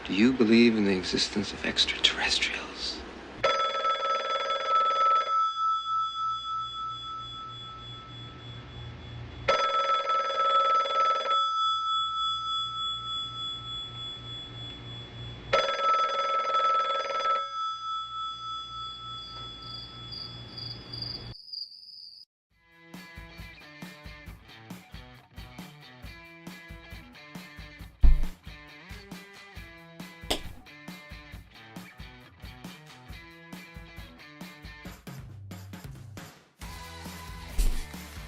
Do you believe in the existence of extraterrestrials?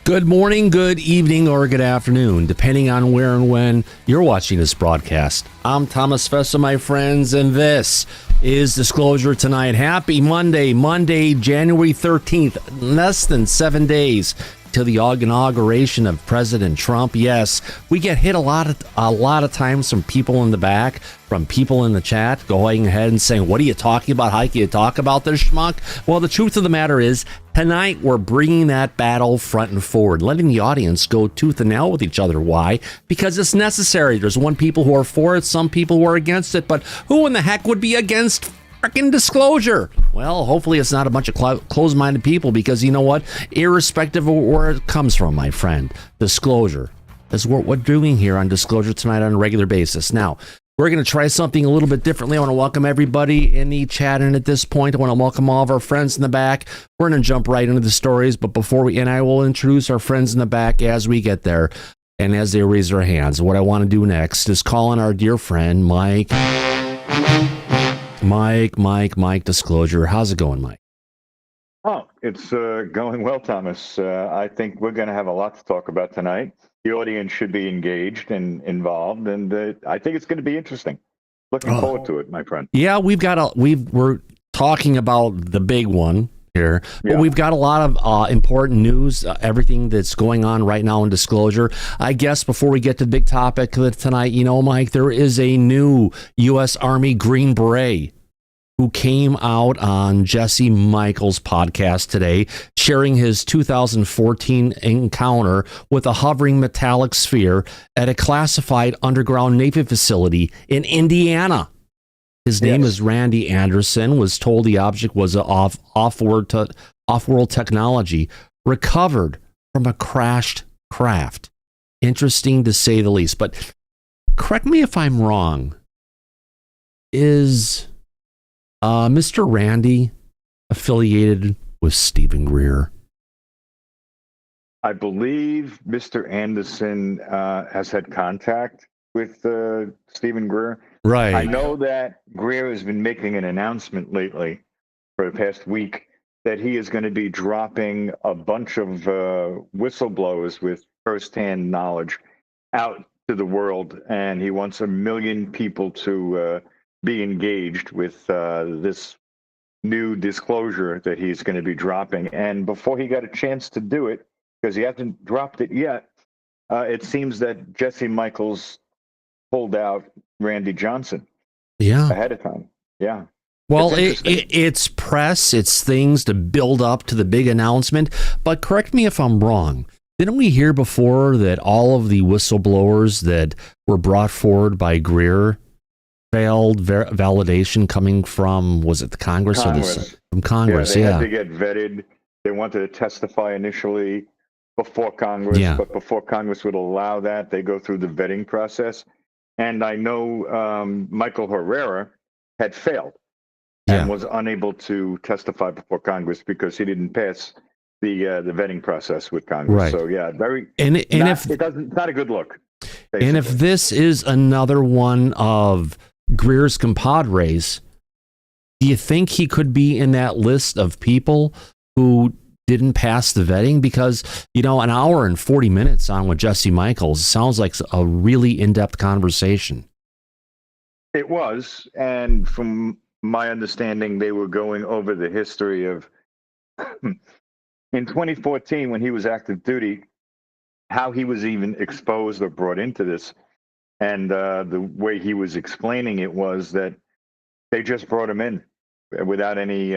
Good morning, good evening, or good afternoon, depending on where and when you're watching this broadcast. I'm Thomas Fessler, my friends, and this is Disclosure Tonight. Happy Monday, January 13th, less than 7 days till the inauguration of President Trump. Yes, we get hit a lot of times from people in the back, from people in the chat, going ahead and saying, what are you talking about? How can you talk about this schmuck? Well, the truth of the matter is, tonight we're bringing that battle front and forward, letting the audience go tooth and nail with each other. Why? Because it's necessary. There's one people who are for it, some people who are against it, but who in the heck would be against freaking disclosure? Well, hopefully it's not a bunch of closed-minded people, because you know what? Irrespective of where it comes from, my friend, disclosure is what we're doing here on Disclosure Tonight on a regular basis. Now, we're going to try something a little bit differently. I want to welcome everybody in the chat, and at this point, I want to welcome all of our friends in the back. We're going to jump right into the stories, but before we, and I will introduce our friends in the back as we get there, and as they raise their hands. What I want to do next is call on our dear friend, Mike. Mike, Disclosure. How's it going, Mike? Oh, it's going well, Thomas. I think we're going to have a lot to talk about tonight. The audience should be engaged and involved, and I think it's going to be interesting. Looking forward to it, my friend. Yeah, we're talking about the big one here, but we've got a lot of important news, everything that's going on right now in Disclosure. I guess before we get to the big topic tonight, you know, Mike, there is a new U.S. Army Green Beret who came out on Jesse Michaels' podcast today, sharing his 2014 encounter with a hovering metallic sphere at a classified underground Navy facility in Indiana. His name is Randy Anderson, was told the object was off-world technology recovered from a crashed craft. Interesting to say the least. But correct me if I'm wrong. Is Mr. Randy affiliated with Stephen Greer? I believe Mr. Anderson has had contact with Stephen Greer. Right. I know that Greer has been making an announcement lately for the past week that he is going to be dropping a bunch of whistleblowers with firsthand knowledge out to the world, and he wants 1 million people to be engaged with this new disclosure that he's going to be dropping. And before he got a chance to do it, because he hasn't dropped it yet, it seems that Jesse Michaels pulled out Randy Johnson ahead of time. Yeah. Well, it's press, it's things to build up to the big announcement. But correct me if I'm wrong. Didn't we hear before that all of the whistleblowers that were brought forward by Greer failed validation coming from, was it the Congress? From Congress, They had to get vetted. They wanted to testify initially before Congress, but before Congress would allow that, they go through the vetting process. And I know Michael Herrera had failed and was unable to testify before Congress because he didn't pass the vetting process with Congress. Right. So it's not a good look. Basically. And if this is another one of Greer's compadres, do you think he could be in that list of people who didn't pass the vetting? Because, you know, an hour and 40 minutes on with Jesse Michaels sounds like a really in-depth conversation. It was, and from my understanding, they were going over the history of, in 2014, when he was active duty, how he was even exposed or brought into this. And the way he was explaining it was that they just brought him in without any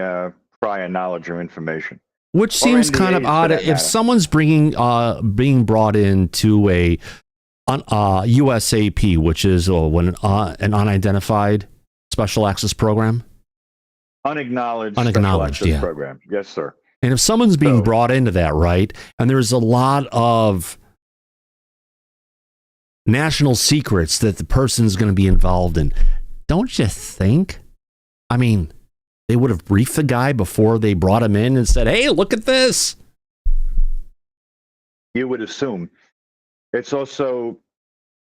prior knowledge or information. Which seems kind of odd. If someone's being brought into a USAP, which is when an unidentified special access program. Unacknowledged special access program. Yes, sir. And if someone's being brought into that, right, and there's a lot of national secrets that the person's going to be involved in, don't you think? I mean, they would have briefed the guy before they brought him in and said, hey, look at this. You would assume. It's also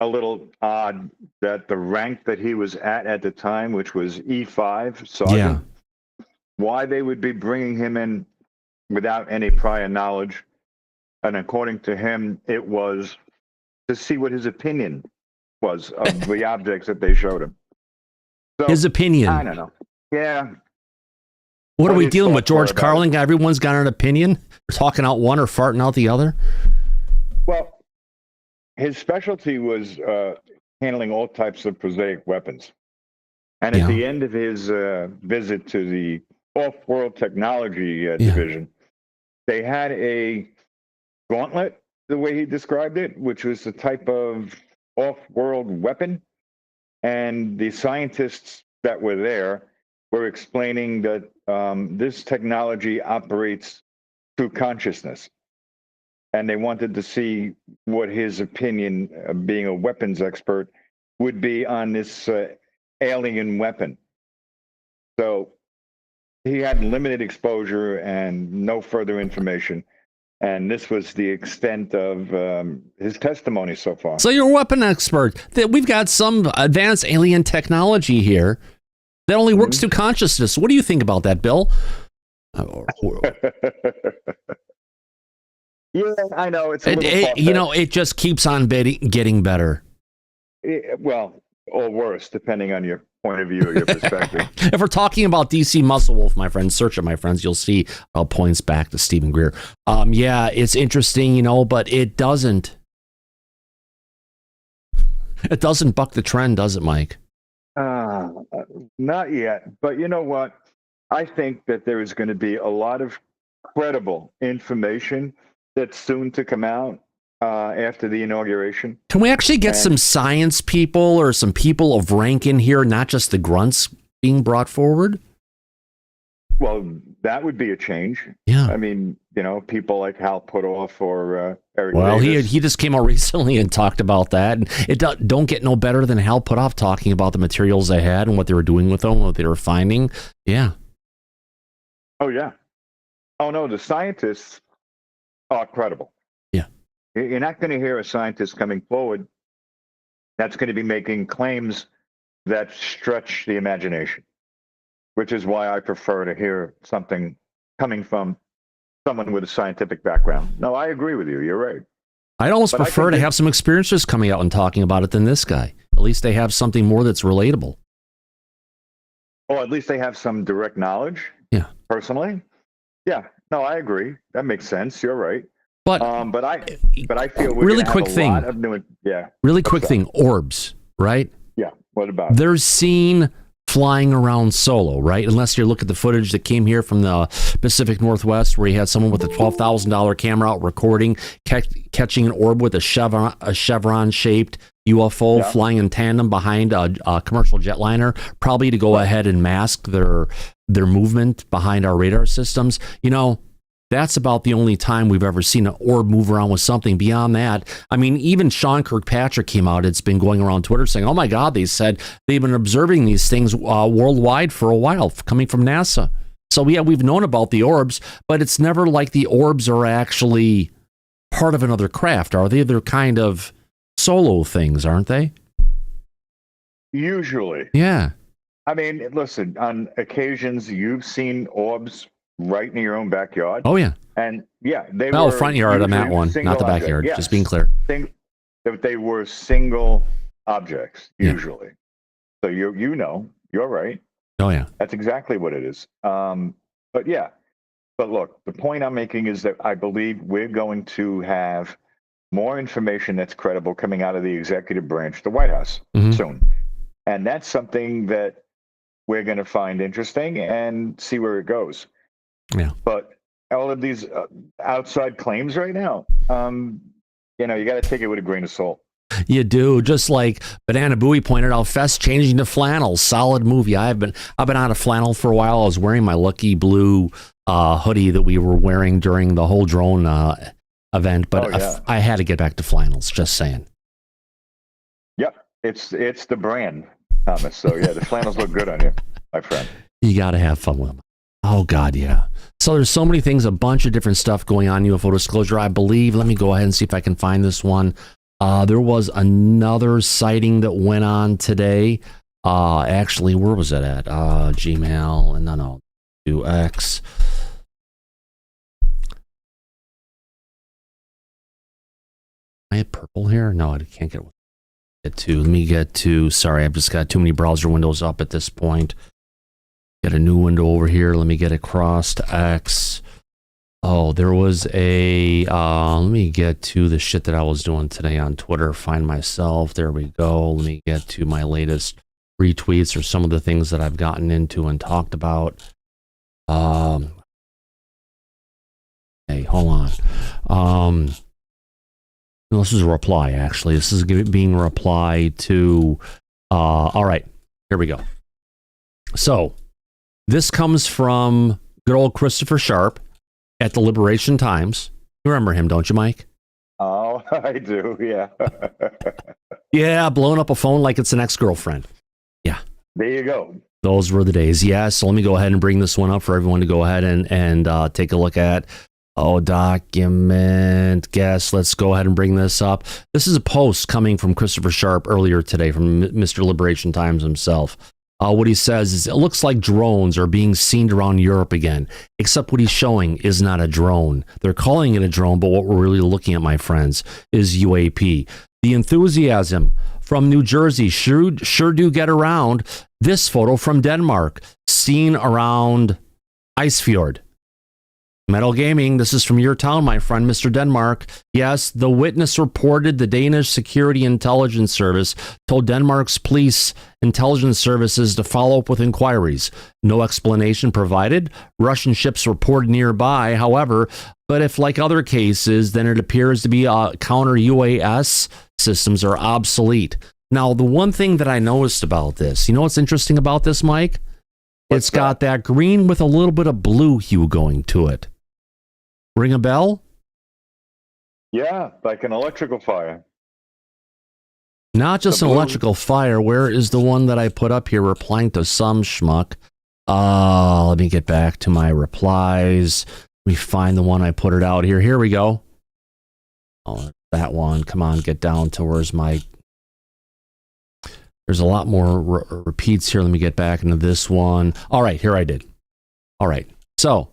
a little odd that the rank that he was at the time, which was E5 sergeant, why they would be bringing him in without any prior knowledge. And according to him, it was to see what his opinion was of the objects that they showed him. So, his opinion. I don't know. Yeah. What are we dealing with, George Carlin? Everyone's got an opinion. We're talking out one or farting out the other. Well, his specialty was handling all types of prosaic weapons. And at the end of his visit to the off-world technology division, they had a gauntlet, the way he described it, which was the type of off-world weapon. And the scientists that were there were explaining that this technology operates through consciousness. And they wanted to see what his opinion, being a weapons expert, would be on this alien weapon. So he had limited exposure and no further information. And this was the extent of his testimony so far. So you're a weapon expert. We've got some advanced alien technology here that only works through consciousness. What do you think about that, Bill? Yeah, I know. It's a little it just keeps on getting better. Well, or worse, depending on your point of view or your perspective. If we're talking about DC Muscle Wolf, my friends, search it, my friends, you'll see points back to Stephen Greer. Yeah, it's interesting, but it doesn't buck the trend, does it, Mike? Not yet. But you know what? I think that there is going to be a lot of credible information that's soon to come out after the inauguration. Can we actually get some science people or some people of rank in here, not just the grunts being brought forward? Well, that would be a change. Yeah. I mean, people like Hal Puthoff or Eric Well, Davis. he just came out recently and talked about that. And it don't get no better than Hal Puthoff talking about the materials they had and what they were doing with them, what they were finding. Yeah. Oh, yeah. Oh, no, the scientists are credible. Yeah. You're not going to hear a scientist coming forward that's going to be making claims that stretch the imagination, which is why I prefer to hear something coming from someone with a scientific background. No, I agree with you. You're right. I'd almost prefer to have some experiencers coming out and talking about it than this guy. At least they have something more that's relatable. Or at least they have some direct knowledge. Yeah. Personally. Yeah. No, I agree. That makes sense. You're right. But I feel we're really have quick a thing. lot of new, yeah. Really quick thing. Orbs, right? Yeah. What about it? They're seen flying around solo, right? Unless you look at the footage that came here from the Pacific Northwest, where you had someone with a $12,000 camera out recording, catching an orb with a chevron-shaped UFO flying in tandem behind a commercial jetliner, probably to go ahead and mask their movement behind our radar systems. That's about the only time we've ever seen an orb move around with something. Beyond that, I mean, even Sean Kirkpatrick came out. It's been going around Twitter saying, oh my God, they said they've been observing these things worldwide for a while, coming from NASA. So yeah, we've known about the orbs, but it's never like the orbs are actually part of another craft, are they? They're kind of solo things, aren't they? Usually. Yeah. I mean, listen, on occasions you've seen orbs right in your own backyard. Oh, yeah. And yeah, they were front yard on that one, not the backyard, yes. Just being clear. They were single objects, usually. So you're right. Oh, yeah. That's exactly what it is. But look, the point I'm making is that I believe we're going to have more information that's credible coming out of the executive branch, the White House, soon. And that's something that we're going to find interesting and see where it goes. Yeah. But all of these outside claims right now, you got to take it with a grain of salt. You do, just like Banana Booey pointed out. Fest changing to flannel, solid movie. I've been out of flannel for a while. I was wearing my lucky blue hoodie that we were wearing during the whole drone event, but I had to get back to flannels. Just saying. Yep, it's the brand, Thomas. So yeah, the flannels look good on you, my friend. You got to have fun with them. Oh God, yeah. So there's so many things, a bunch of different stuff going on. UFO Disclosure, I believe. Let me go ahead and see if I can find this one. There was another sighting that went on today. Actually, where was it at? Gmail. No. 2X. I have purple here? No, I can't get to. Let me get to. Sorry, I've just got too many browser windows up at this point. Get a new window over here. Let me get across to X. Oh, there was a, let me get to the shit that I was doing today on Twitter. Find myself. There we go. Let me get to my latest retweets or some of the things that I've gotten into and talked about. Hey, hold on. This is a reply, actually. This is being replied to, all right, here we go. So this comes from good old Christopher Sharp at the Liberation Times. You remember him, don't you, Mike? Oh, I do, yeah. Yeah, blowing up a phone like it's an ex-girlfriend. Yeah. There you go. Those were the days. Yeah, so let me go ahead and bring this one up for everyone to go ahead and take a look at. Oh, document, guess. Let's go ahead and bring this up. This is a post coming from Christopher Sharp earlier today from Mr. Liberation Times himself. What he says is, it looks like drones are being seen around Europe again, except what he's showing is not a drone. They're calling it a drone, but what we're really looking at, my friends, is UAP. The enthusiasm from New Jersey sure do get around. This photo from Denmark, seen around Icefjord. Metal Gaming, this is from your town, my friend, Mr. Denmark. Yes, the witness reported the Danish Security Intelligence Service told Denmark's police intelligence services to follow up with inquiries. No explanation provided. Russian ships reported nearby, however, but if like other cases, then it appears to be counter UAS systems are obsolete. Now, the one thing that I noticed about this, you know what's interesting about this, Mike? It's got that green with a little bit of blue hue going to it. Ring a bell? Yeah, like an electrical fire. Not just an electrical fire. Where is the one that I put up here replying to some schmuck? Let me get back to my replies. Let me find the one I put it out here. Here we go. Oh, that one. Come on, get down to where's my... There's a lot more repeats here. Let me get back into this one. All right, here I did. All right, so...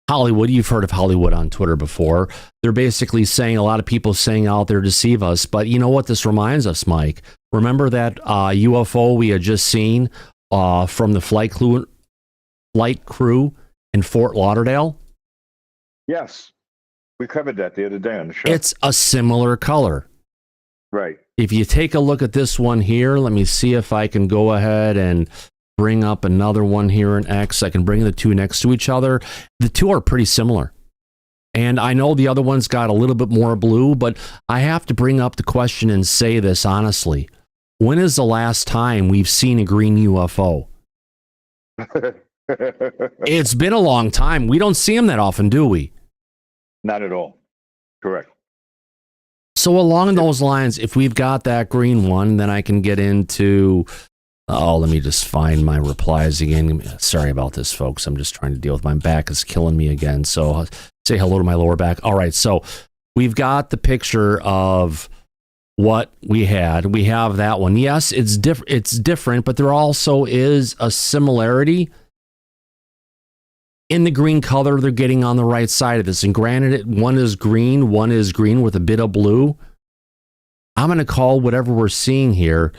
Hollywood, you've heard of Hollywood on Twitter before. They're basically saying, a lot of people saying out there to deceive us. But you know what this reminds us, Mike? Remember that UFO we had just seen from the flight crew in Fort Lauderdale? Yes. We covered that the other day on the show. It's a similar color. Right. If you take a look at this one here, let me see if I can go ahead and bring up another one here in X. I can bring the two next to each other. The two are pretty similar. And I know the other one's got a little bit more blue, but I have to bring up the question and say this honestly. When is the last time we've seen a green UFO? It's been a long time. We don't see them that often, do we? Not at all. Correct. So along those lines, if we've got that green one, then I can get into... Oh, let me just find my replies again. Sorry about this, folks. I'm just trying to deal with my back is killing me again. So I'll say hello to my lower back. All right, so we've got the picture of what we had. We have that one. Yes, it's different, but there also is a similarity in the green color they're getting on the right side of this. And granted, one is green with a bit of blue. I'm going to call whatever we're seeing here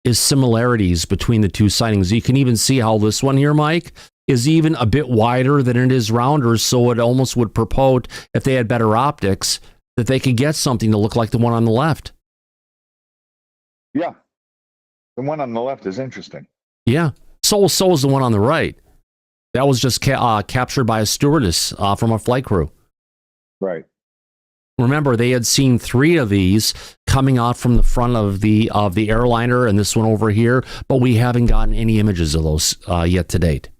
is similarities between the two sightings. You can even see how this one here, Mike, is even a bit wider than it is rounder, so it almost would purport, if they had better optics, that they could get something to look like the one on the left. Yeah. The one on the left is interesting. Yeah. So is the one on the right. That was just captured by a stewardess from a flight crew. Right. Remember, they had seen 3 of these coming out from the front of the airliner, and this one over here, but we haven't gotten any images of those yet to date.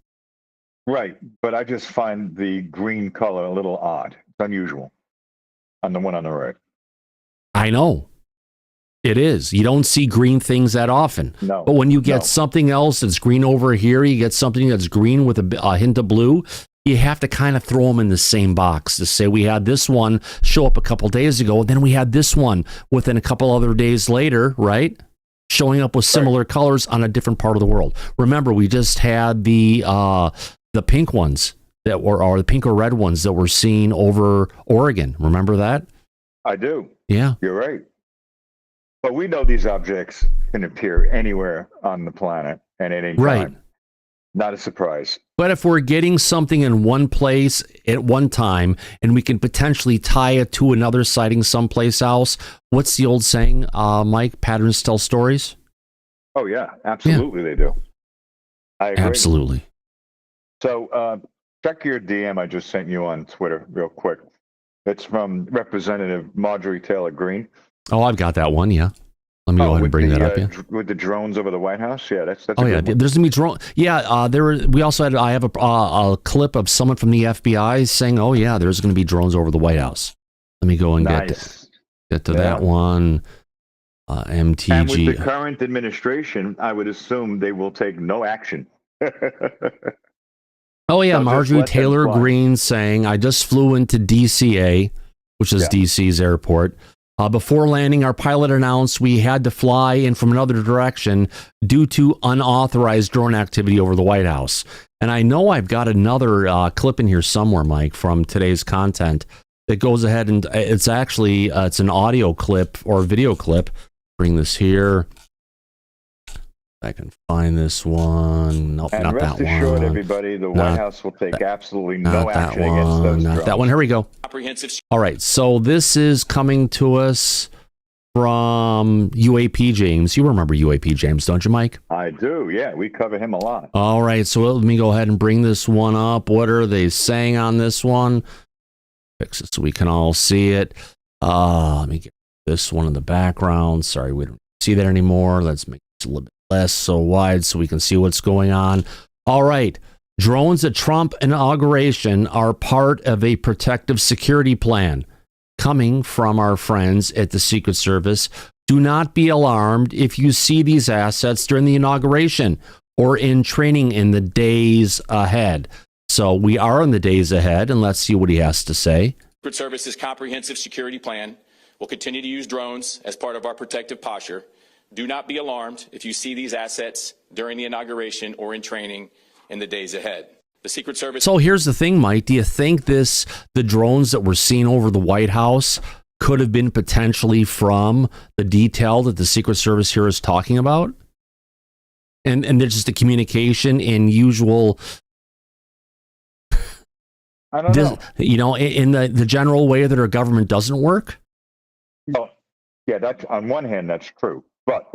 Right, but I just find the green color a little odd. It's unusual on the one on the right. I know. It is. You don't see green things that often. No. But when you get something else that's green over here, you get something that's green with a hint of blue, you have to kind of throw them in the same box to say we had this one show up a couple days ago, then we had this one within a couple other days later, right? Showing up with similar colors on a different part of the world. Remember, we just had the pink ones that were, or the pink or red ones that were seen over Oregon. Remember that? I do. Yeah. You're right. But we know these objects can appear anywhere on the planet and at any time. Right. Not a surprise. But if we're getting something in one place at one time and we can potentially tie it to another sighting someplace else, what's the old saying, Mike? Patterns tell stories? Oh, yeah. Absolutely, They do. I agree. Absolutely. So check your DM I just sent you on Twitter real quick. It's from Representative Marjorie Taylor Greene. Oh, I've got that one, yeah. Let me go ahead and bring that up. Yeah. With the drones over the White House, yeah, that's. Oh yeah, there's gonna be drone. Yeah, we also had. I have a clip of someone from the FBI saying, "Oh yeah, there's gonna be drones over the White House." Let me go and get to that one. MTG. And with the current administration, I would assume they will take no action. Oh yeah, Marjorie Taylor Greene saying, "I just flew into DCA, which is DC's airport. Before landing, our pilot announced we had to fly in from another direction due to unauthorized drone activity over the White House." And I know I've got another clip in here somewhere, Mike, from today's content that goes ahead and it's actually it's an audio clip or video clip. Bring this here. I can find this one. Nope, and not rest that assured, one. everybody, the White House will take absolutely no action against those drones. Not that one. Here we go. All right, so this is coming to us from UAP James. You remember UAP James, don't you, Mike? I do, yeah. We cover him a lot. All right, so let me go ahead and bring this one up. What are they saying on this one? Fix it so we can all see it. Let me get this one in the background. Sorry, we don't see that anymore. Let's make it a little bit less so wide so we can see what's going on. All right. Drones at Trump inauguration are part of a protective security plan coming from our friends at the Secret Service. Do not be alarmed if you see these assets during the inauguration or in training in the days ahead. So we are in the days ahead, and let's see what he has to say. Secret Service's comprehensive security plan will continue to use drones as part of our protective posture. Do not be alarmed if you see these assets during the inauguration or in training in the days ahead. The Secret Service. So here's the thing, Mike. Do you think the drones that we're seeing over the White House could have been potentially from the detail that the Secret Service here is talking about? And there's just the communication in usual, I don't know. You know, in the general way that our government doesn't work? Well, yeah, that's on one hand, that's true. But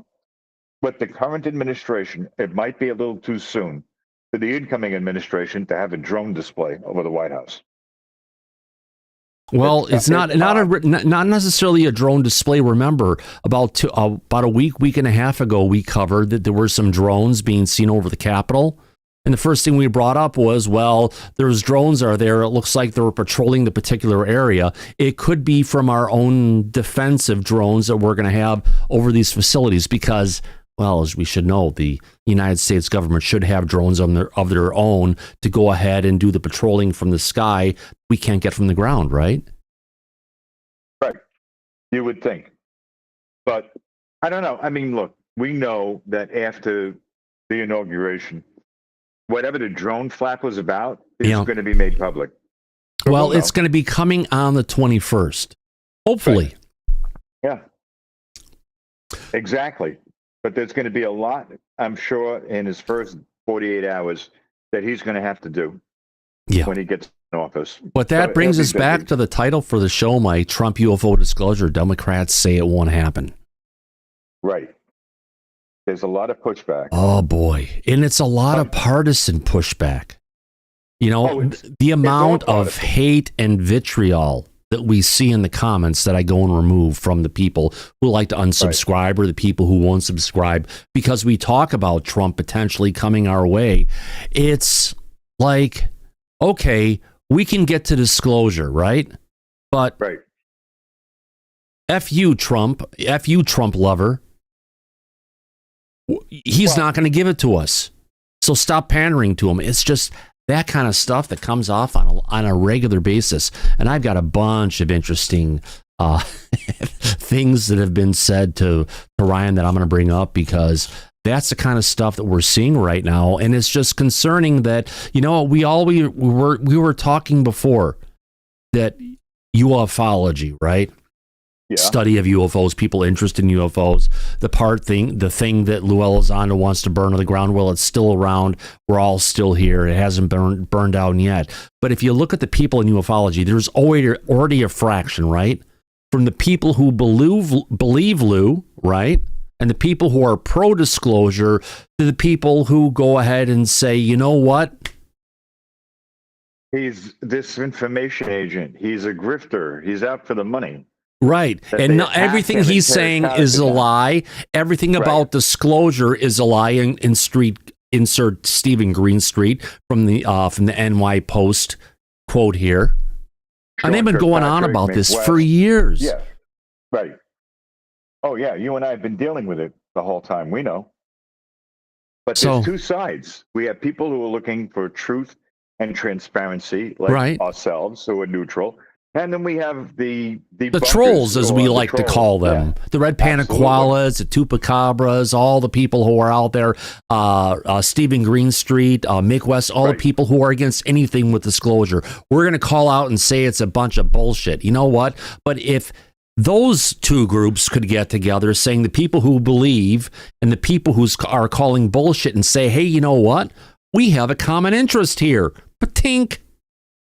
with the current administration, it might be a little too soon for the incoming administration to have a drone display over the White House. Well, it's not necessarily a drone display. Remember, about a week and a half ago, we covered that there were some drones being seen over the Capitol. And the first thing we brought up was, well, there's drones are there. It looks like they were patrolling the particular area. It could be from our own defensive drones that we're going to have over these facilities because, well, as we should know, the United States government should have drones of their own to go ahead and do the patrolling from the sky we can't get from the ground, right? Right. You would think. But I don't know. I mean, look, we know that after the inauguration, whatever the drone flap was about is going to be made public. So well, it's going to be coming on the 21st, hopefully. Right. Yeah, exactly. But there's going to be a lot, I'm sure, in his first 48 hours that he's going to have to do when he gets in office. But that brings us back to the title for the show, Mike, Trump UFO Disclosure. Democrats say it won't happen. Right. There's a lot of pushback. Oh, boy. And it's a lot of partisan pushback. You know, the amount of hate and vitriol that we see in the comments that I go and remove from the people who like to unsubscribe or the people who won't subscribe because we talk about Trump potentially coming our way. It's like, okay, we can get to disclosure, right? But F you, Trump lover. He's not going to give it to us. So stop pandering to him. It's just that kind of stuff that comes off on a regular basis. And I've got a bunch of interesting things that have been said to Ryan that I'm going to bring up because that's the kind of stuff that we're seeing right now. And it's just concerning that, you know, we were talking before that ufology, right? Yeah. Study of UFOs, people interested in UFOs, the thing that Lou Elizondo wants to burn to the ground. Well, it's still around. We're all still here. It hasn't burned down yet. But if you look at the people in ufology, there's already a fraction, right? From the people who believe Lou, right? And the people who are pro-disclosure to the people who go ahead and say, you know what? He's this information agent. He's a grifter. He's out for the money. Right. And everything he's saying is a lie. Everything about disclosure is a lie. Insert Stephen Greenstreet from the NY Post quote here. And they've been going on about this for years. Yeah. Right. Oh, yeah. You and I have been dealing with it the whole time. We know. But there's two sides. We have people who are looking for truth and transparency, like ourselves, who are neutral. And then we have the trolls, as we like to call them, the red panaqualas, the tupacabras, all the people who are out there, Stephen Greenstreet, Mick West, all the people who are against anything with disclosure. We're going to call out and say it's a bunch of bullshit. You know what? But if those two groups could get together, saying the people who believe and the people who are calling bullshit and say, hey, you know what? We have a common interest here. Patink.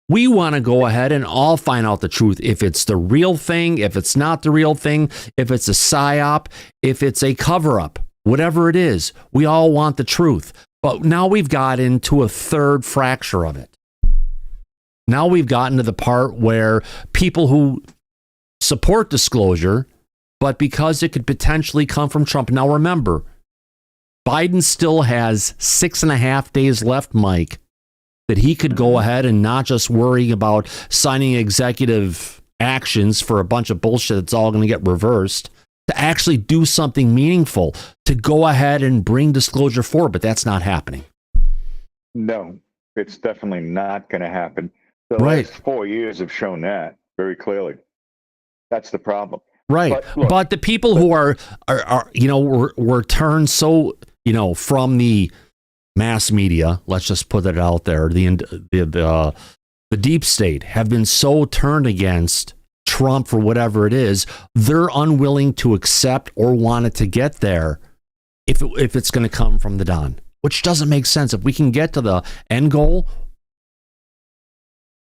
We want to go ahead and all find out the truth. If it's the real thing, if it's not the real thing, if it's a psyop, if it's a cover-up, whatever it is, we all want the truth. But now we've got into a third fracture of it. Now we've gotten to the part where people who support disclosure, but because it could potentially come from Trump. Now remember, Biden still has 6.5 days left, Mike, that he could go ahead and not just worry about signing executive actions for a bunch of bullshit that's all going to get reversed, to actually do something meaningful, to go ahead and bring disclosure forward. But that's not happening. No, it's definitely not going to happen. The last 4 years have shown that very clearly. That's the problem. Right. But the people who are you know, were turned so, you know, from the mass media, let's just put it out there, the deep state have been so turned against Trump for whatever it is, they're unwilling to accept or want it to get there if it's going to come from the Don, which doesn't make sense. If we can get to the end goal,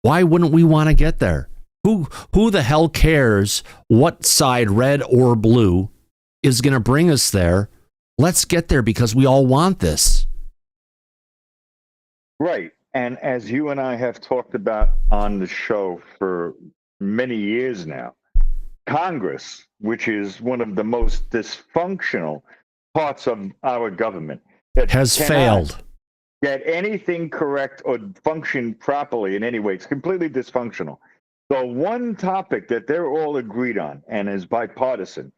why wouldn't we want to get there? Who the hell cares what side, red or blue, is going to bring us there? Let's get there because we all want this. Right. And as you and I have talked about on the show for many years now, Congress, which is one of the most dysfunctional parts of our government, that has failed. Get anything correct or function properly in any way. It's completely dysfunctional. The one topic that they're all agreed on and is bipartisan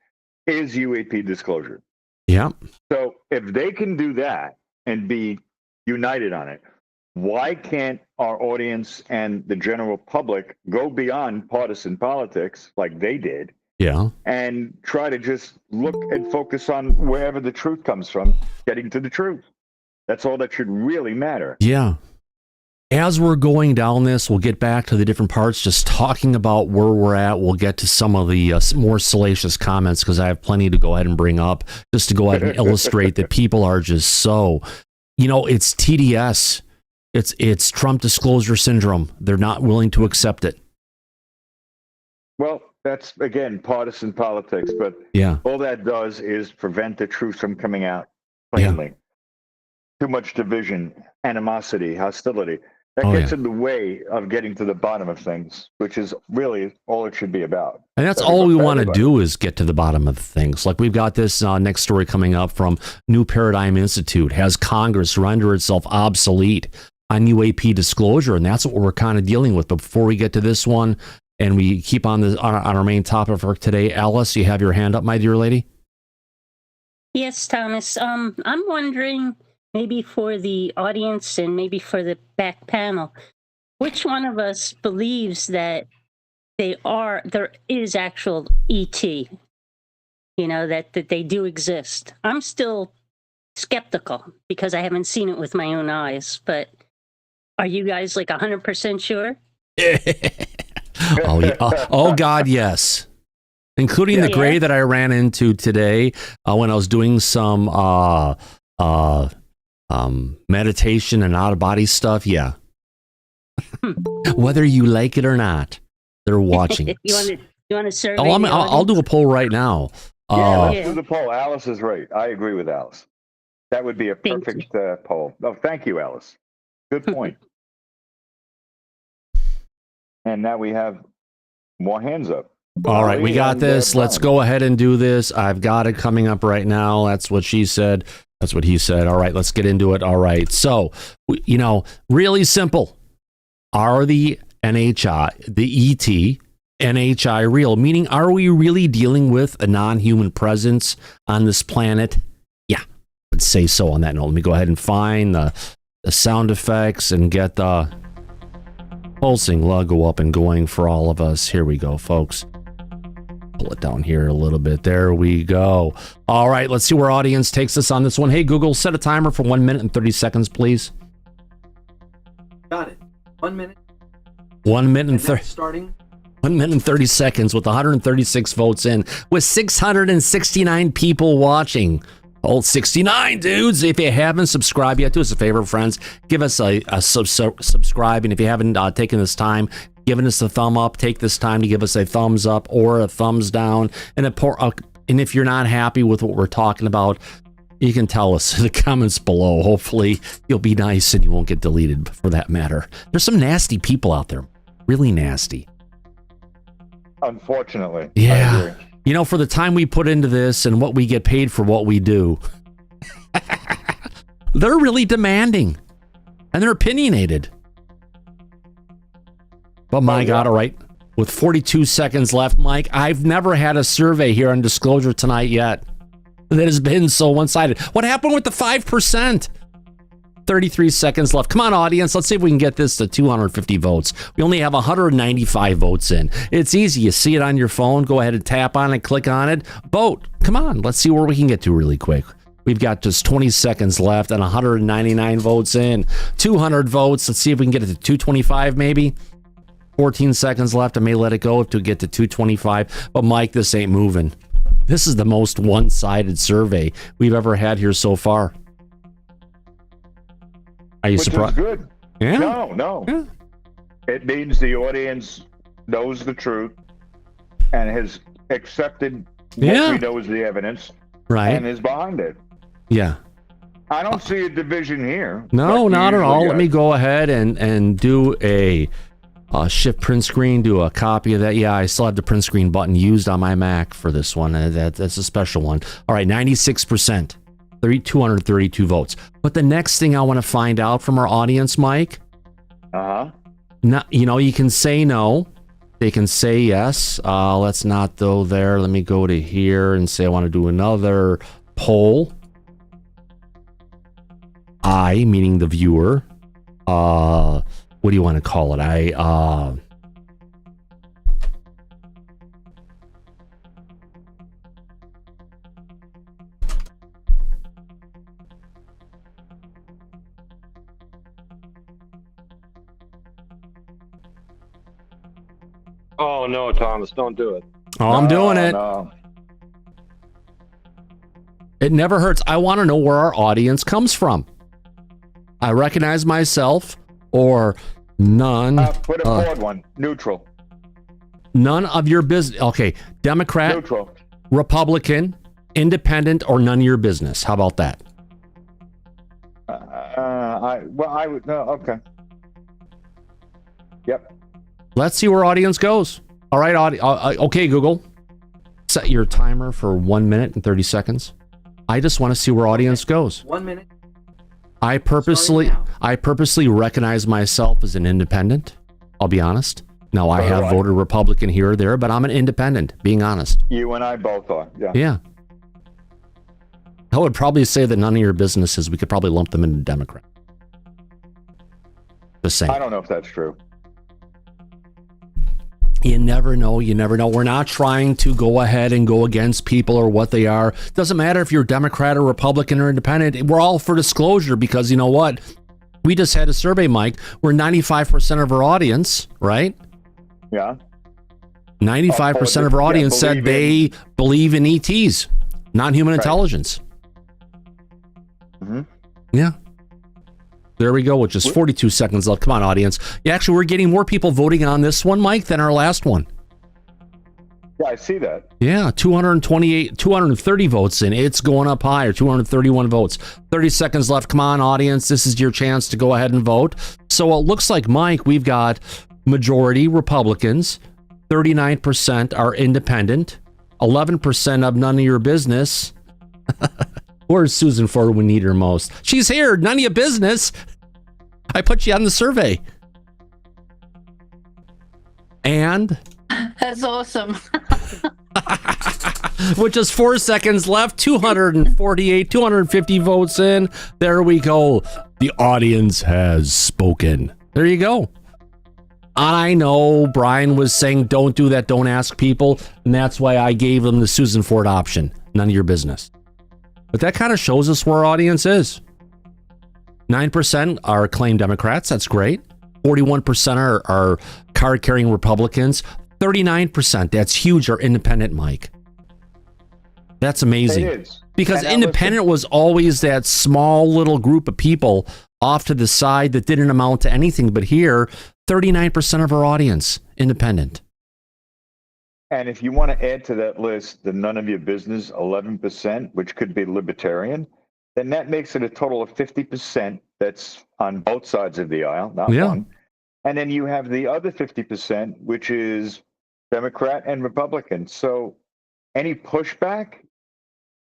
is UAP disclosure. Yeah. So if they can do that and be united on it, why can't our audience and the general public go beyond partisan politics like they did? Yeah. And try to just look and focus on wherever the truth comes from, getting to the truth. That's all that should really matter. Yeah. As we're going down this, we'll get back to the different parts, just talking about where we're at. We'll get to some of the more salacious comments because I have plenty to go ahead and bring up just to go ahead and illustrate that people are just so, you know, it's TDS. It's Trump disclosure syndrome. They're not willing to accept it. Well, that's, again, partisan politics. But all that does is prevent the truth from coming out plainly. Yeah. Too much division, animosity, hostility. That gets in the way of getting to the bottom of things, which is really all it should be about. And that's all we want to do is get to the bottom of things. Like we've got this next story coming up from New Paradigm Institute. Has Congress render itself obsolete on UAP disclosure? And that's what we're kind of dealing with. But before we get to this one, and we keep on our main topic for today, Alice, you have your hand up, my dear lady? Yes, Thomas. I'm wondering, maybe for the audience and maybe for the back panel, which one of us believes that there is actual ET, that they do exist? I'm still skeptical because I haven't seen it with my own eyes, but are you guys like 100% sure? Oh, yeah. Oh, God, yes. Including the gray that I ran into today when I was doing some meditation and out-of-body stuff. Yeah. Whether you like it or not, they're watching. you want to survey? I'll do a poll right now. Let's do the poll. Alice is right. I agree with Alice. That would be a perfect poll. Oh, thank you, Alice. Good point. And now we have more hands up. All right, we got this. Let's go ahead and do this. I've got it coming up right now. That's what she said. That's what he said. All right, let's get into it. All right. So, really simple. Are the NHI, the ET, NHI real? Meaning, are we really dealing with a non-human presence on this planet? Yeah, I would say so on that note. Let me go ahead and find the sound effects and get the pulsing logo up and going for all of us. Here we go, folks. Pull it down here a little bit. There we go. All right, let's see where our audience takes us on this one. Hey, Google, set a timer for 1 minute and 30 seconds, please. Got it. 1 minute. 1 minute and 30. Starting. 1 minute and 30 seconds with 136 votes in, with 669 people watching. Old 69 dudes. If you haven't subscribed yet, do us a favor, friends. Give us a subscribe. And if you haven't taken this time, giving us a thumb up, take this time to give us a thumbs up or a thumbs down. And if you're not happy with what we're talking about, you can tell us in the comments below. Hopefully you'll be nice and you won't get deleted for that matter. There's some nasty people out there. Really nasty. Unfortunately. Yeah. For the time we put into this and what we get paid for what we do, they're really demanding and they're opinionated. But my God, all right. With 42 seconds left, Mike, I've never had a survey here on Disclosure tonight yet that has been so one-sided. What happened with the 5%? 33 seconds left. Come on, audience. Let's see if we can get this to 250 votes. We only have 195 votes in. It's easy. You see it on your phone. Go ahead and tap on it, click on it. Vote. Come on. Let's see where we can get to really quick. We've got just 20 seconds left and 199 votes in. 200 votes. Let's see if we can get it to 225 maybe. 14 seconds left. I may let it go to get to 225. But Mike, this ain't moving. This is the most one-sided survey we've ever had here so far. Are you surprised? Which is good. Yeah. No. Yeah. It means the audience knows the truth and has accepted what we know is the evidence, right, and is behind it. Yeah. I don't see a division here. No, not at all. Let me go ahead and do a shift print screen, do a copy of that. Yeah, I still have the print screen button used on my Mac for this one. That's a special one. All right, 96%. 232 votes. But the next thing I want to find out from our audience, Mike, you can say no. They can say yes. Let's not go there. Let me go to here and say I want to do another poll. I, meaning the viewer. What do you want to call it? Oh, no, Thomas, don't do it. Oh, I'm doing it. No. It never hurts. I want to know where our audience comes from. I recognize myself or none. Put a forward one. Neutral. None of your business. Okay. Democrat, Neutral. Republican, independent, or none of your business. How about that? I would. No, okay. Yep. Let's see where audience goes. All right, okay, Google. Set your timer for 1 minute and 30 seconds. I just want to see where audience goes. 1 minute. I purposely recognize myself as an independent. I'll be honest. Now, I have voted Republican here or there, but I'm an independent, being honest. You and I both are. Yeah. Yeah. I would probably say that none of your businesses, we could probably lump them into Democrat. Just saying. I don't know if that's true. You never know. You never know. We're not trying to go ahead and go against people or what they are. Doesn't matter if you're Democrat or Republican or independent. We're all for disclosure because you know what? We just had a survey, Mike, where 95% of our audience, right? Yeah. 95% of our audience said they believe in ETs, non-human intelligence. Mm-hmm. Yeah. There we go, with just 42 seconds left. Come on, audience. Yeah, actually, we're getting more people voting on this one, Mike, than our last one. Yeah, I see that. Yeah, 230 votes in. It's going up higher, 231 votes. 30 seconds left. Come on, audience. This is your chance to go ahead and vote. So it looks like, Mike, we've got majority Republicans, 39% are independent, 11% of none of your business. Where's Susan Ford when we need her most? She's here. None of your business. I put you on the survey. And? That's awesome. With just 4 seconds left, 250 votes in. There we go. The audience has spoken. There you go. I know Brian was saying, don't do that, don't ask people. And that's why I gave them the Susan Ford option. None of your business. But that kind of shows us where our audience is. 9% are claimed Democrats. That's great. 41% are card-carrying Republicans. 39%, that's huge, are independent, Mike. That's amazing. It is. Because independent was always that small little group of people off to the side that didn't amount to anything. But here, 39% of our audience, independent. And if you want to add to that list the none of your business 11%, which could be libertarian, then that makes it a total of 50% that's on both sides of the aisle, not one. And then you have the other 50%, which is Democrat and Republican. So any pushback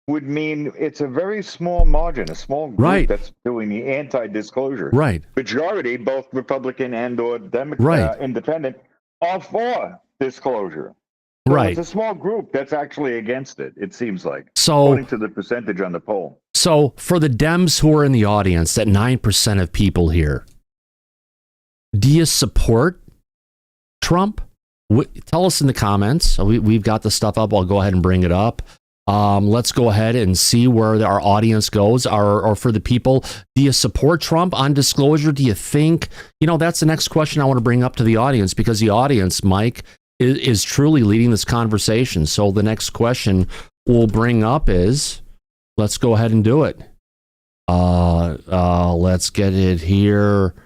would mean it's a very small margin, a small group that's doing the anti-disclosure. Right. Majority, both Republican and or Democrat, independent, are for disclosure. So it's a small group that's actually against it, it seems like, according to the percentage on the poll. So for the Dems who are in the audience, that 9% of people here, do you support Trump? Tell us in the comments. We've got the stuff up. I'll go ahead and bring it up. Let's go ahead and see where our audience goes. Or for the people, do you support Trump on disclosure? Do you think, that's the next question I want to bring up to the audience, because the audience, Mike, is truly leading this conversation. So the next question we'll bring up is, let's go ahead and do it. Let's get it here.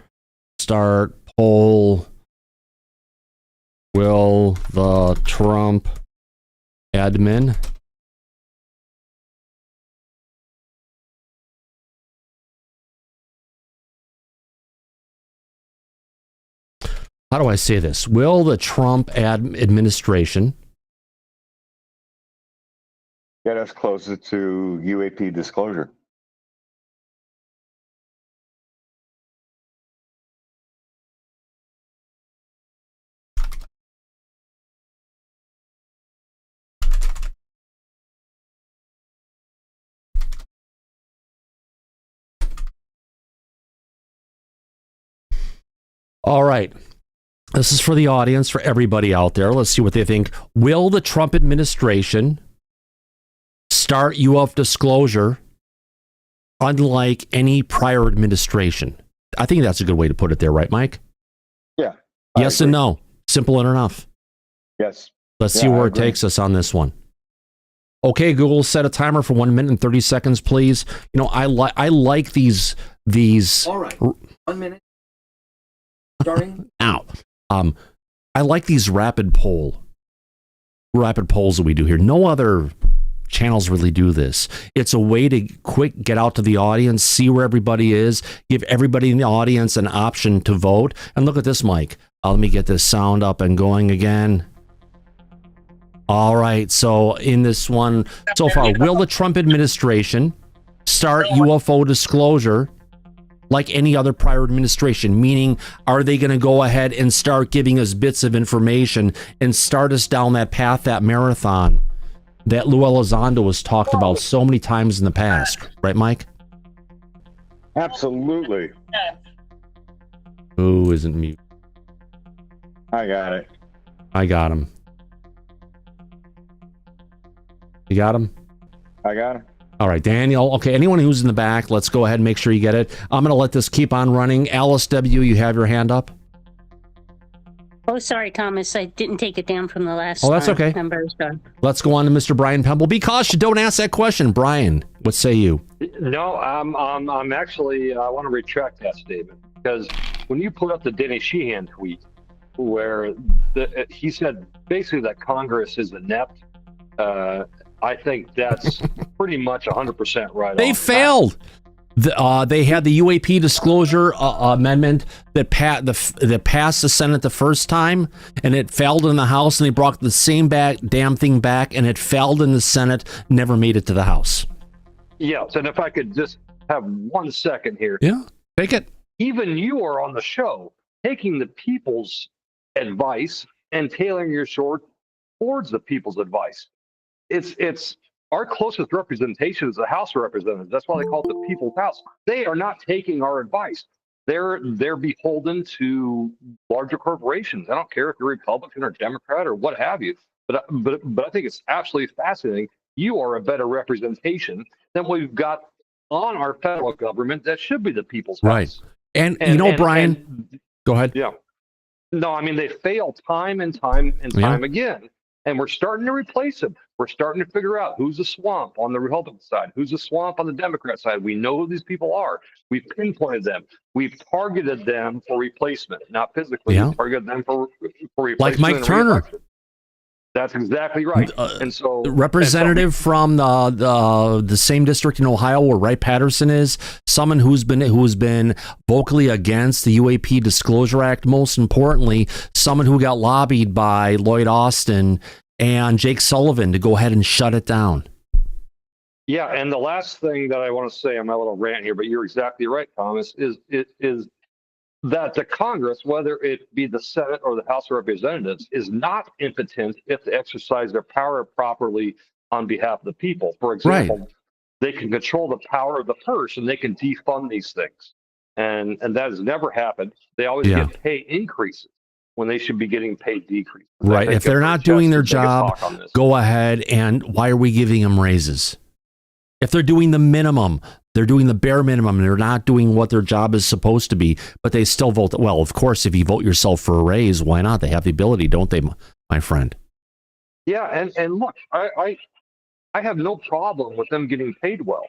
Start poll. Will the Trump admin how do I say this? Will the Trump administration get us closer to UAP disclosure? All right. This is for the audience, for everybody out there. Let's see what they think. Will the Trump administration start UFO disclosure unlike any prior administration? I think that's a good way to put it there, right, Mike? Yeah. Yes and no. Simple enough. Yes. Let's see where it takes us on this one. Okay, Google, set a timer for 1 minute and 30 seconds, please. I like these. All right. 1 minute. Starting. Ow. I like these rapid polls that we do here. No other channels really do this. It's a way to get out to the audience, see where everybody is, give everybody in the audience an option to vote. And look at this, Mike. Let me get this sound up and going again. All right. So in this one so far, will the Trump administration start UFO disclosure like any other prior administration? Meaning, are they going to go ahead and start giving us bits of information and start us down that path, that marathon that Lou Elizondo has talked about so many times in the past? Right, Mike? Absolutely. Who isn't mute? I got it. I got him. You got him? I got it. All right, Daniel. Okay, anyone who's in the back, let's go ahead and make sure you get it. I'm going to let this keep on running. Alice W., you have your hand up? Oh, sorry, Thomas. I didn't take it down from the last Oh, that's time. okay. I'm very sorry. Let's go on to Mr. Brian Pemble. Be cautious. Don't ask that question. Brian, what say you? No, I'm actually, I want to retract that statement, because when you put up the Denny Sheehan tweet where he said basically that Congress is inept, I think that's pretty much 100% right. They failed. They had the UAP disclosure amendment that passed the Senate the first time, and it failed in the House, and they brought the same damn thing back, and it failed in the Senate, never made it to the House. Yes, and if I could just have 1 second here. Yeah, take it. Even you are on the show taking the people's advice and tailoring your sword towards the people's advice. It's our closest representation is the House of Representatives. That's why they call it the People's House. They are not taking our advice. They're beholden to larger corporations. I don't care if you're Republican or Democrat or what have you. But I think it's absolutely fascinating. You are a better representation than what we've got on our federal government that should be the People's House. Right. And you know, Brian, go ahead. Yeah. No, I mean, they fail time and time again. And we're starting to replace them. We're starting to figure out who's a swamp on the Republican side, who's a swamp on the Democrat side. We know who these people are. We've pinpointed them. We've targeted them for replacement, not physically. Yeah. We've targeted them for replacement. Like Mike Turner. That's exactly right. And so, representative from the same district in Ohio where Wright Patterson is, someone who's been vocally against the UAP Disclosure Act. Most importantly, someone who got lobbied by Lloyd Austin and Jake Sullivan to go ahead and shut it down. Yeah, and the last thing that I want to say on my little rant here, but you're exactly right, Thomas, is that the Congress, whether it be the Senate or the House of Representatives, is not impotent if they exercise their power properly on behalf of the people. For example, They can control the power of the purse and they can defund these things. And that has never happened. They always get pay increases when they should be getting pay decreases. Right. If they're not doing their job, go ahead and why are we giving them raises? If they're doing the minimum, they're doing the bare minimum, and they're not doing what their job is supposed to be, but they still vote. Well, of course, if you vote yourself for a raise, why not? They have the ability, don't they, my friend? Yeah, and look, I have no problem with them getting paid well,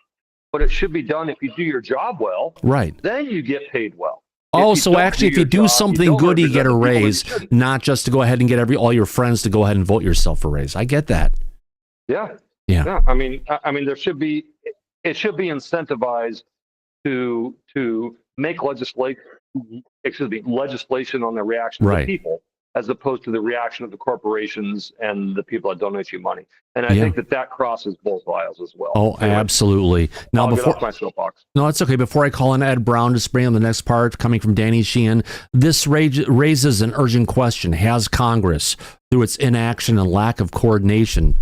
but it should be done if you do your job well. Right. Then you get paid well. Oh, so actually, if you do something good, you get a raise, not just to go ahead and get all your friends to go ahead and vote yourself a raise. I get that. Yeah. Yeah. I mean, it should be incentivized to make legislation on the reaction of the people, as opposed to the reaction of the corporations and the people that donate you money. And I think that crosses both aisles as well. Oh, anyway, absolutely. Now, I'll get off my soapbox. No, it's okay. Before I call in Ed Brown to bring on the next part, coming from Danny Sheehan, this raises an urgent question. Has Congress, through its inaction and lack of coordination,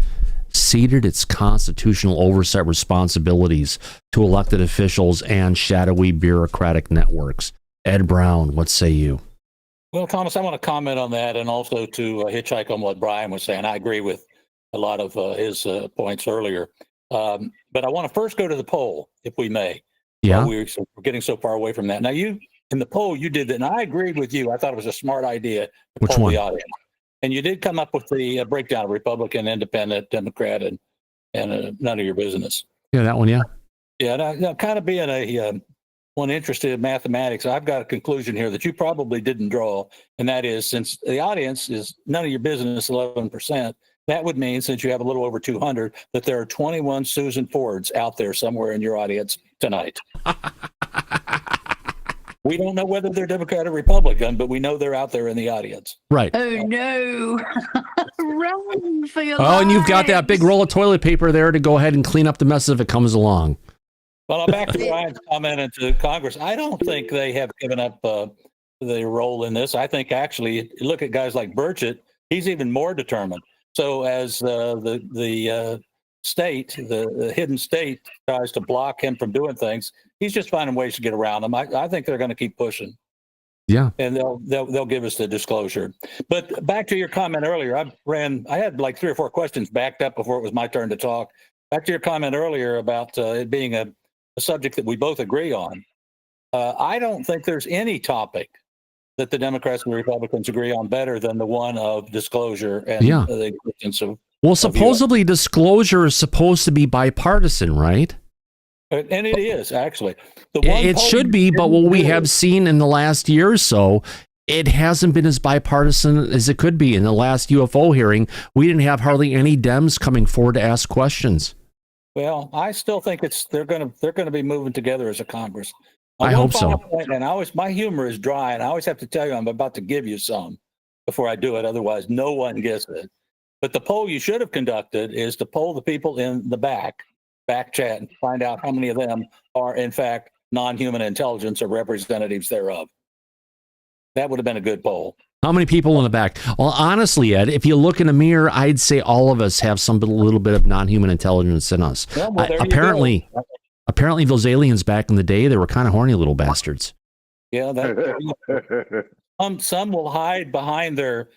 ceded its constitutional oversight responsibilities to elected officials and shadowy bureaucratic networks? Ed Brown, what say you? Well, Thomas, I want to comment on that and also to hitchhike on what Brian was saying. I agree with a lot of his points earlier. But I want to first go to the poll, if we may. Yeah. We're getting so far away from that. Now, in the poll, you did that, and I agreed with you. I thought it was a smart idea to poll the audience. And you did come up with the breakdown of Republican, Independent, Democrat, and none of your business. Yeah, that one, yeah. Yeah, now kind of being one interested in mathematics, I've got a conclusion here that you probably didn't draw, and that is, since the audience is none of your business, 11%, that would mean, since you have a little over 200, that there are 21 Susan Fords out there somewhere in your audience tonight. We don't know whether they're Democrat or Republican, but we know they're out there in the audience. Right. Oh no! Run for your Oh, and you've got that big lives. roll of toilet paper there to go ahead and clean up the mess if it comes along. Well, back to Ryan's comment into Congress. I don't think they have given up the role in this. I think actually, look at guys like Burchett. He's even more determined. So as the state, the hidden state, tries to block him from doing things, he's just finding ways to get around them. I think they're going to keep pushing. Yeah. And they'll give us the disclosure. But back to your comment earlier, I had like 3 or 4 questions backed up before it was my turn to talk. Back to your comment earlier about it being a subject that we both agree on. I don't think there's any topic that the Democrats and the Republicans agree on better than the one of disclosure and the existence of. Well, supposedly disclosure is supposed to be bipartisan, right? And it is actually. It should be, but what we have seen in the last year or so, it hasn't been as bipartisan as it could be. In the last UFO hearing, we didn't have hardly any Dems coming forward to ask questions. Well, I still think they're going to be moving together as a Congress. I hope so. And my humor is dry, and I always have to tell you I'm about to give you some before I do it. Otherwise, no one gets it. But the poll you should have conducted is to poll the people in the back chat and find out how many of them are in fact non-human intelligence or representatives thereof. That would have been a good poll. How many people in the back? Well, honestly, Ed, if you look in a mirror, I'd say all of us have some little bit of non-human intelligence in us. Well, there you apparently, go. Apparently, those aliens back in the day, they were kind of horny little bastards. Yeah, some will hide behind their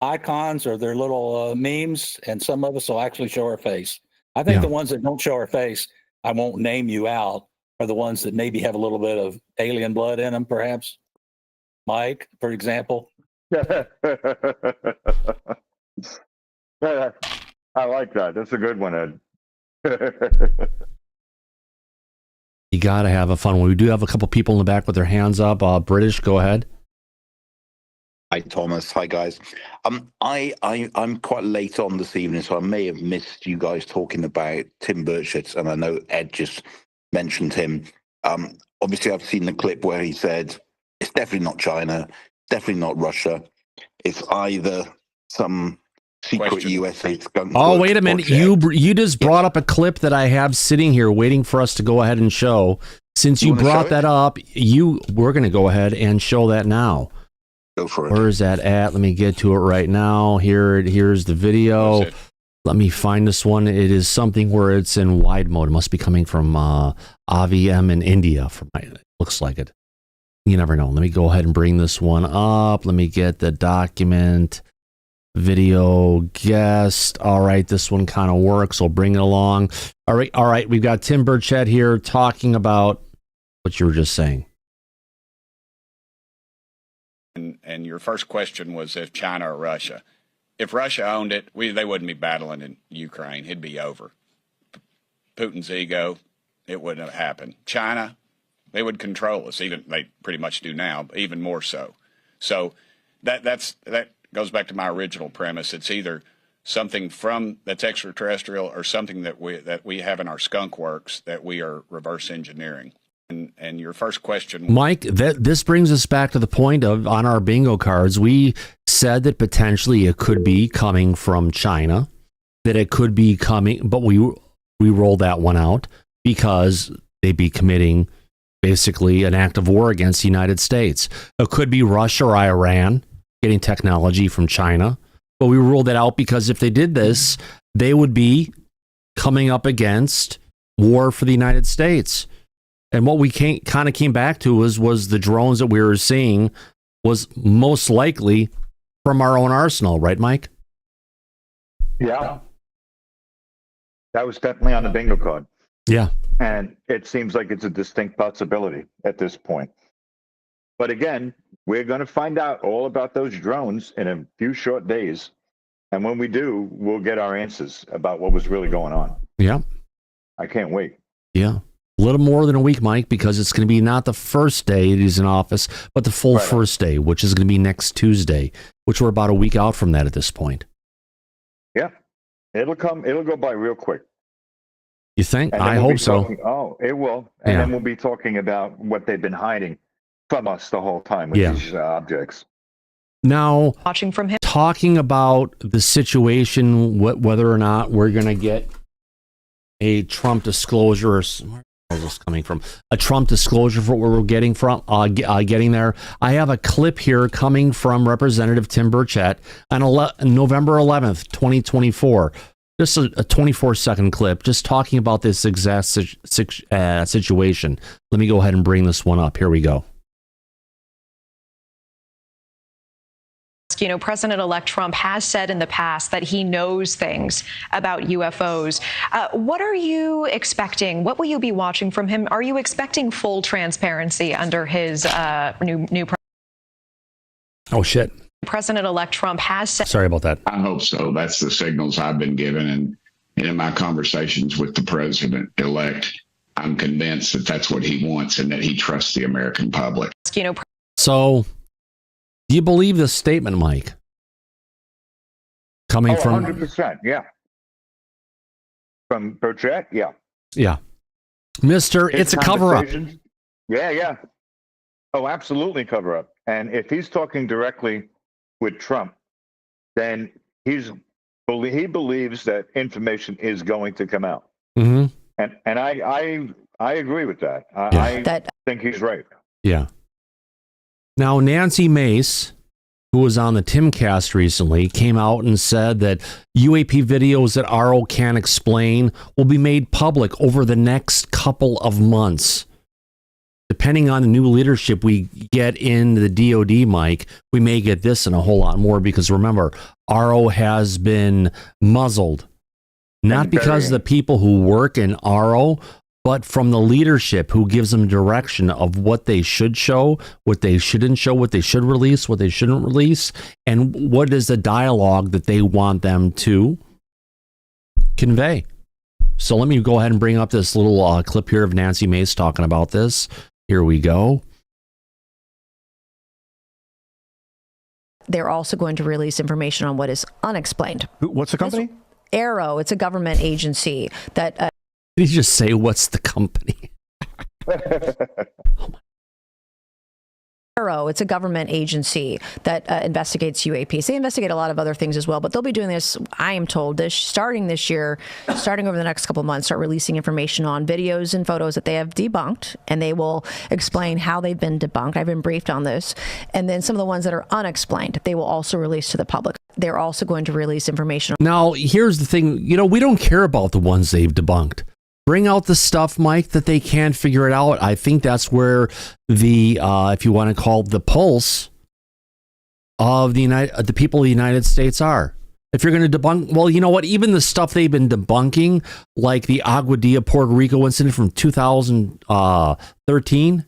icons or their little memes, and some of us will actually show our face. I think the ones that don't show our face, I won't name you out, are the ones that maybe have a little bit of alien blood in them, perhaps. Mike, for example. I like that. That's a good one, Ed. You got to have a fun one. We do have a couple people in the back with their hands up. British, go ahead. Hi, Thomas. Hi, guys. I'm quite late on this evening, so I may have missed you guys talking about Tim Burchett, and I know Ed just mentioned him. Obviously, I've seen the clip where he said it's definitely not China, definitely not Russia. It's either some secret USA skunk. Oh, wait a minute. You just brought up a clip that I have sitting here waiting for us to go ahead and show. Since you brought that up, we're going to go ahead and show that now. Go for it. Where is that at? Let me get to it right now. Here's the video. Let me find this one. It is something where it's in wide mode. It must be coming from AVM in India. It looks like it. You never know. Let me go ahead and bring this one up. Let me get the document. Video guest. All right, this one kind of works. I'll bring it along. All right. We've got Tim Burchett here talking about what you were just saying. And your first question was if China or Russia. If Russia owned it, they wouldn't be battling in Ukraine. It'd be over. Putin's ego, it wouldn't have happened. China, they would control us. Even they pretty much do now, but even more so. So that goes back to my original premise. It's either something that's extraterrestrial or something that we have in our skunk works that we are reverse engineering. And your first question, Mike, this brings us back to the point of on our bingo cards, we said that potentially it could be coming from China, that it could be coming, but we rolled that one out because they'd be committing basically an act of war against the United States. It could be Russia or Iran getting technology from China, but we ruled that out because if they did this, they would be coming up against war for the United States. And what we kind of came back to was the drones that we were seeing was most likely from our own arsenal, right, Mike? Yeah. That was definitely on the bingo card. Yeah. And it seems like it's a distinct possibility at this point. But again, we're going to find out all about those drones in a few short days. And when we do, we'll get our answers about what was really going on. Yeah. I can't wait. Yeah. A little more than a week, Mike, because it's going to be not the first day he's in office, but the full first day, which is going to be next Tuesday, which we're about a week out from that at this point. Yeah. It'll go by real quick. You think? And then I we'll be hope so. talking, it will. And then we'll be talking about what they've been hiding from us the whole time with these objects. Now, watching from him, talking about the situation, whether or not we're going to get a Trump disclosure, where is this coming from? A Trump disclosure for what we're getting from, getting there. I have a clip here coming from Representative Tim Burchett on November 11th, 2024. Just a 24-second clip, just talking about this exact situation. Let me go ahead and bring this one up. Here we go. You know, President-elect Trump has said in the past that he knows things about UFOs. What are you expecting? What will you be watching from him? Are you expecting full transparency under his new? Oh shit! President-elect Trump has said. Sorry about that. I hope so. That's the signals I've been given, and in my conversations with the president-elect, I'm convinced that that's what he wants and that he trusts the American public. You know. So. Do you believe this statement, Mike? Coming from 100%, yeah. From Burchett, yeah. Yeah. Mister, it's a cover-up. Yeah. Oh, absolutely cover-up. And if he's talking directly with Trump, then he believes that information is going to come out. Mm-hmm. And I agree with that. I think he's right. Yeah. Now, Nancy Mace, who was on the Timcast recently, came out and said that UAP videos that RO can't explain will be made public over the next couple of months. Depending on the new leadership we get in the DOD, Mike, we may get this and a whole lot more because remember, RO has been muzzled. Not because of the people who work in RO, but from the leadership who gives them direction of what they should show, what they shouldn't show, what they should release, what they shouldn't release, and what is the dialogue that they want them to convey. So let me go ahead and bring up this little clip here of Nancy Mace talking about this. Here we go. They're also going to release information on what is unexplained. What's the company? Arrow. It's a government agency that... Did you just say, what's the company? Arrow. It's a government agency that investigates UAPs. They investigate a lot of other things as well, but they'll be doing this, I am told, starting this year, starting over the next couple of months, start releasing information on videos and photos that they have debunked, and they will explain how they've been debunked. I've been briefed on this. And then some of the ones that are unexplained, they will also release to the public. They're also going to release information. Now, here's the thing. You know, we don't care about the ones they've debunked. Bring out the stuff, Mike, that they can't figure it out. I think that's where the, if you want to call it the pulse of the people of the United States are. If you're going to debunk, well, you know what? Even the stuff they've been debunking, like the Aguadilla, Puerto Rico incident from 2013.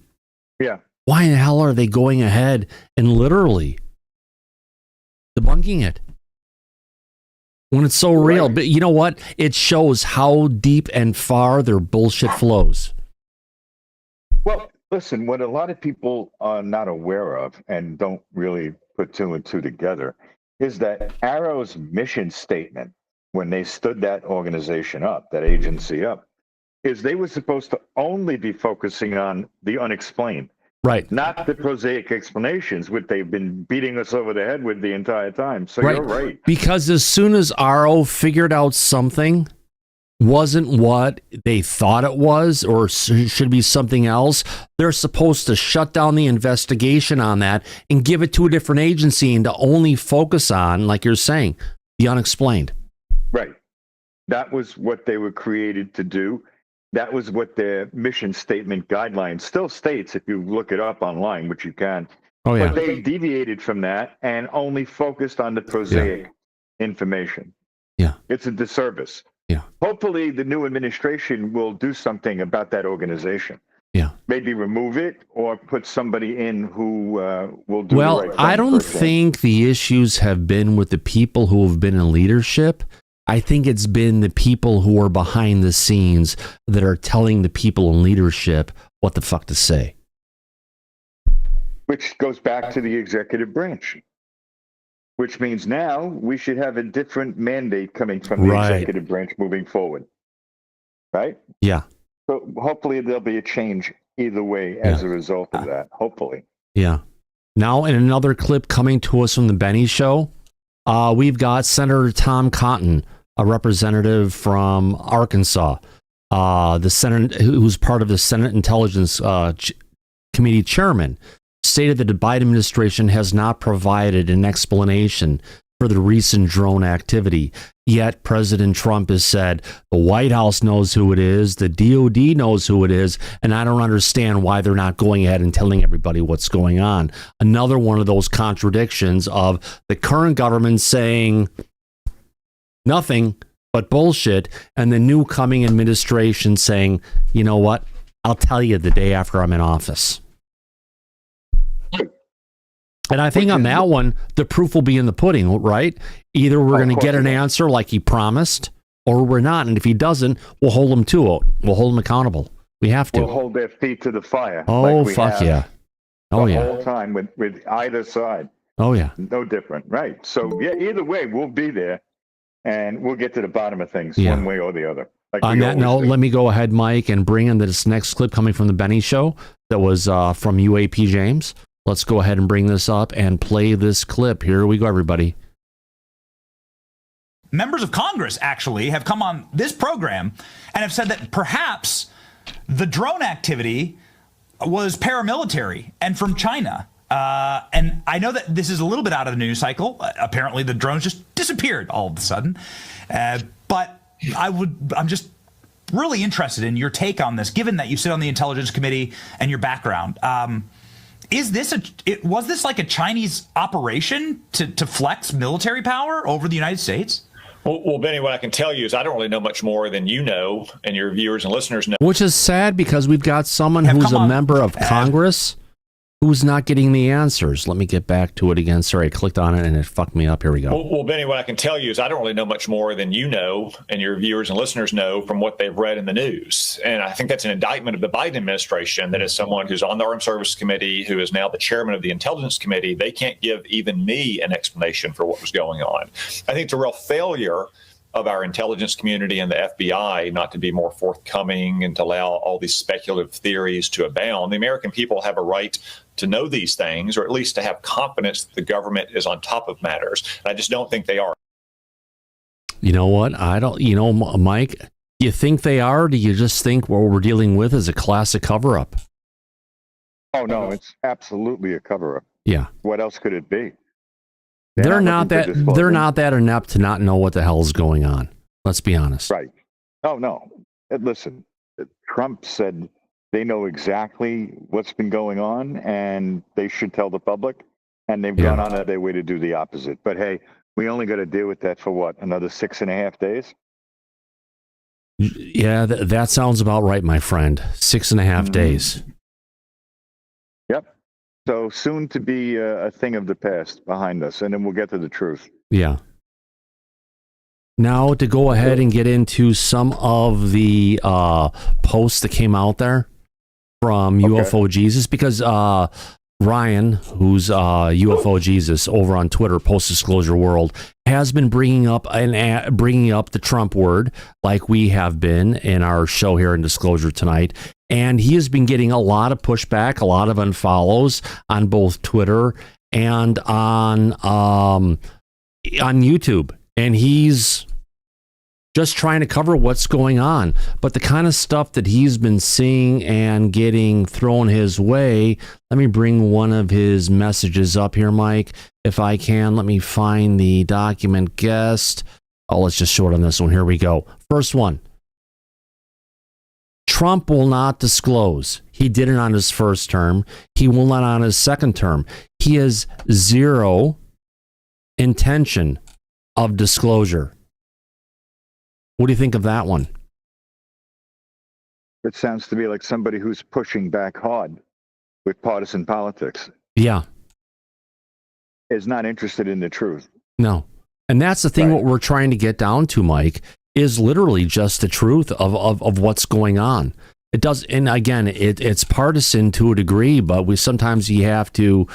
Yeah. Why in the hell are they going ahead and literally debunking it? When it's so real, but you know what? It shows how deep and far their bullshit flows. Well, listen, what a lot of people are not aware of and don't really put two and two together is that Arrow's mission statement, when they stood that organization up, that agency up, is they were supposed to only be focusing on the unexplained. Right. Not the prosaic explanations, which they've been beating us over the head with the entire time. So right. You're right. Because as soon as RO figured out something wasn't what they thought it was or should be something else, they're supposed to shut down the investigation on that and give it to a different agency and to only focus on, like you're saying, the unexplained. Right. That was what they were created to do. That was what their mission statement guideline still states if you look it up online, which you can. Oh, yeah. But they deviated from that and only focused on the prosaic information. Yeah. It's a disservice. Yeah. Hopefully the new administration will do something about that organization. Yeah. Maybe remove it or put somebody in who will do well, the right thing. I don't think the issues have been with the people who have been in leadership. I think it's been the people who are behind the scenes that are telling the people in leadership what the fuck to say. Which goes back to the executive branch, which means now we should have a different mandate coming from the executive branch moving forward. right? Yeah. So hopefully there'll be a change either way as a result of that. Hopefully. Yeah. Now, in another clip coming to us from the Benny Show, we've got Senator Tom Cotton, a representative from Arkansas, the Senate, who's part of the Senate Intelligence Committee chairman, stated that the Biden administration has not provided an explanation for the recent drone activity. Yet President Trump has said the White House knows who it is, the DOD knows who it is, and I don't understand why they're not going ahead and telling everybody what's going on. Another one of those contradictions of the current government saying nothing but bullshit, and the new coming administration saying, you know what, I'll tell you the day after I'm in office. And I think on that one, the proof will be in the pudding, right? Either we're going to get an answer like he promised, or we're not. And if he doesn't, we'll hold him to it. We'll hold him accountable. We have to. We'll hold their feet to the fire. Oh, like we fuck have yeah. Oh, the yeah. whole time with either side. Oh, yeah. No different. Right. So, yeah, either way, we'll be there and we'll get to the bottom of things Yeah. one way or the other. Like On that note, let me go ahead, Mike, and bring in this next clip coming from the Benny Show that was from UAP James. Let's go ahead and bring this up and play this clip. Here we go, everybody. Members of Congress actually have come on this program and have said that perhaps the drone activity was paramilitary and from China. And I know that this is a little bit out of the news cycle. Apparently, the drones just disappeared all of a sudden. But I'm just really interested in your take on this, given that you sit on the Intelligence Committee and your background. Was this like a Chinese operation to flex military power over the United States? Well, Benny, what I can tell you is I don't really know much more than you know and your viewers and listeners know. Which is sad because we've got someone who's a member of Congress who's not getting the answers. Let me get back to it again. Sorry, I clicked on it and it fucked me up. Here we go. Well, Benny, what I can tell you is I don't really know much more than you know and your viewers and listeners know from what they've read in the news. And I think that's an indictment of the Biden administration, that as someone who's on the Armed Services Committee, who is now the chairman of the Intelligence Committee, they can't give even me an explanation for what was going on. I think it's a real failure of our intelligence community and the FBI not to be more forthcoming and to allow all these speculative theories to abound. The American people have a right to know these things, or at least to have confidence that the government is on top of matters. And I just don't think they are. You know what? I don't, Mike, do you think they are, or do you just think what we're dealing with is a classic cover-up? Oh, no, it's absolutely a cover-up. Yeah. What else could it be? They're not that inept to not know what the hell is going on. Let's be honest. Right. Oh, no. Listen, Trump said they know exactly what's been going on and they should tell the public. And they've gone on their way to do the opposite. But hey, we only got to deal with that for what? Another 6.5 days? Yeah, that sounds about right, my friend. 6.5 days. Yep. So soon to be a thing of the past behind us, and then we'll get to the truth. Yeah. Now to go ahead and get into some of the posts that came out there from UFO Jesus, because Ryan, who's UFO Jesus over on Twitter, Post Disclosure World, has been bringing up the Trump word like we have been in our show here in Disclosure tonight. And he has been getting a lot of pushback, a lot of unfollows on both Twitter and on YouTube. And he's just trying to cover what's going on. But the kind of stuff that he's been seeing and getting thrown his way, let me bring one of his messages up here, Mike, if I can. Let me find the document guest. Oh, let's just short on this one. Here we go. First one. Trump will not disclose. He did it on his first term. He will not on his second term. He has zero intention of disclosure. What do you think of that one? It sounds to me like somebody who's pushing back hard with partisan politics. Yeah. Is not interested in the truth. No. And that's the thing, what we're trying to get down to, Mike, is literally just the truth of what's going on. It does, and again, it's partisan to a degree, but sometimes you have to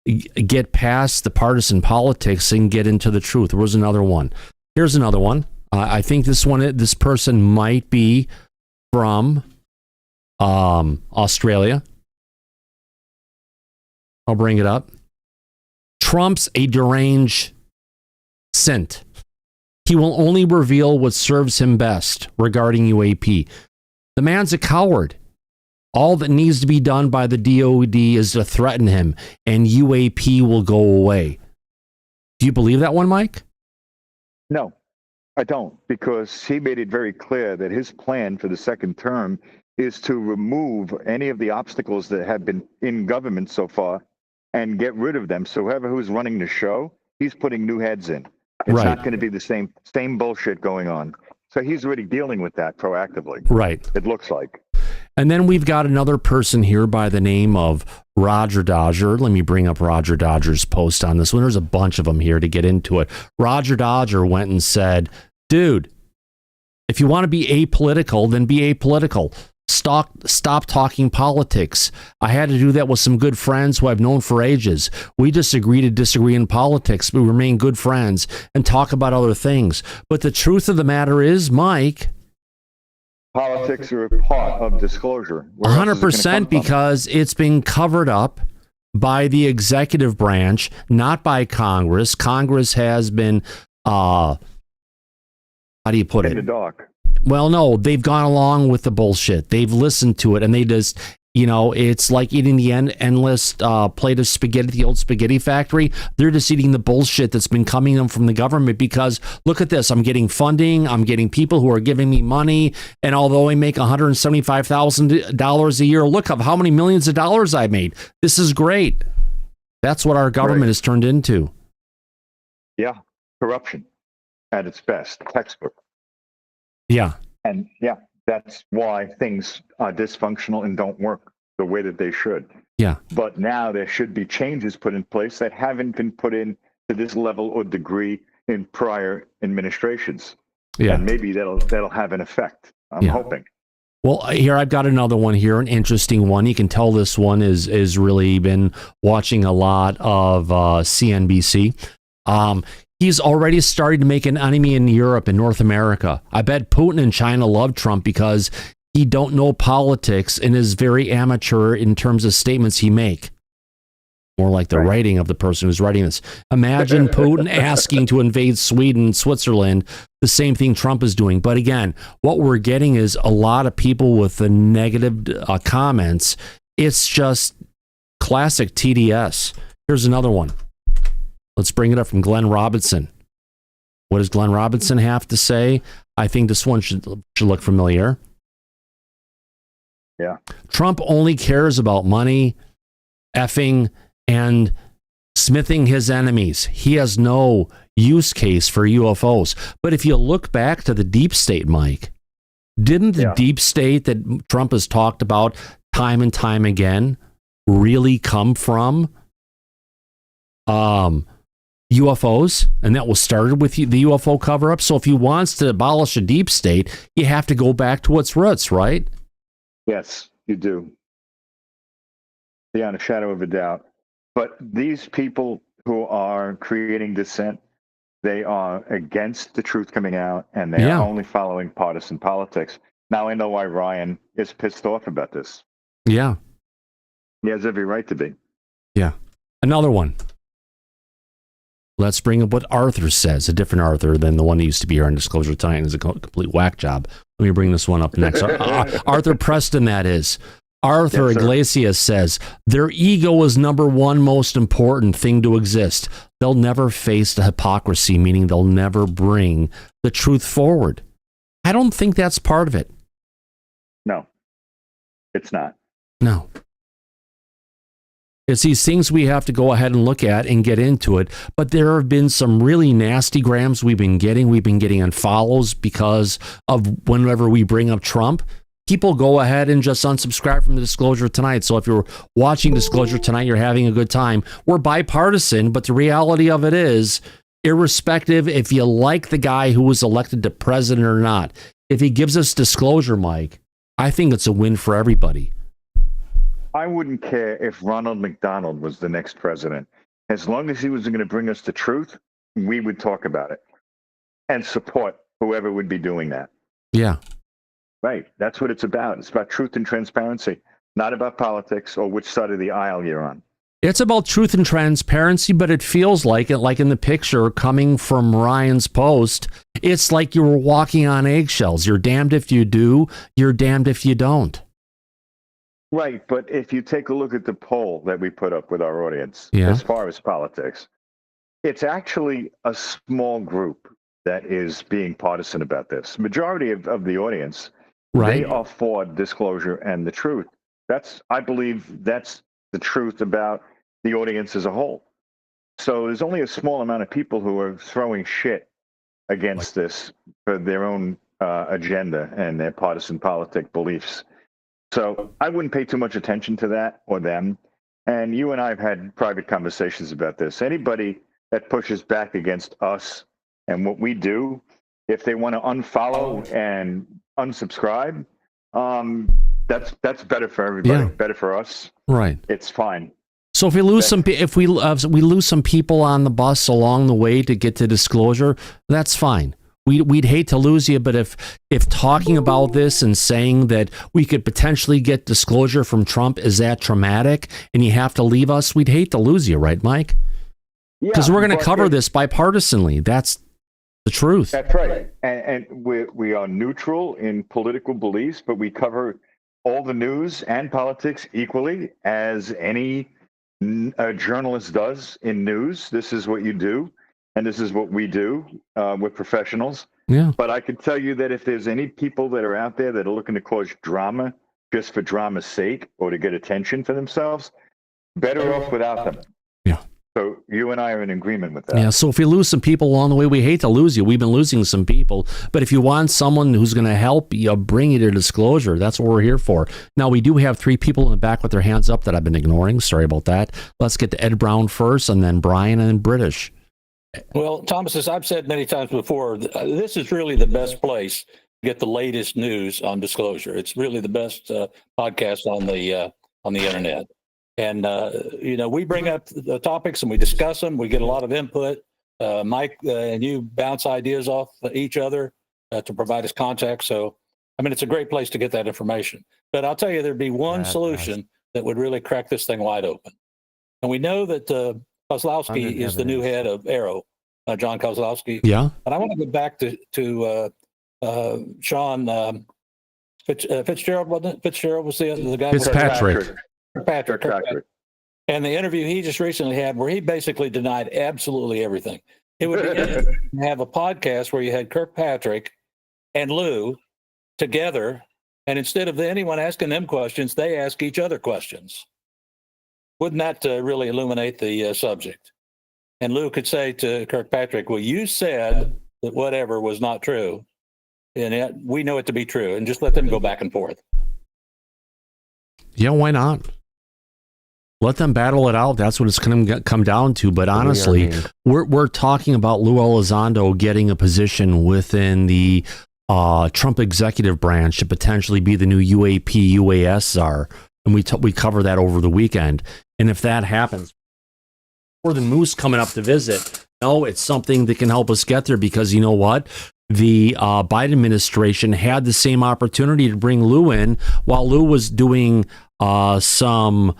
get past the partisan politics and get into the truth. There was another one. Here's another one. I think this person might be from Australia. I'll bring it up. Trump's a deranged scent. He will only reveal what serves him best regarding UAP. The man's a coward. All that needs to be done by the DOD is to threaten him, and UAP will go away. Do you believe that one, Mike? No, I don't, because he made it very clear that his plan for the second term is to remove any of the obstacles that have been in government so far and get rid of them. So whoever who's running the show, he's putting new heads in. It's Right. not going to be the same bullshit going on. So he's already dealing with that proactively. Right. It looks like. And then we've got another person here by the name of Roger Dodger. Let me bring up Roger Dodger's post on this one. There's a bunch of them here to get into it. Roger Dodger went and said, dude, if you want to be apolitical, then be apolitical. Stop talking politics. I had to do that with some good friends who I've known for ages. We disagree to disagree in politics, but we remain good friends and talk about other things. But the truth of the matter is, Mike, politics are a part of disclosure. 100%, because it's been covered up by the executive branch, not by Congress. Congress has been, how do you put it? In the dark. Well, no, they've gone along with the bullshit. They've listened to it, and they just, it's like eating the endless plate of spaghetti at the old spaghetti factory. They're just eating the bullshit that's been coming them from the government because, look at this, I'm getting funding, I'm getting people who are giving me money, and although I make $175,000 a year, look at how many millions of dollars I made. This is great. That's what our government has turned into. Yeah, corruption at its best, textbook. Yeah. And yeah, that's why things are dysfunctional and don't work the way that they should. Yeah. But now there should be changes put in place that haven't been put in to this level or degree in prior administrations. Yeah. And maybe that'll have an effect. I'm hoping. Well, here I've got another one here, an interesting one. You can tell this one is really been watching a lot of CNBC. He's already started to make an enemy in Europe and North America. I bet Putin and China love Trump because he don't know politics and is very amateur in terms of statements he make. More like the writing of the person who's writing this. Imagine Putin asking to invade Sweden, Switzerland, the same thing Trump is doing. But again, what we're getting is a lot of people with the negative comments. It's just classic TDS. Here's another one. Let's bring it up from Glenn Robinson. What does Glenn Robinson have to say? I think this one should look familiar. Yeah. Trump only cares about money, effing, and smithing his enemies. He has no use case for UFOs. But if you look back to the deep state, Mike, didn't the deep state that Trump has talked about time and time again really come from UFOs, and that was started with the UFO cover-up? So if he wants to abolish a deep state, you have to go back to its roots, right? Yes, you do. Beyond a shadow of a doubt. But these people who are creating dissent, they are against the truth coming out, and they are only following partisan politics. Now I know why Ryan is pissed off about this. Yeah. He has every right to be. Yeah. Another one. Let's bring up what Arthur says, a different Arthur than the one that used to be here on Disclosure tonight and is a complete whack job. Let me bring this one up next. Arthur Preston, that is. Arthur Iglesias says, their ego is number one most important thing to exist. They'll never face the hypocrisy, meaning they'll never bring the truth forward. I don't think that's part of it. No, it's not. No. It's these things we have to go ahead and look at and get into it. But there have been some really nasty grams we've been getting. We've been getting unfollows because of whenever we bring up Trump. People go ahead and just unsubscribe from the Disclosure tonight. So if you're watching Disclosure tonight, you're having a good time. We're bipartisan, but the reality of it is, irrespective if you like the guy who was elected to president or not, if he gives us disclosure, Mike, I think it's a win for everybody. I wouldn't care if Ronald McDonald was the next president. As long as he was going to bring us the truth, we would talk about it and support whoever would be doing that. Yeah. Right. That's what it's about. It's about truth and transparency, not about politics or which side of the aisle you're on. It's about truth and transparency, but it feels like it, like in the picture coming from Ryan's post, it's like you were walking on eggshells. You're damned if you do, you're damned if you don't. Right, but if you take a look at the poll that we put up with our audience, Yeah. as far as politics, it's actually a small group that is being partisan about this. Majority of the audience, Right. they are for disclosure and the truth. I believe that's the truth about the audience as a whole. So there's only a small amount of people who are throwing shit against this for their own agenda and their partisan politic beliefs. So I wouldn't pay too much attention to that or them. And you and I have had private conversations about this. Anybody that pushes back against us and what we do, if they want to unfollow and unsubscribe, that's better for everybody, better for us. Right. It's fine. So if we lose we lose some people on the bus along the way to get to disclosure, that's fine. We'd hate to lose you, but if talking about this and saying that we could potentially get disclosure from Trump is that traumatic and you have to leave us, we'd hate to lose you, right, Mike? Because we're going to cover this bipartisanly. That's the truth. That's right. And we are neutral in political beliefs, but we cover all the news and politics equally as any journalist does in news. This is what you do. And this is what we do. We're professionals. Yeah. But I can tell you that if there's any people that are out there that are looking to cause drama just for drama's sake or to get attention for themselves, better off without them. Yeah. So you and I are in agreement with that. Yeah, so if we lose some people along the way, we hate to lose you. We've been losing some people. But if you want someone who's going to help you bring you to disclosure, that's what we're here for. Now, we do have 3 people in the back with their hands up that I've been ignoring. Sorry about that. Let's get to Ed Brown first, and then Brian, and then British. Well, Thomas, as I've said many times before, this is really the best place to get the latest news on disclosure. It's really the best podcast on the internet. And, we bring up the topics and we discuss them. We get a lot of input. Mike and you bounce ideas off each other to provide us context. So, it's a great place to get that information. But I'll tell you, there'd be one solution that would really crack this thing wide open. And we know that Kozlowski is the new head of Arrow, John Kozlowski. Yeah. But I want to go back to Sean Fitzgerald, wasn't it? Fitzgerald was the guy. Kirkpatrick. And the interview he just recently had where he basically denied absolutely everything. It would be interesting to have a podcast where you had Kirkpatrick and Lou together, and instead of anyone asking them questions, they ask each other questions. Wouldn't that really illuminate the subject? And Lou could say to Kirkpatrick, well, you said that whatever was not true, and we know it to be true, and just let them go back and forth. Yeah, why not? Let them battle it out. That's what it's going to come down to. But honestly, we're talking about Lou Elizondo getting a position within the Trump executive branch to potentially be the new UAP, UAS czar. And we cover that over the weekend. And if that happens, more than Moose coming up to visit, no, it's something that can help us get there because you know what? The Biden administration had the same opportunity to bring Lou in while Lou was doing some,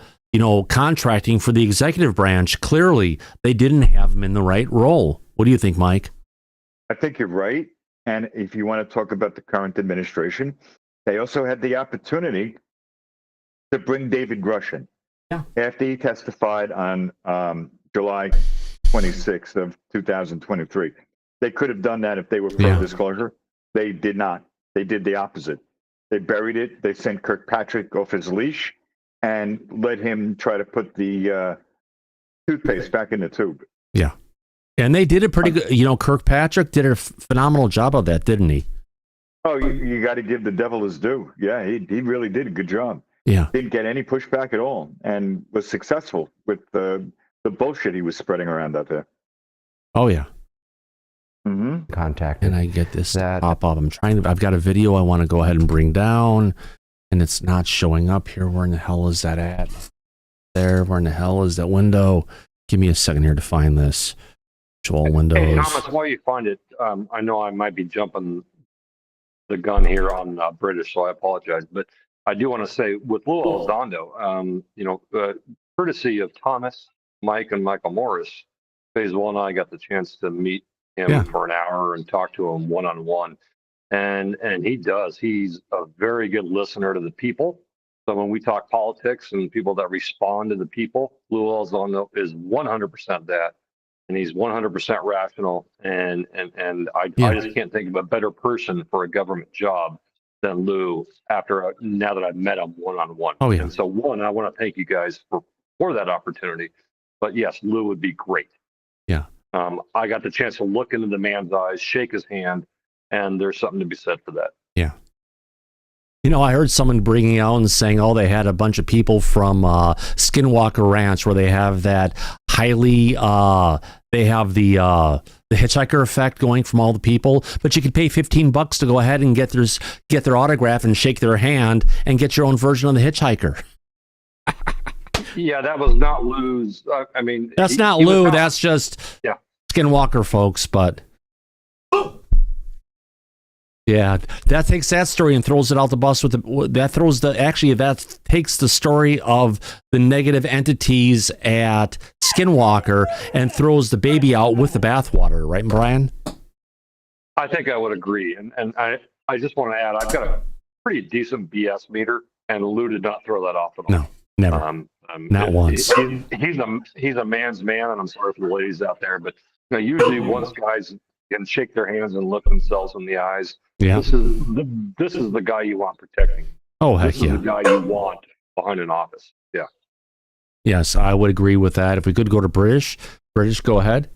contracting for the executive branch. Clearly, they didn't have him in the right role. What do you think, Mike? I think you're right. And if you want to talk about the current administration, they also had the opportunity to bring David Grush in. Yeah. After he testified on July 26th of 2023. They could have done that if they were pro-disclosure. They did not. They did the opposite. They buried it. They sent Kirkpatrick off his leash and let him try to put the toothpaste back in the tube. Yeah. And they did it pretty good. Kirkpatrick did a phenomenal job of that, didn't he? Oh, you got to give the devil his due. Yeah, he really did a good job. Yeah. Didn't get any pushback at all and was successful with the bullshit he was spreading around out there. Oh, yeah. Mm-hmm. Contact. And I get this pop up. I've got a video I want to go ahead and bring down, and it's not showing up here. Where in the hell is that at? There. Where in the hell is that window? Give me a second here to find this. Show all windows. Hey, Thomas, while you find it, I know I might be jumping the gun here on British, so I apologize. But I do want to say with Lou Elizondo, courtesy of Thomas, Mike, and Michael Morris, Phase One, I got the chance to meet him for an hour and talk to him one-on-one. And he does. He's a very good listener to the people. So when we talk politics and people that respond to the people, Lou Elizondo is 100% that. And he's 100% rational. And I just can't think of a better person for a government job than Lou now that I've met him one-on-one. Oh, yeah. And so I want to thank you guys for that opportunity. But yes, Lou would be great. Yeah. I got the chance to look into the man's eyes, shake his hand, and there's something to be said for that. Yeah. You know, I heard someone bringing out and saying, they had a bunch of people from Skinwalker Ranch where they have that highly, they have the hitchhiker effect going from all the people, but you could pay $15 to go ahead and get their autograph and shake their hand and get your own version of the hitchhiker. Yeah, that was not Lou's. That's not Lou. That's just Skinwalker folks, but. Yeah, that takes that story and throws it out the bus that takes the story of the negative entities at Skinwalker and throws the baby out with the bathwater, right, Brian? I think I would agree. And I just want to add, I've got a pretty decent BS meter, and Lou did not throw that off at all. No, never. Not once. He's a man's man, and I'm sorry for the ladies out there, but usually once guys can shake their hands and look themselves in the eyes, this is the guy you want protecting. Oh, heck this is the guy you want behind an office. Yeah. Yes, I would agree with that. If we could go to British, go ahead.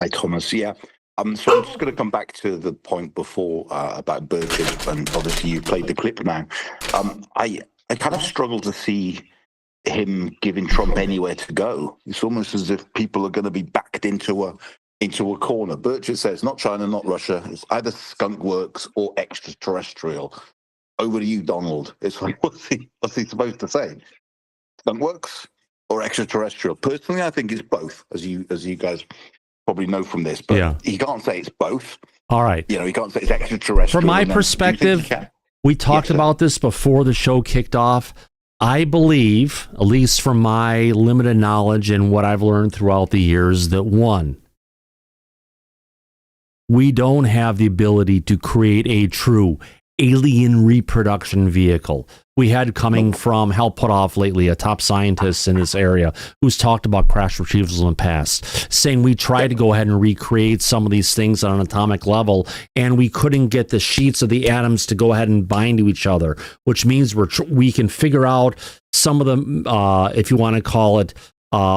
Hi, Thomas. Yeah. So I'm just going to come back to the point before about Burgess, and obviously you played the clip now. I kind of struggle to see him giving Trump anywhere to go. It's almost as if people are going to be backed into a corner. Burchett says, not China, not Russia. It's either skunk works or extraterrestrial. Over to you, Donald. It's like, what's he supposed to say? Skunk works or extraterrestrial? Personally, I think it's both, as you guys probably know from this. But he can't say it's both. All right. He can't say it's extraterrestrial. From my perspective, we talked about this before the show kicked off. I believe, at least from my limited knowledge and what I've learned throughout the years, that one, we don't have the ability to create a true alien reproduction vehicle. We had coming from Hal Puthoff lately, a top scientist in this area, who's talked about crash retrievals in the past, saying we tried to go ahead and recreate some of these things on an atomic level, and we couldn't get the sheets of the atoms to go ahead and bind to each other, which means we can figure out some of the, if you want to call it,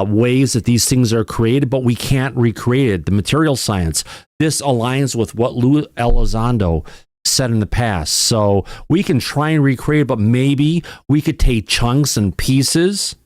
ways that these things are created, but we can't recreate it. The material science. This aligns with what Lou Elizondo said in the past. So we can try and recreate it, but maybe we could take chunks and pieces,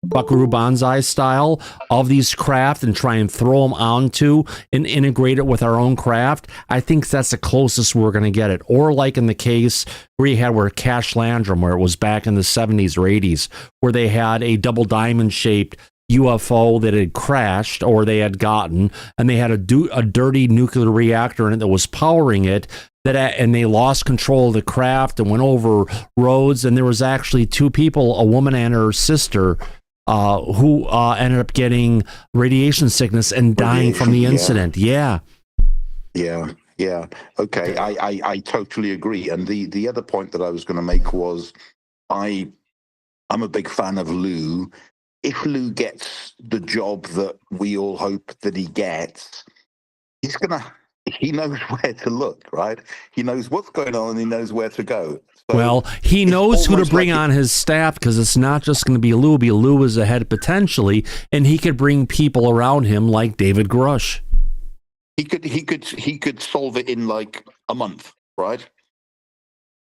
Buckaroo Banzai style, of these craft and try and throw them onto and integrate it with our own craft. I think that's the closest we're going to get it. Or like in the case where Cash Landrum, where it was back in the 70s or 80s, where they had a double diamond shaped UFO that had crashed or they had gotten, and they had a dirty nuclear reactor in it that was powering it, and they lost control of the craft and went over roads, and there was actually two people, a woman and her sister, who ended up getting radiation sickness and dying from the incident. Yeah. Okay, I totally agree. And the other point that I was going to make was I'm a big fan of Lou. If Lou gets the job that we all hope that he gets, he knows where to look, right? He knows what's going on and he knows where to go. So well, he knows who to bring on his staff, because it's not just going to be Lou. Lou is ahead potentially, and he could bring people around him like David Grush. He could solve it in like a month, right?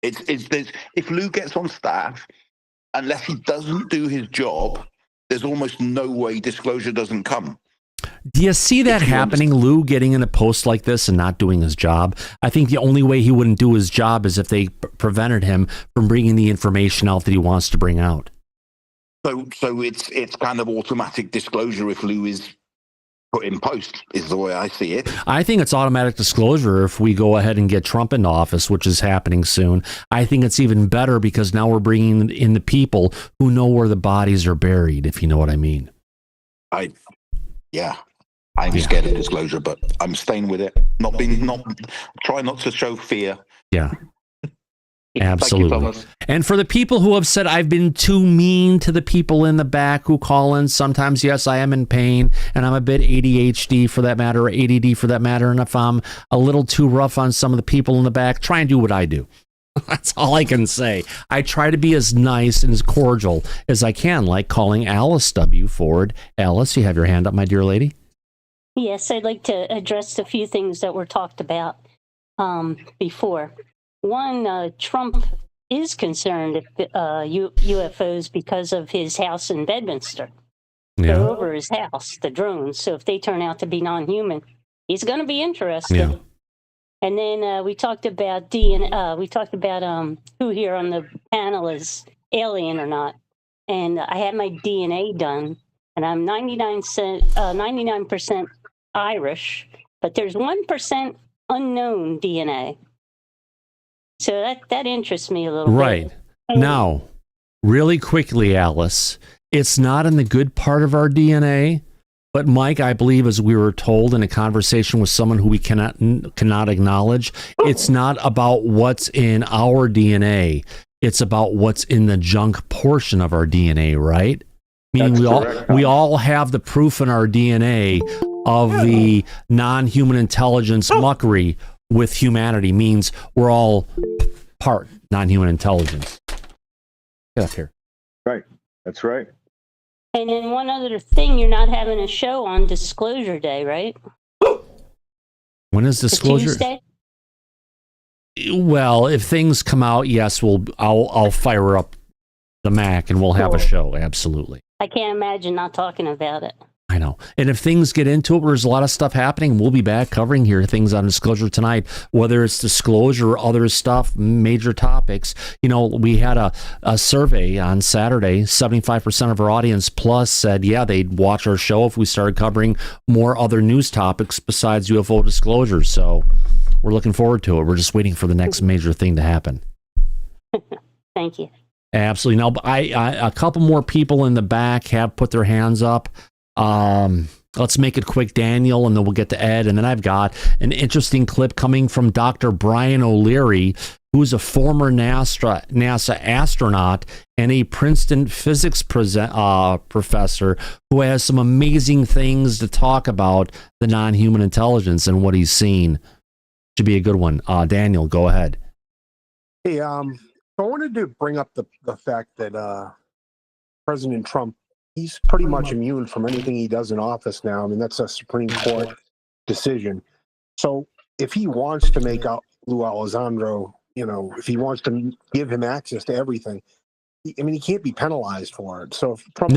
If Lou gets on staff, unless he doesn't do his job, there's almost no way disclosure doesn't come. Do you see that happening, Lou getting in a post like this and not doing his job? I think the only way he wouldn't do his job is if they prevented him from bringing the information out that he wants to bring out. So it's kind of automatic disclosure if Lou is put in post, is the way I see it. I think it's automatic disclosure if we go ahead and get Trump into office, which is happening soon. I think it's even better because now we're bringing in the people who know where the bodies are buried, if you know what I mean. I'm scared of disclosure, but I'm staying with it. Try not to show fear. Yeah. Absolutely. Thank you, Thomas. And for the people who have said I've been too mean to the people in the back who call in, sometimes, yes, I am in pain and I'm a bit ADHD for that matter, or ADD for that matter. And if I'm a little too rough on some of the people in the back, try and do what I do. That's all I can say. I try to be as nice and as cordial as I can, like calling Alice W. Ford. Alice, you have your hand up, my dear lady. Yes, I'd like to address a few things that were talked about before. One, Trump is concerned with UFOs because of his house in Bedminster. Yeah. They're over his house, the drones. So if they turn out to be non-human, he's going to be interested. Yeah. And then we talked about who here on the panel is alien or not. And I had my DNA done, and I'm 99% Irish, but there's 1% unknown DNA. So that interests me a little right. bit. Now, really quickly, Alice, it's not in the good part of our DNA, but Mike, I believe, as we were told in a conversation with someone who we cannot acknowledge, it's not about what's in our DNA. It's about what's in the junk portion of our DNA, right? Meaning we all have the proof in our DNA of the non-human intelligence muckery with humanity, means we're all part non-human intelligence. Get up here. Right. That's right. And then one other thing, you're not having a show on Disclosure Day, right? When is Disclosure? Tuesday? Well, if things come out, yes, I'll fire up the Mac and we'll have a show. Absolutely. I can't imagine not talking about it. I know. And if things get into it, there's a lot of stuff happening. We'll be back covering here things on Disclosure tonight, whether it's disclosure or other stuff, major topics. You know, we had a survey on Saturday. 75% of our audience plus said, yeah, they'd watch our show if we started covering more other news topics besides UFO disclosure. So we're looking forward to it. We're just waiting for the next major thing to happen. Thank you. Absolutely. Now, a couple more people in the back have put their hands up. Let's make it quick, Daniel, and then we'll get to Ed. And then I've got an interesting clip coming from Dr. Brian O'Leary, who's a former NASA astronaut and a Princeton physics professor who has some amazing things to talk about the non-human intelligence and what he's seen. Should be a good one. Daniel, go ahead. Hey, I wanted to bring up the fact that President Trump, he's pretty much immune from anything he does in office now. I mean, that's a Supreme Court decision. So if he wants to make out Lou Elizondo, if he wants to give him access to everything, he can't be penalized for it. So if Trump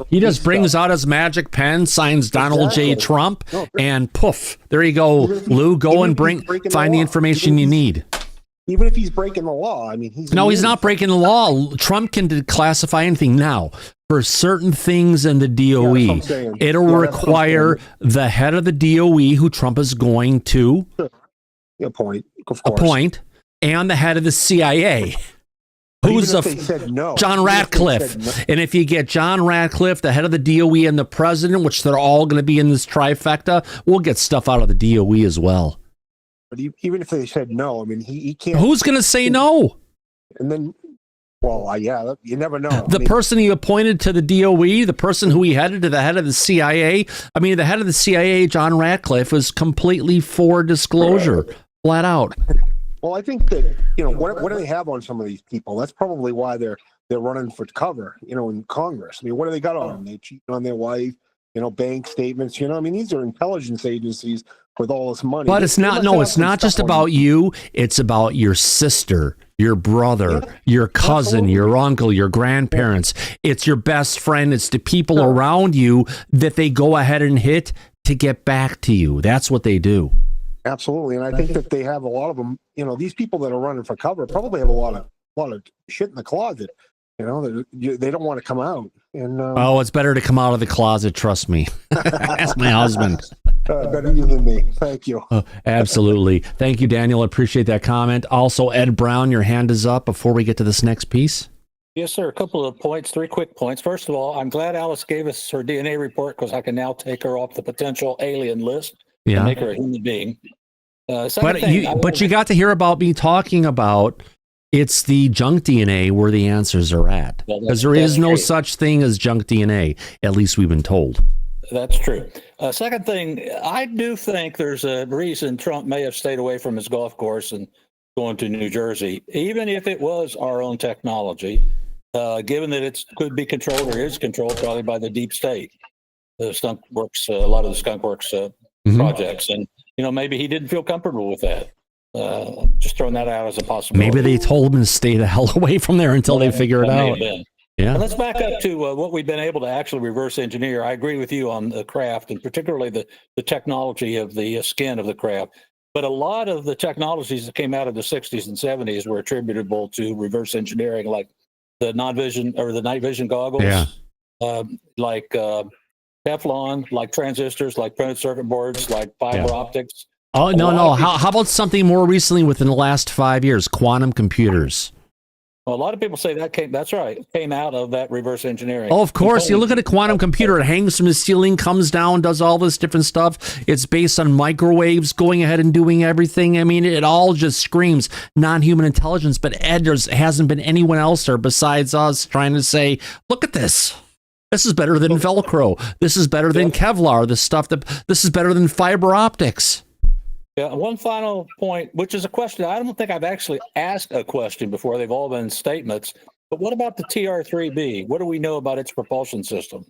he just brings out his magic pen, signs Donald J. Trump, and poof, there you go. Lou, go and find the information you need. Even if he's breaking the law, he's not breaking the law. Trump can declassify anything now. For certain things in the DOE, it'll require the head of the DOE, who Trump is going to appoint, and the head of the CIA, who's John Ratcliffe. And if you get John Ratcliffe, the head of the DOE, and the president, which they're all going to be in this trifecta, we'll get stuff out of the DOE as well. But even if they said no, he can't. Who's going to say no? And then, you never know. The person he appointed to the DOE, the person who he headed to the head of the CIA. The head of the CIA, John Ratcliffe, was completely for disclosure, flat out. Well, I think that what do they have on some of these people? That's probably why they're running for cover. In Congress. What do they got on them? They cheat on their wife. Bank statements. These are intelligence agencies with all this money. But it's not. No, it's not just about you. It's about your sister, your brother, your cousin, your uncle, your grandparents. It's your best friend. It's the people around you that they go ahead and hit to get back to you. That's what they do. Absolutely, and I think that they have a lot of them. These people that are running for cover probably have a lot of shit in the closet. You know, they don't want to come out. And Oh, it's better to come out of the closet. Trust me. Ask my husband. better you than me. Thank you. Absolutely. Thank you, Daniel. I appreciate that comment. Also, Ed Brown, your hand is up before we get to this next piece. Yes, sir. A couple of points, 3 quick points. First of all, I'm glad Alice gave us her DNA report because I can now take her off the potential alien list and make her a human being. But you got to hear about me talking about it's the junk DNA where the answers are at. Because there is no such thing as junk DNA. At least we've been told. That's true. Second thing, I do think there's a reason Trump may have stayed away from his golf course and going to New Jersey, even if it was our own technology, given that it could be controlled or is controlled probably by the deep state, the Skunk Works, a lot of the Skunk Works projects. And, you know, maybe he didn't feel comfortable with that. Just throwing that out as a possibility. Maybe they told him to stay the hell away from there until they figure it out. Yeah. And let's back up to what we've been able to actually reverse engineer. I agree with you on the craft and particularly the technology of the skin of the craft. But a lot of the technologies that came out of the 60s and 70s were attributable to reverse engineering, like the non-vision or the night vision goggles, like Teflon, like transistors, like printed circuit boards, like fiber optics. Oh, no. How about something more recently within the last 5 years? Quantum computers. Well, a lot of people say that's right. It came out of that reverse engineering. Oh, of course. You look at a quantum computer, it hangs from the ceiling, comes down, does all this different stuff. It's based on microwaves going ahead and doing everything. I mean, it all just screams non-human intelligence. But Ed, there hasn't been anyone else there besides us trying to say, look at this. This is better than Velcro. This is better than Kevlar. This is better than fiber optics. Yeah, one final point, which is a question. I don't think I've actually asked a question before. They've all been statements. But what about the TR-3B? What do we know about its propulsion system?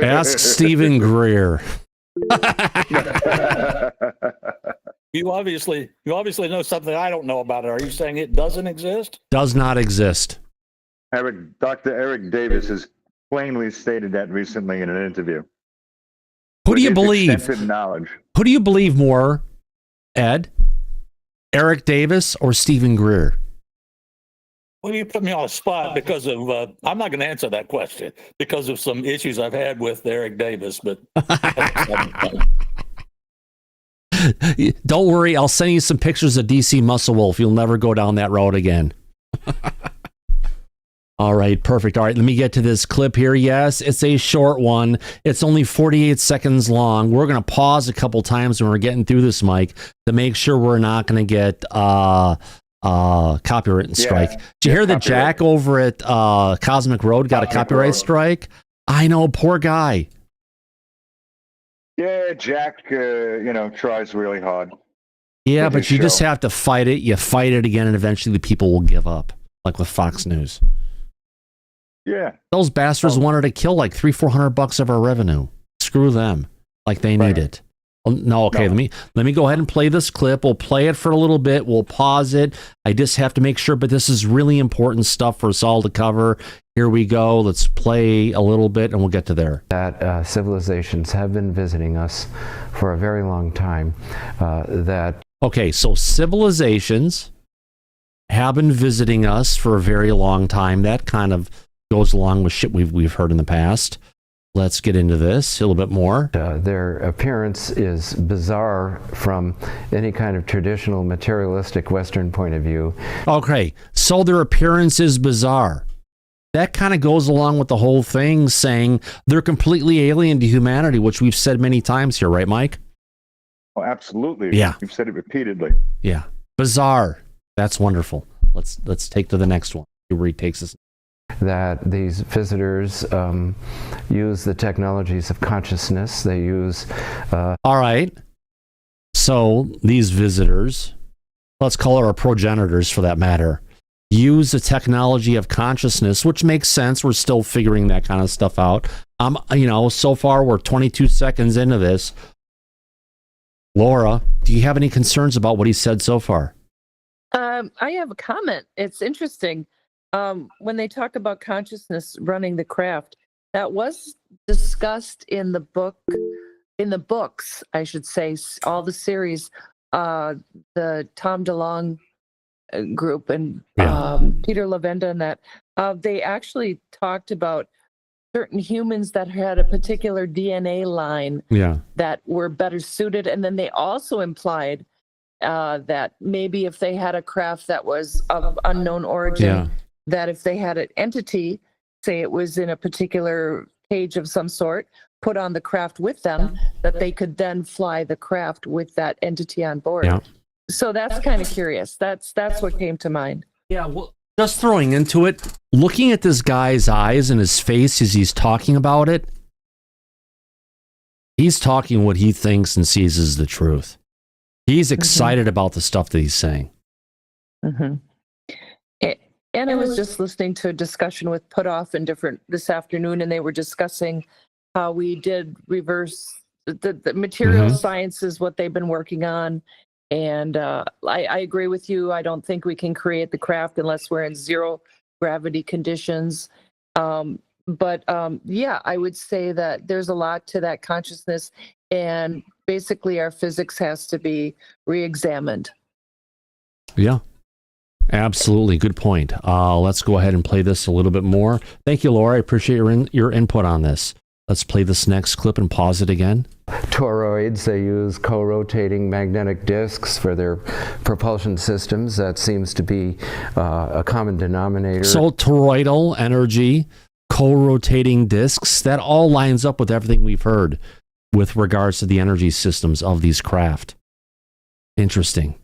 Ask Stephen Greer. You obviously know something I don't know about it. Are you saying it doesn't exist? Does not exist. Dr. Eric Davis has plainly stated that recently in an interview. Who do you believe? Knowledge. Who do you believe more, Ed? Eric Davis or Stephen Greer? Well, you put me on a spot because of, I'm not going to answer that question because of some issues I've had with Eric Davis, but. Don't worry, I'll send you some pictures of DC Muscle Wolf. You'll never go down that road again. All right, perfect. All right, let me get to this clip here. Yes, it's a short one. It's only 48 seconds long. We're going to pause a couple times when we're getting through this, Mike, to make sure we're not going to get copyright strike. Did you hear that Jack over at Cosmic Road got a copyright strike? I know, poor guy. Yeah, Jack, tries really hard. Yeah, but you just have to fight it. You fight it again, and eventually the people will give up, like with Fox News. Yeah. Those bastards wanted to kill like $300-400 of our revenue. Screw them. Like they need it. No, okay, let me go ahead and play this clip. We'll play it for a little bit. We'll pause it. I just have to make sure, but this is really important stuff for us all to cover. Here we go. Let's play a little bit and we'll get to there. That civilizations have been visiting us for a very long time. Okay, so civilizations have been visiting us for a very long time. That kind of goes along with shit we've heard in the past. Let's get into this a little bit more. Their appearance is bizarre from any kind of traditional materialistic Western point of view. Okay, so their appearance is bizarre. That kind of goes along with the whole thing saying they're completely alien to humanity, which we've said many times here, right, Mike? Oh, absolutely. Yeah. You've said it repeatedly. Yeah. Bizarre. That's wonderful. Let's take to the next one. See where he takes us. That these visitors use the technologies of consciousness. They use... All right. So these visitors, let's call it our progenitors for that matter, use the technology of consciousness, which makes sense. We're still figuring that kind of stuff out. So far we're 22 seconds into this. Laura, do you have any concerns about what he said so far? I have a comment. It's interesting. When they talk about consciousness running the craft, that was discussed in the books, I should say, all the series, the Tom DeLonge group and Yeah. Peter Lavenda and that, they actually talked about certain humans that had a particular DNA line Yeah. that were better suited. And then they also implied that maybe if they had a craft that was of unknown origin, Yeah. that if they had an entity, say it was in a particular cage of some sort, put on the craft with them, that they could then fly the craft with that entity on board. Yeah. So that's kind of curious. That's what came to mind. Yeah, well, just throwing into it, looking at this guy's eyes and his face as he's talking about it, he's talking what he thinks and sees as the truth. He's excited about the stuff that he's saying. Mm-hmm. And I was just listening to a discussion with Putoff and different this afternoon, and they were discussing how we did reverse the material science is what they've been working on. And I agree with you. I don't think we can create the craft unless we're in zero gravity conditions. But yeah, I would say that there's a lot to that consciousness, and basically our physics has to be re-examined. Yeah, absolutely. Good point. Let's go ahead and play this a little bit more. Thank you, Laura. I appreciate your input on this. Let's play this next clip and pause it again. Toroids, they use co-rotating magnetic disks for their propulsion systems. That seems to be a common denominator. So toroidal energy, co-rotating disks, that all lines up with everything we've heard with regards to the energy systems of these craft. Interesting.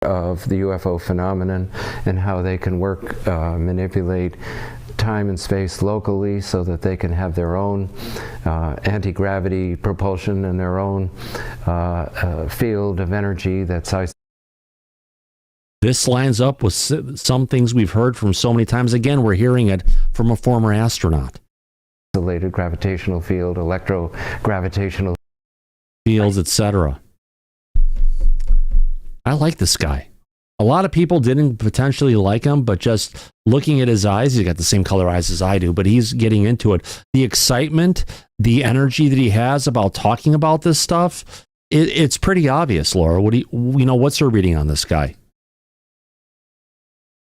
Of the UFO phenomenon and how they can work, manipulate time and space locally so that they can have their own anti-gravity propulsion and their own field of energy that's isolated. This lines up with some things we've heard from so many times. Again, we're hearing it from a former astronaut. Isolated gravitational field, electrogravitational fields, etc. I like this guy. A lot of people didn't potentially like him, but just looking at his eyes, he's got the same color eyes as I do, but he's getting into it. The excitement, the energy that he has about talking about this stuff, it's pretty obvious, Laura. What do you know, what's your reading on this guy?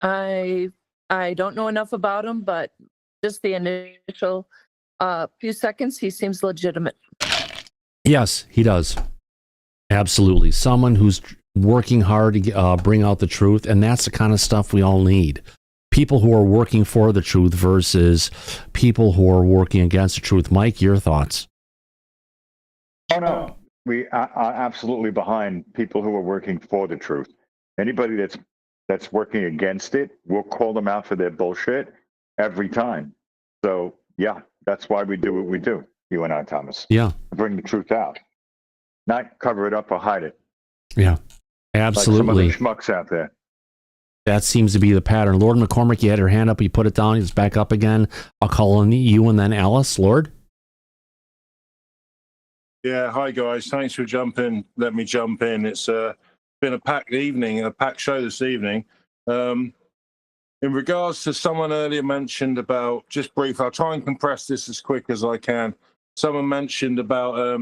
I don't know enough about him, but just the initial few seconds, he seems legitimate. Yes, he does. Absolutely. Someone who's working hard to bring out the truth, and that's the kind of stuff we all need. People who are working for the truth versus people who are working against the truth. Mike, your thoughts? Oh, no. We are absolutely behind people who are working for the truth. Anybody that's working against it, we'll call them out for their bullshit every time. So, yeah, that's why we do what we do, you and I, Thomas. Yeah. Bring the truth out. Not cover it up or hide it. Yeah, absolutely. Like some other schmucks out there. That seems to be the pattern. Lord McCormick, you had your hand up. You put it down. It's back up again. I'll call on you and then Alice. Lord? Yeah, hi, guys. Thanks for jumping. Let me jump in. It's been a packed evening, a packed show this evening. In regards to someone earlier mentioned about, just brief, I'll try and compress this as quick as I can. Someone mentioned about,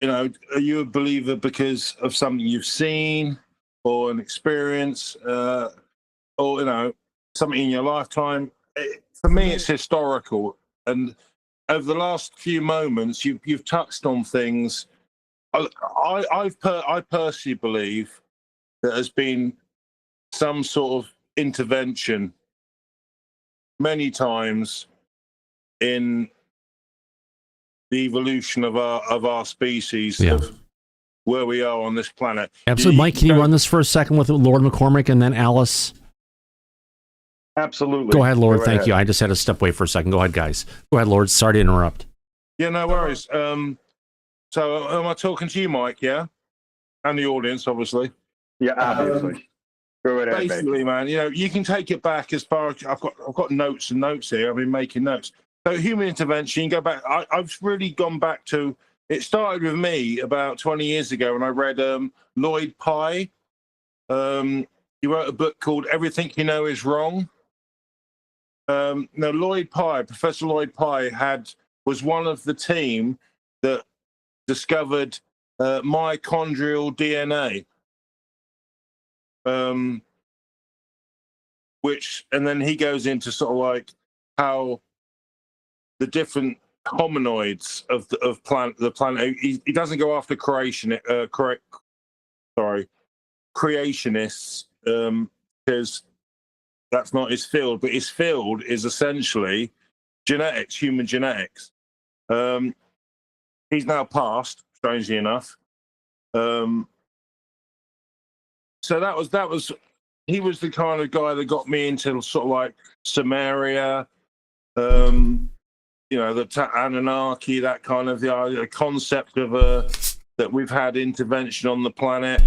you know, are you a believer because of something you've seen or an experience or, you know, something in your lifetime? For me, it's historical. And over the last few moments, you've touched on things. I personally believe that there's been some sort of intervention many times in the evolution of our species, of where we are on this planet. Absolutely. Mike, can you run this for a second with Lord McCormick and then Alice? Absolutely. Go ahead, Lord. Go Thank ahead. you. I just had to step away for a second. Go ahead, guys. Go ahead, Lord. Sorry to interrupt. Yeah, no worries. So am I talking to you, Mike, yeah? And the audience, obviously. Yeah, obviously. Go ahead, basically, man, you know, you can take it back as far as I've got notes and notes here. I've been making notes. So human intervention, you can go back. I've really gone back to, it started with me about 20 years ago when I read Lloyd Pye. He wrote a book called Everything You Know Is Wrong. Now, Lloyd Pye, Professor Lloyd Pye was one of the team that discovered mitochondrial DNA. which, and then he goes into sort of like how the different hominoids of the planet. He doesn't go after creationists, because that's not his field. But his field is essentially genetics, human genetics. He's now passed, strangely enough. So that was he was the kind of guy that got me into sort of like Samaria, you know, the Anunnaki, that kind of the concept of that we've had intervention on the planet.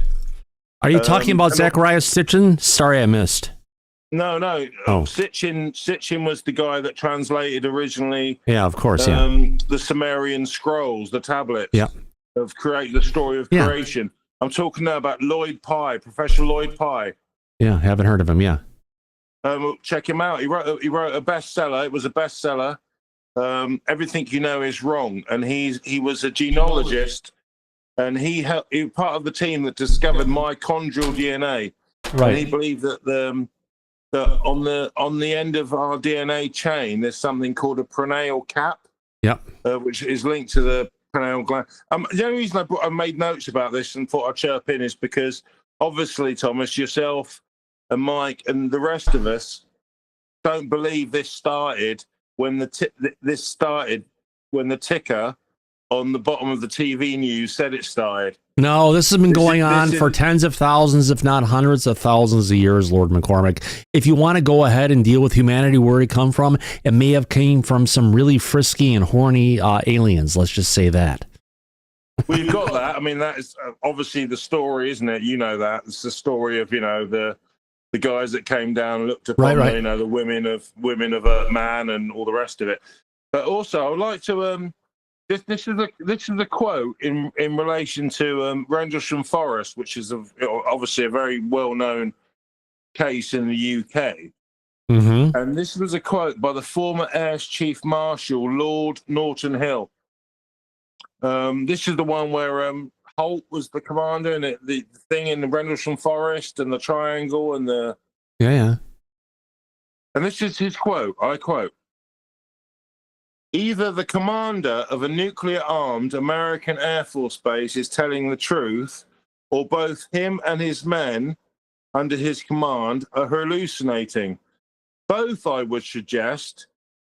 Are you talking about Zechariah Sitchin? Sorry, I missed. No. Oh. Sitchin was the guy that translated originally. Yeah, of course. The Sumerian scrolls, the tablets. Yeah. Of the story of creation. I'm talking now about Lloyd Pye, Professor Lloyd Pye. Yeah, haven't heard of him. Yeah. Check him out. He wrote a bestseller. It was a bestseller. Everything You Know Is Wrong, and he was a genealogist, and he was part of the team that discovered mitochondrial DNA. Right. And he believed that on the end of our DNA chain, there's something called a prenatal cap. Yep. Which is linked to the pineal gland. The only reason I made notes about this and thought I'd chirp in is because obviously, Thomas, yourself and Mike and the rest of us don't believe this started when the ticker on the bottom of the TV news said it started. No, this has been going on for tens of thousands, if not hundreds of thousands of years, Lord McCormick. If you want to go ahead and deal with humanity where it come from, it may have came from some really frisky and horny aliens. Let's just say that. We've got that. I mean, that is obviously the story, isn't it? You know that. It's the story of, you know, the guys that came down and looked upon, right. You know, the women of Earth Man and all the rest of it. But also, I would like to this is a quote in relation to Rendlesham Forest, which is obviously a very well known case in the UK. Mm-hmm. And this was a quote by the former Air Chief Marshal Lord Norton Hill. This is the one where Holt was the commander, and the thing in the Rendlesham Forest and the triangle and the yeah. And this is his quote. I quote: "Either the commander of a nuclear-armed American Air Force base is telling the truth, or both him and his men under his command are hallucinating. Both, I would suggest,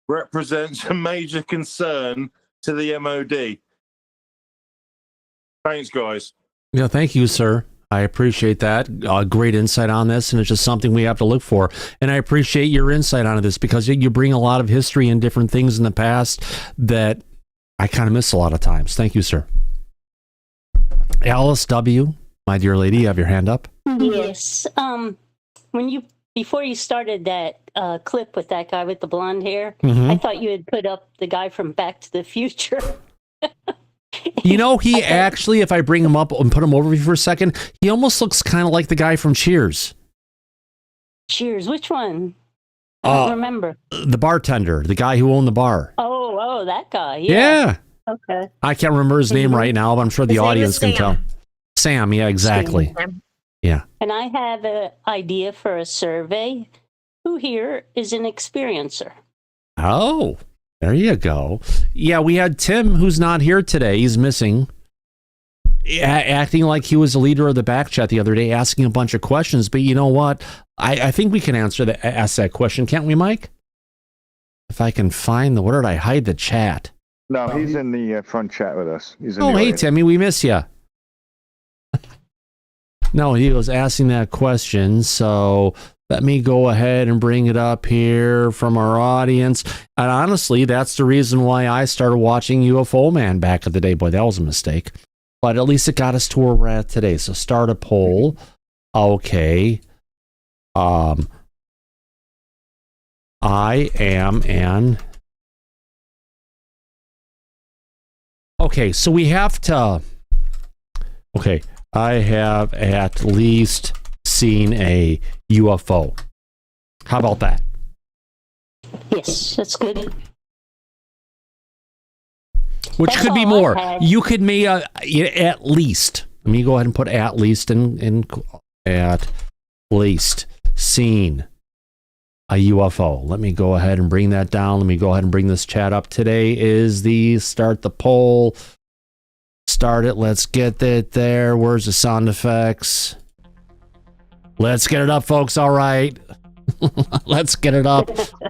represents a major concern to the MOD." Thanks, guys. Yeah, thank you, sir. I appreciate that. Great insight on this, and it's just something we have to look for. And I appreciate your insight on this because you bring a lot of history and different things in the past that I kind of miss a lot of times. Thank you, sir. Alice W., my dear lady, you have your hand up. Yes. Before you started that clip with that guy with the blonde hair, Mm-hmm. I thought you had put up the guy from Back to the Future. You know, he actually, if I bring him up and put him over for a second, he almost looks kind of like the guy from Cheers. Cheers, which one? I don't remember. The bartender, the guy who owned the bar. Oh, that guy. Yeah. Okay. I can't remember his name right now, but I'm sure the audience can tell. Sam, yeah, exactly. Sam. Yeah. And I have an idea for a survey. Who here is an experiencer? Oh, there you go. Yeah, we had Tim, who's not here today. He's missing. Acting like he was the leader of the back chat the other day, asking a bunch of questions. But you know what? I think we can ask that question, can't we, Mike? If I can find where did I hide the chat? No, he's in the front chat with us. He's in Oh, the hey, audience. Timmy, we miss you. No, he was asking that question, so let me go ahead and bring it up here from our audience. And honestly, that's the reason why I started watching UFO Man back in the day. Boy, that was a mistake. But at least it got us to where we're at today. So start a poll. Okay. I am an... Okay, so we have to... Okay, I have at least seen a UFO. How about that? Yes, that's good. Which That's could be all I more. had. You could make at least. Let me go ahead and put at least in at least seen a UFO? Let me go ahead and bring that down. Let me go ahead and bring this chat up. Today is the start the poll. Start it. Let's get it there. Where's the sound effects? Let's get it up, folks. All right. Let's get it up.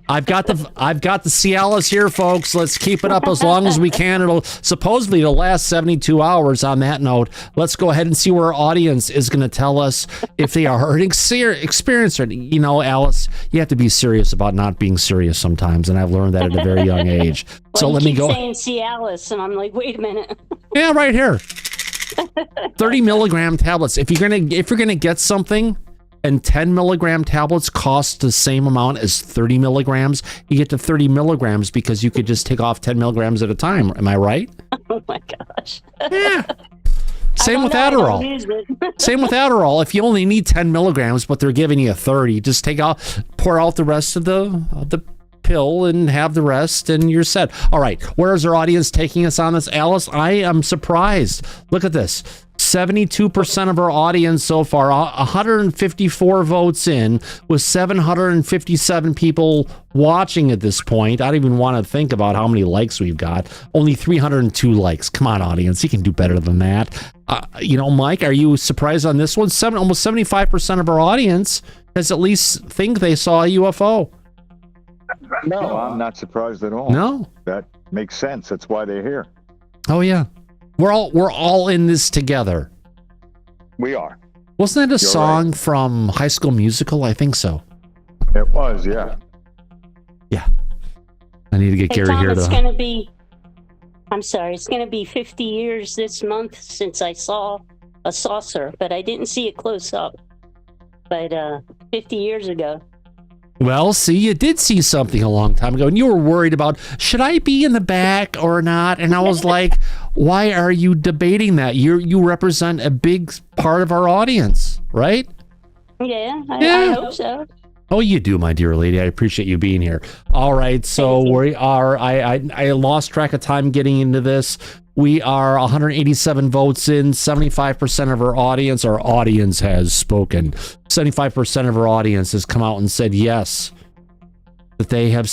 I've got the Cialis here, folks. Let's keep it up as long as we can. It'll supposedly last 72 hours. On that note, let's go ahead and see where our audience is going to tell us if they are experienced. You know, Alice, you have to be serious about not being serious sometimes, and I've learned that at a very young age. Well, So let me go. Saying Cialis, and I'm like, wait a minute. Yeah, right here. 30 milligram tablets. If you're gonna get something, and 10 milligram tablets cost the same amount as 30 milligrams, you get to 30 milligrams because you could just take off 10 milligrams at a time. Am I right? Oh my gosh. Yeah. Same with Adderall. Same with Adderall. If you only need 10 milligrams, but they're giving you 30, just pour out the rest of the pill and have the rest, and you're set. All right. Where is our audience taking us on this, Alice? I am surprised. Look at this. 72% of our audience so far, 154 votes in, with 757 people watching at this point. I don't even want to think about how many likes we've got. Only 302 likes. Come on, audience. You can do better than that. Mike, are you surprised on this one? Almost 75% of our audience has at least think they saw a UFO. No, I'm not surprised at all. No. That makes sense. That's why they're here. Oh, yeah. We're all in this together. We are. Wasn't that a song from High School Musical? I think so. It was, yeah. Yeah. I need to get Gary Tom, here. It's going to be 50 years this month since I saw a saucer, but I didn't see it close up. But 50 years ago. Well, see, you did see something a long time ago, and you were worried about, should I be in the back or not? And I was like, why are you debating that? You represent a big part of our audience, right? Yeah, I hope so. Oh, you do, my dear lady. I appreciate you being here. All right, so we are, I lost track of time getting into this. We are 187 votes in, 75% of our audience has spoken. 75% of our audience has come out and said yes, that they have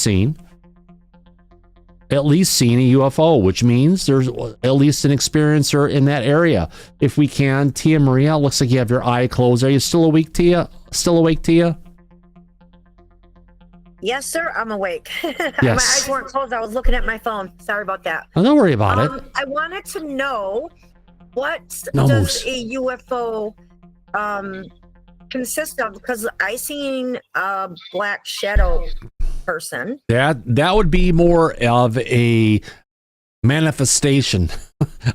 at least seen a UFO, which means there's at least an experiencer in that area. If we can, Tia Maria, looks like you have your eye closed. Are you still awake, Tia? Yes, sir. I'm awake. Yes. My eyes weren't closed. I was looking at my phone. Sorry about that. Oh, don't worry about it. I wanted to know what No. does a UFO consist of? Because I seen a black shadow person. That would be more of a manifestation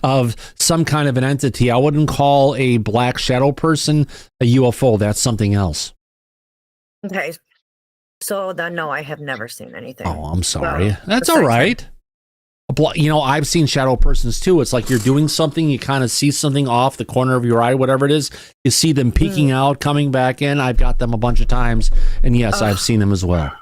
of some kind of an entity. I wouldn't call a black shadow person a UFO. That's something else. Okay. So then, no, I have never seen anything. Oh, I'm sorry. That's all right. I've seen shadow persons too. It's like you're doing something, you kind of see something off the corner of your eye, whatever it is. You see them peeking out, coming back in. I've got them a bunch of times. And yes, I've seen them as well.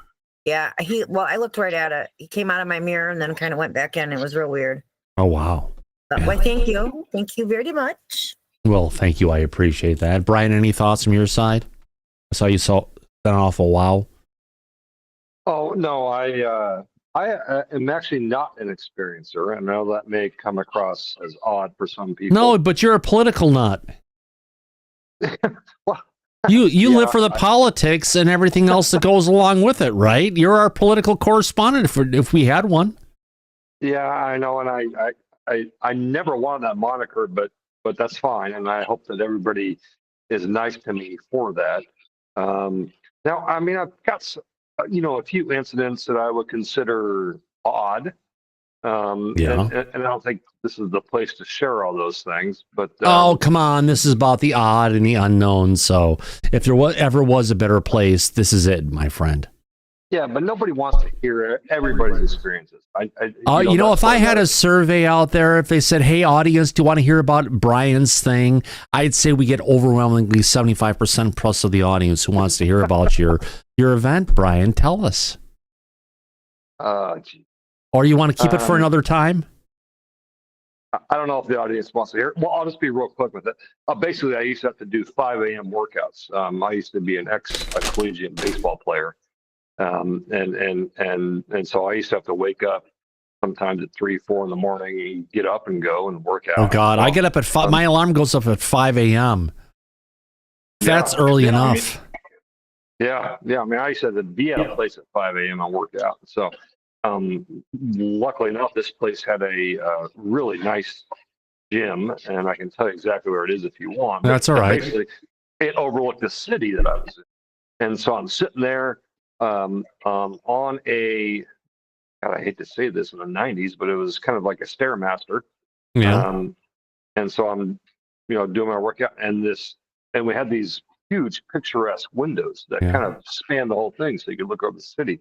Yeah. I looked right at it. He came out of my mirror and then kind of went back in. It was real weird. Oh, wow. Well, thank you. Thank you very much. Well, thank you. I appreciate that. Brian, any thoughts from your side? I saw you sent off a wow. Oh, no, I am actually not an experiencer. I know that may come across as odd for some people. No, but you're a political nut. You live for the politics and everything else that goes along with it, right? You're our political correspondent if we had one. Yeah, I know, and I never wanted that moniker, but that's fine, and I hope that everybody is nice to me for that. Now, I mean, I've got a few incidents that I would consider odd. And I don't think this is the place to share all those things. But oh, come on. This is about the odd and the unknown. So if there ever was a better place, this is it, my friend. Yeah, but nobody wants to hear everybody's experiences. If I had a survey out there, if they said, hey, audience, do you want to hear about Brian's thing? I'd say we get overwhelmingly 75% plus of the audience who wants to hear about your event, Brian. Tell us. Or you want to keep it for another time? I don't know if the audience wants to hear. Well, I'll just be real quick with it. Basically, I used to have to do 5 a.m. workouts. I used to be an ex-collegiate baseball player, and so I used to have to wake up sometimes at 3, 4 in the morning, and get up and go and work out. Oh God, I get up at 5. My alarm goes up at 5 a.m. That's early enough. Yeah. I mean, I used to have to be at a place at 5 a.m. and work out. So, luckily enough, this place had a really nice gym, and I can tell you exactly where it is if you want. That's all right. Basically, it overlooked the city that I was in, and so I'm sitting there on a. God, I hate to say this in the 90s, but it was kind of like a Stairmaster. Yeah. And so I'm, doing my workout, and we had these huge picturesque windows that kind of span the whole thing, so you could look over the city.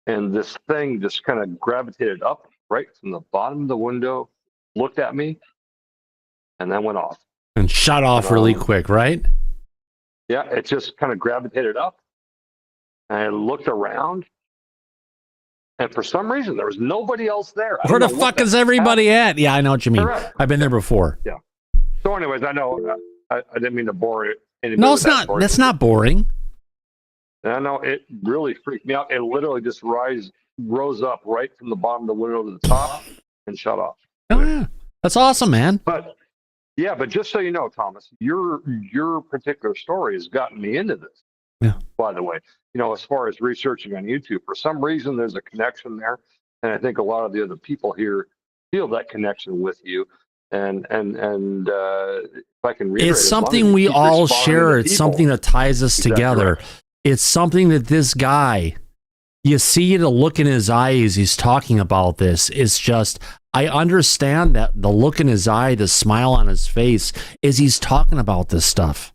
And this thing just kind of gravitated up right from the bottom of the window, looked at me, and then went off. And shut off really quick, right? Yeah, it just kind of gravitated up. And I looked around, and for some reason, there was nobody else there. Where the fuck is everybody at? Yeah, I know what you mean. Correct. I've been there before. Yeah. So, anyways, I know I didn't mean to bore it. No, it's not. That's not boring. I know it really freaked me out. It literally just rose up right from the bottom of the window to the top and shut off. Oh, yeah. That's awesome, man. But just so you know, Thomas, your particular story has gotten me into this. Yeah. By the way, as far as researching on YouTube, for some reason there's a connection there, and I think a lot of the other people here feel that connection with you. And if I can reiterate, it's something we all share. It's something that ties us together. Correct. It's something that this guy, you see the look in his eye as he's talking about this. It's just, I understand that the look in his eye, the smile on his face, as he's talking about this stuff.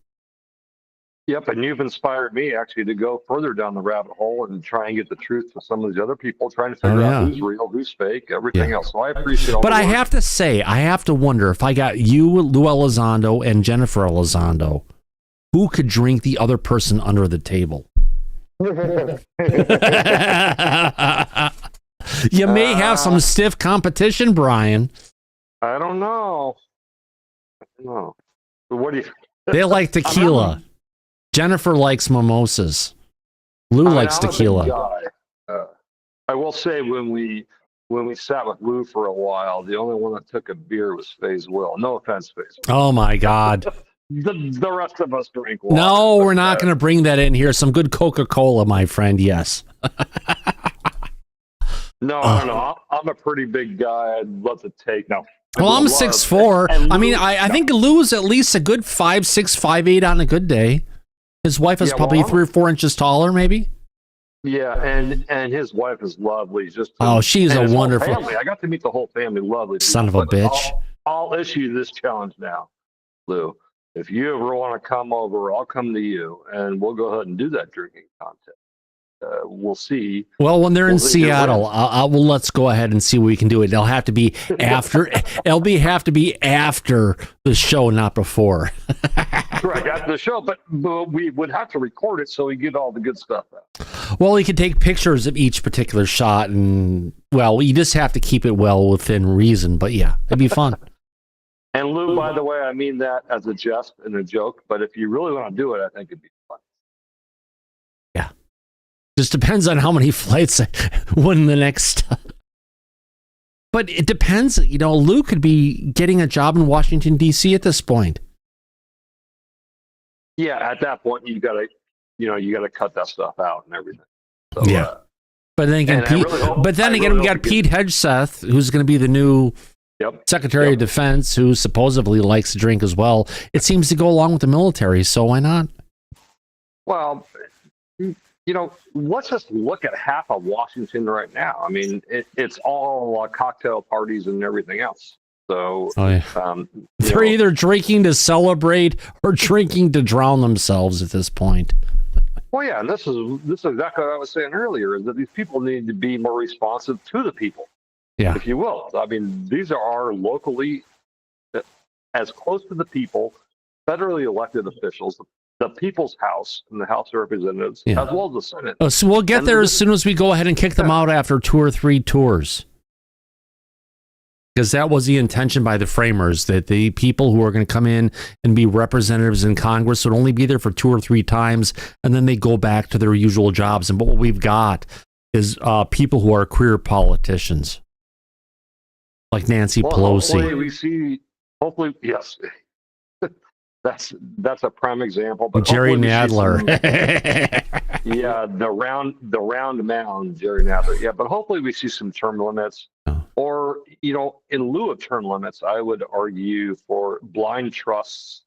Yep, and you've inspired me actually to go further down the rabbit hole and try and get the truth to some of these other people, trying to figure out who's real, who's fake, everything else. So I appreciate all But the I work. have to say, I have to wonder if I got you, Lou Elizondo, and Jennifer Elizondo, who could drink the other person under the table? You may have some stiff competition, Brian. I don't know. What do you? They like tequila. Jennifer likes mimosas. Lou likes tequila. I will say when we sat with Lou for a while, the only one that took a beer was Faye's Will. No offense, Faye's Will. Oh my God. The rest of us drink water. No, we're not going to bring that in here. Some good Coca-Cola, my friend. Yes. No, I don't know. I'm a pretty big guy. I'd love to take. No. Well, I'm 6'4". I mean, I think Lou's at least a good 5'6", 5'8" on a good day. His wife is probably 3 or 4 inches taller, maybe. Yeah, and his wife is lovely. She's a wonderful family. I got to meet the whole family. Lovely. Son of a bitch. I'll issue this challenge now, Lou. If you ever want to come over, I'll come to you, and we'll go ahead and do that drinking contest. We'll see. Well, when they're in Seattle, well, let's go ahead and see what we can do. It'll have to be after. Have to be after the show, not before. Correct, after the show, but we would have to record it so we get all the good stuff out. Well, we could take pictures of each particular shot, and you just have to keep it well within reason. But yeah, it'd be fun. And Lou, by the way, I mean that as a jest and a joke. But if you really want to do it, I think it'd be fun. Yeah, just depends on how many flights when the next. But it depends. Lou could be getting a job in Washington D.C. at this point. Yeah, at that point, you gotta cut that stuff out and everything. So, yeah. But then again, we got Pete Hegseth, who's going to be the new Secretary of Defense, who supposedly likes to drink as well. It seems to go along with the military, so why not? Well, let's just look at half of Washington right now. I mean, it's all cocktail parties and everything else. So they're either drinking to celebrate or drinking to drown themselves at this point. Well, yeah, and this is exactly what I was saying earlier, is that these people need to be more responsive to the people, if you will. I mean, these are our locally, as close to the people, federally elected officials, the People's House and the House of Representatives, as well as the Senate. Oh, so we'll get there as soon as we go ahead and kick them out after 2 or 3 tours. Because that was the intention by the framers, that the people who are going to come in and be representatives in Congress would only be there for 2 or 3 times, and then they go back to their usual jobs. And what we've got is people who are career politicians, like Nancy Pelosi. Hopefully we see. Hopefully, yes. That's a prime example. But Jerry Nadler. Yeah, the round mound, Jerry Nadler. Yeah, but hopefully we see some term limits, or in lieu of term limits, I would argue for blind trusts,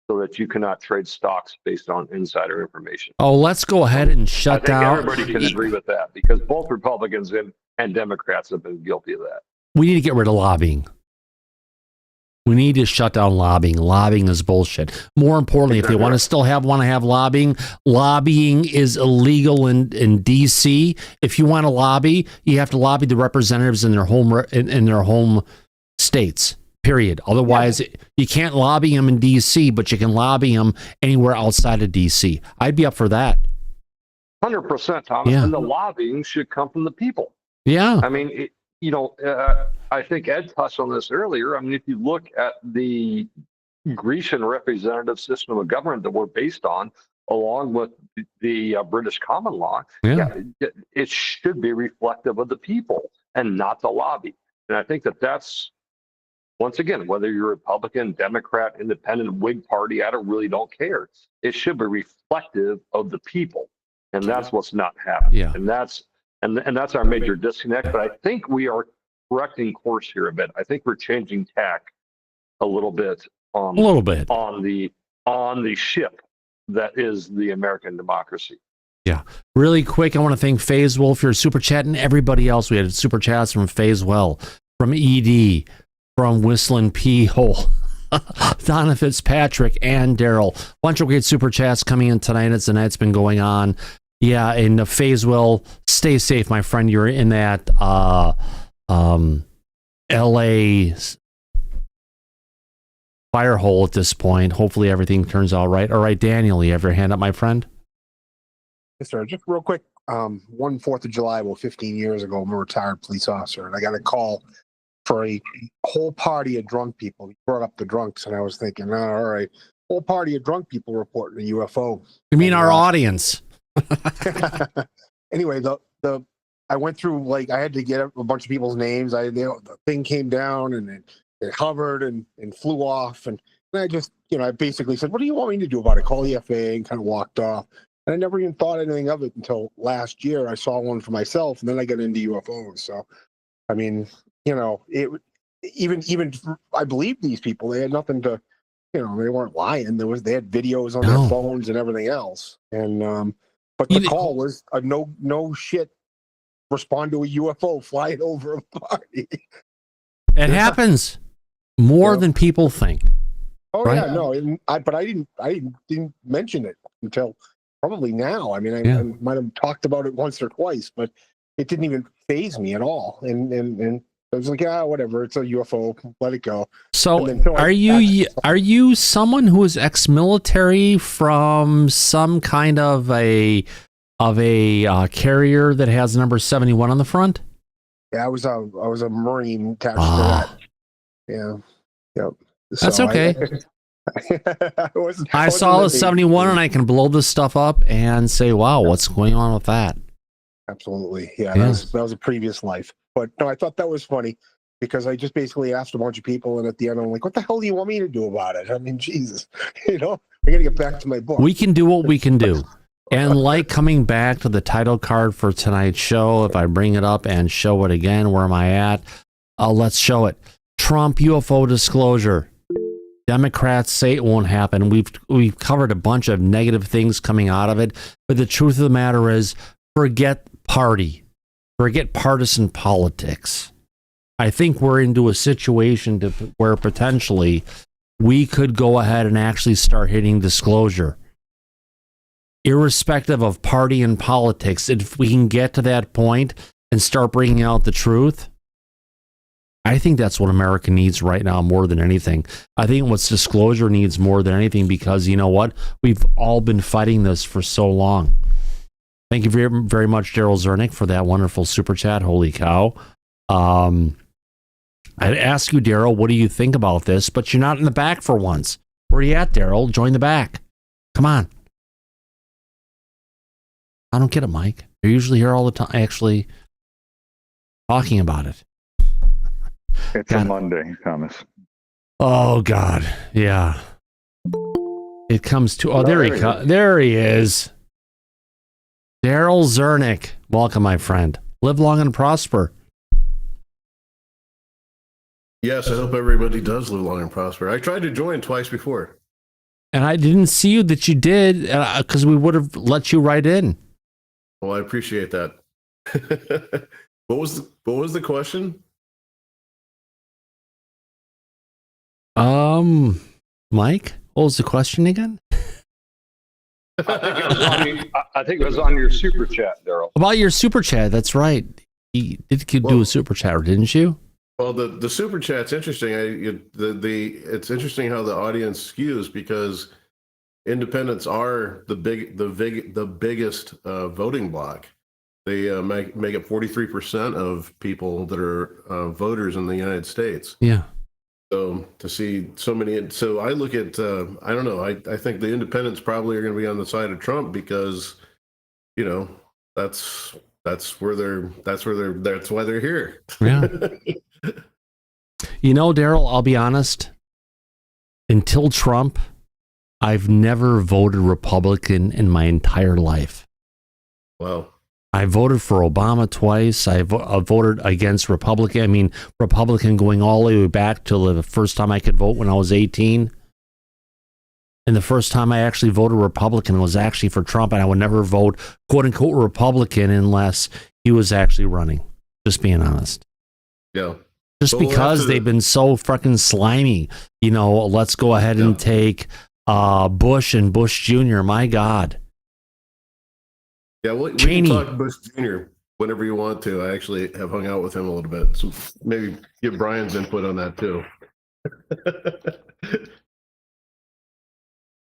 so that you cannot trade stocks based on insider information. Oh, let's go ahead and shut down. Everybody can agree with that, because both Republicans and Democrats have been guilty of that. We need to get rid of lobbying. We need to shut down lobbying. Lobbying is bullshit. More importantly, if they want to have lobbying, lobbying is illegal in D.C. If you want to lobby, you have to lobby the representatives in their home states. Period. Otherwise, you can't lobby them in D.C., but you can lobby them anywhere outside of D.C. I'd be up for that. 100%, Thomas. Yeah. And the lobbying should come from the people. Yeah. I mean, I think Ed touched on this earlier. I mean, if you look at the Grecian representative system of government that we're based on, along with the British common law, it should be reflective of the people and not the lobby. And I think that's, once again, whether you're Republican, Democrat, Independent, Whig Party, I don't care. It should be reflective of the people, and that's what's not happening. Yeah. And that's our major disconnect. But I think we are correcting course here a bit. I think we're changing tack a little bit on the ship that is the American democracy. Yeah. Really quick, I want to thank FaZe Wolf for your super chat, and everybody else. We had super chats from FaZe Well, from ED, from Whistling P Hole, Donna Fitzpatrick, and Daryl. Bunch of great super chats coming in tonight as the night's been going on. Yeah, and FaZe Well, stay safe, my friend. You're in that LA fire hole at this point. Hopefully everything turns out right. All right, Daniel, you have your hand up, my friend? Yes, sir. Just real quick, one 4th of July, 15 years ago, I'm a retired police officer, and I got a call for a whole party of drunk people. He brought up the drunks, and I was thinking, all right, whole party of drunk people reporting a UFO. You mean our audience? Anyway, I went through, I had to get a bunch of people's names. The thing came down and it hovered and flew off. And I just, I basically said, what do you want me to do about it? Call the FAA, and kind of walked off. And I never even thought anything of it until last year. I saw one for myself, and then I got into UFOs. So, I mean, even I believe these people. They had nothing to, they weren't lying. They had videos on their phones and everything else. And but the call was a no shit. Respond to a UFO flying over a party. It happens more than people think. Oh right? Yeah, no, but I didn't mention it until probably now. I mean, I might have talked about it once or twice, but it didn't even faze me at all. And I was like, whatever, it's a UFO, let it go. So, are you someone who is ex-military from some kind of a carrier that has number 71 on the front? Yeah, I was a Marine attached to that. Yeah, yep. That's okay. I saw the 71 and I can blow this stuff up and say, wow, what's going on with that? Absolutely. Yeah. That was a previous life. But no, I thought that was funny because I just basically asked a bunch of people, and at the end I'm like, what the hell do you want me to do about it? I mean, Jesus, I got to get back to my book. We can do what we can do. And coming back to the title card for tonight's show, if I bring it up and show it again, where am I at? Let's show it. Trump UFO disclosure. Democrats say it won't happen. We've covered a bunch of negative things coming out of it, but the truth of the matter is, forget partisan politics. I think we're into a situation where potentially we could go ahead and actually start hitting disclosure. Irrespective of party and politics, if we can get to that point and start bringing out the truth, I think that's what America needs right now more than anything. I think what disclosure needs more than anything, because you know what? We've all been fighting this for so long. Thank you very, very much, Daryl Zernick, for that wonderful super chat. Holy cow. I'd ask you, Daryl, what do you think about this? But you're not in the back for once. Where are you at, Daryl? Join the back. Come on. I don't get it, Mike. You're usually here all the time, actually talking about it. It's a Monday, Thomas. Oh, God. Yeah. It comes to... Oh, there he is. Daryl Zernick. Welcome, my friend. Live long and prosper. Yes, I hope everybody does live long and prosper. I tried to join twice before. And I didn't see you that you did, because we would have let you right in. Well, I appreciate that. What was the question? Mike, what was the question again? I think it was on your super chat, Daryl. About your super chat, that's right. You do a super chat, didn't you? Well, the super chat's interesting. It's interesting how the audience skews because independents are the biggest voting bloc. They make up 43% of people that are voters in the United States. Yeah. So to see so many, so I look at I don't know. I think the independents probably are going to be on the side of Trump because, that's why they're here. Yeah. Daryl, I'll be honest. Until Trump, I've never voted Republican in my entire life. Wow. I voted for Obama twice. I voted against Republican. I mean, Republican going all the way back to the first time I could vote when I was 18. And the first time I actually voted Republican was actually for Trump. And I would never vote, quote unquote, Republican unless he was actually running. Just being honest. Yeah. Just because they've been so fucking slimy. Let's go ahead and take Bush and Bush Jr. My God. Yeah, we can talk Bush Jr. whenever you want to. I actually have hung out with him a little bit. So maybe give Brian's input on that too.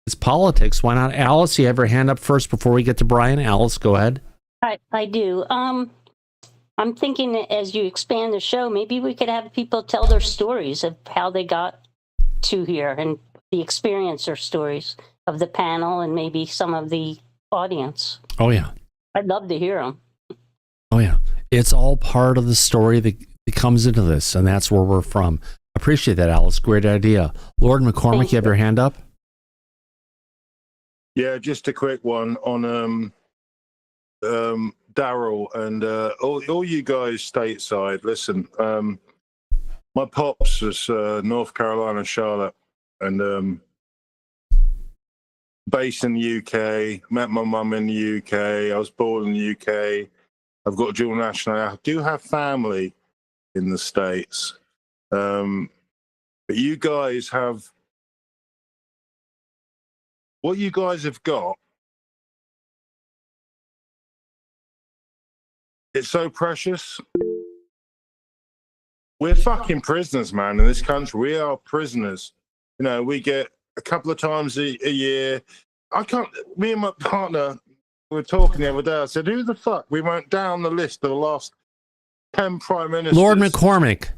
It's politics. Why not? Alice, you have your hand up first before we get to Brian. Alice, go ahead. I do. I'm thinking that as you expand the show, maybe we could have people tell their stories of how they got to here and the experiencer stories of the panel and maybe some of the audience. Oh, yeah. I'd love to hear them. Oh, yeah. It's all part of the story that comes into this, and that's where we're from. Appreciate that, Alice. Great idea. Lord McCormick, you have your hand up? Yeah, just a quick one on Daryl and all you guys stateside. Listen, my pops was North Carolina, Charlotte, and based in the UK. Met my mum in the UK. I was born in the UK. I've got dual nationality. I do have family in the States, but you guys have what you guys have got. It's so precious. We're fucking prisoners, man, in this country. We are prisoners. We get a couple of times a year. Me and my partner were talking the other day. I said, who the fuck? We went down the list of the last 10 prime ministers. Lord McCormick,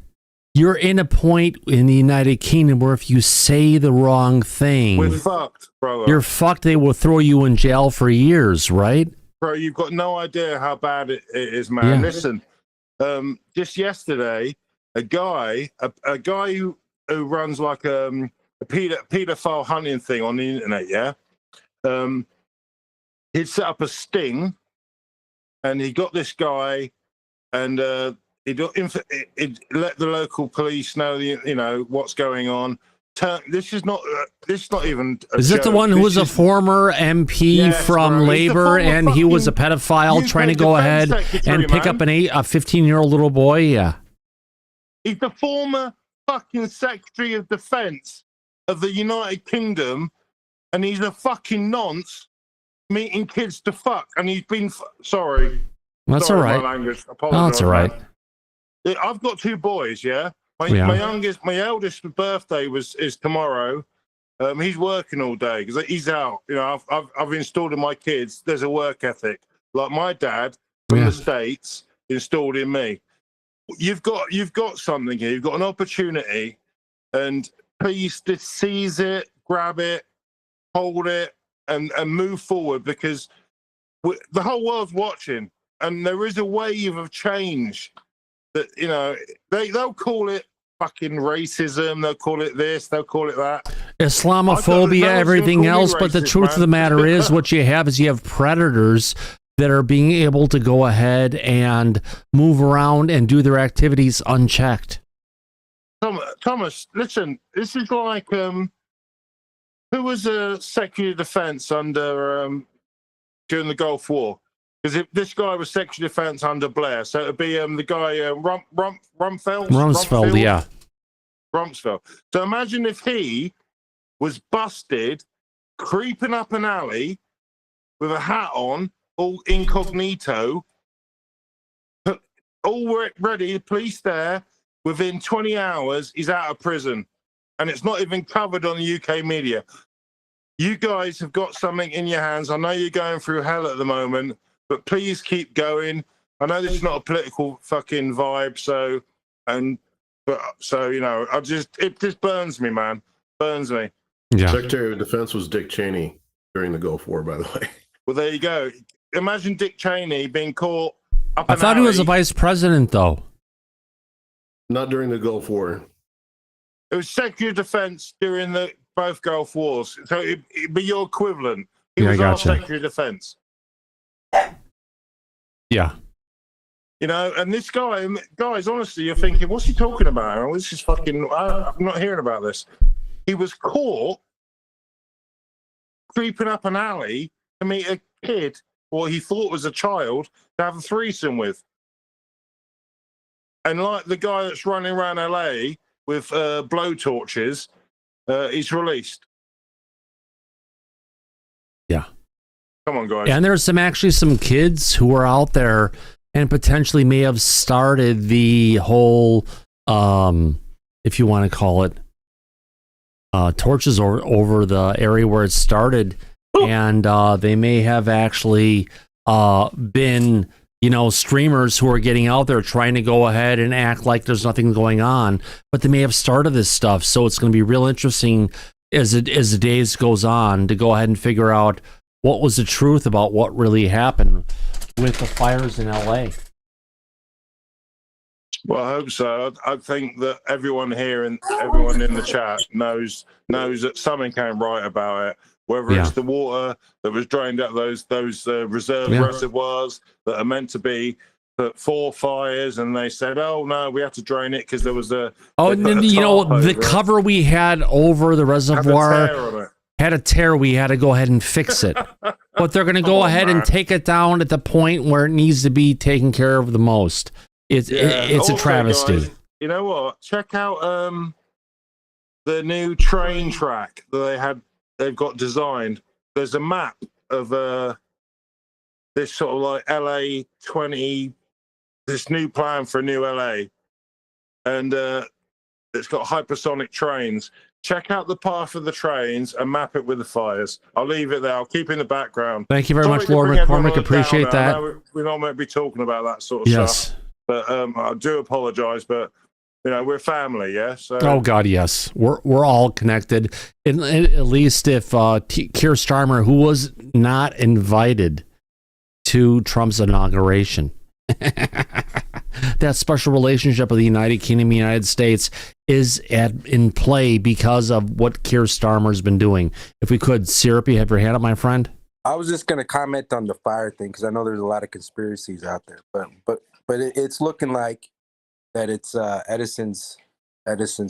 you're in a point in the United Kingdom where if you say the wrong thing, we're fucked, brother. You're fucked. They will throw you in jail for years, right? Bro, you've got no idea how bad it is, man. Yeah. Listen, just yesterday, a guy who runs like a pedophile hunting thing on the internet, yeah? He'd set up a sting, and he got this guy, and he'd let the local police know, what's going on. This is not even. Is it the one who was a former MP from Labor and he was a pedophile trying to go ahead and pick up a 15-year-old little boy? Yeah. He's the former fucking Secretary of Defense of the United Kingdom, and he's a fucking nonce meeting kids to fuck. And he's been sorry. That's all right. My language. Oh, that's all right. I've got 2 boys. Yeah. My eldest birthday is tomorrow. He's working all day because he's out. I've installed in my kids. There's a work ethic like my dad from the States installed in me. you've got something here. You've got an opportunity, and please just seize it, grab it, hold it, and move forward, because the whole world's watching, and there is a wave of change that, you know, they'll call it fucking racism, they'll call it this, they'll call it that, Islamophobia, everything else. But the truth of the matter is, what you have predators that are being able to go ahead and move around and do their activities unchecked. Thomas, listen, this is like who was a Secretary of Defense under during the Gulf War? Because if this guy was Secretary of Defense under Blair, so it'd be the guy Rumsfeld, yeah. Rumsfeld. So imagine if he was busted creeping up an alley with a hat on, all incognito, all ready, the police there. Within 20 hours, he's out of prison, and it's not even covered on the UK media. You guys have got something in your hands. I know you're going through hell at the moment, but please keep going. I know this is not a political fucking vibe, so you know, it just burns me, man. Burns me. Yeah. Secretary of Defense was Dick Cheney during the Gulf War, by the way. Well, there you go. Imagine Dick Cheney being caught up. I thought he was a vice president, though. Not during the Gulf War. It was Secretary of Defense during both Gulf Wars. So it'd be your equivalent. He was our Secretary of Defense. Yeah. You know, and this guys, honestly, you're thinking, what's he talking about? Oh, this is fucking, I'm not hearing about this. He was caught creeping up an alley to meet a kid, or he thought was a child, to have a threesome with. And like the guy that's running around LA with blowtorches, he's released. Yeah. Come on, guys. And there's some kids who are out there and potentially may have started the whole, if you want to call it, torches over the area where it started. And they may have actually been, you know, streamers who are getting out there trying to go ahead and act like there's nothing going on, but they may have started this stuff. So it's going to be real interesting as the days goes on to go ahead and figure out what was the truth about what really happened with the fires in LA. Well, I hope so. I think that everyone here and everyone in the chat knows that something came right about it. Whether it's the water that was drained out those reservoirs that are meant to be for fires, and they said, "Oh no, we have to drain it because there was a." Oh, you know, the cover we had over the reservoir had a tear. We had to go ahead and fix it, but they're going to go ahead and take it down at the point where it needs to be taken care of the most. It's also, a travesty. Guys, you know what? Check out the new train track that they've got designed. There's a map of this sort of like LA 20, this new plan for a new LA, and it's got hypersonic trains. Check out the path of the trains and map it with the fires. I'll leave it there. I'll keep in the background. Thank you very much, Lord McCormick. Appreciate that. We're not meant to be talking about that sort of stuff. But I do apologize, but you know, we're family, yeah? So. Oh God, yes. We're all connected. And at least if Keir Starmer, who was not invited to Trump's inauguration, that special relationship of the United Kingdom and the United States is in play because of what Keir Starmer's been doing. If we could, Syrupy, have your hand up, my friend. I was just going to comment on the fire thing because I know there's a lot of conspiracies out there, but it's looking like that it's Edison's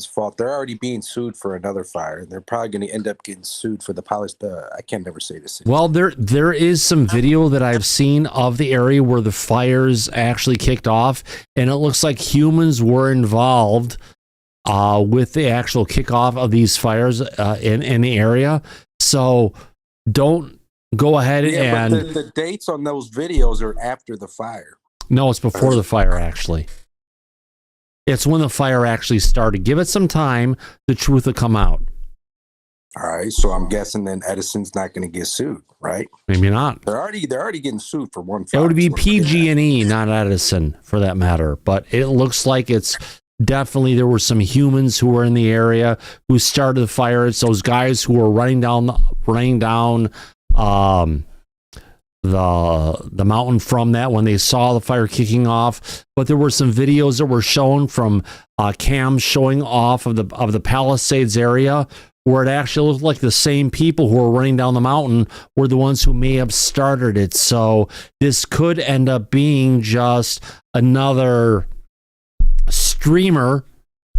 fault. They're already being sued for another fire. They're probably going to end up getting sued for I can't never say this. Well, there is some video that I've seen of the area where the fires actually kicked off, and it looks like humans were involved with the actual kickoff of these fires in the area. So don't go ahead and... But the dates on those videos are after the fire. No, it's before the fire, actually. It's when the fire actually started. Give it some time, the truth will come out. All right, so I'm guessing then Edison's not going to get sued, right? Maybe not. They're already getting sued for one. It would be PG&E, not Edison, for that matter. But it looks like it's definitely there were some humans who were in the area who started the fire. It's those guys who were running down the mountain from that when they saw the fire kicking off. But there were some videos that were shown from cams showing off of the Palisades area, where it actually looked like the same people who were running down the mountain were the ones who may have started it. So this could end up being just another streamer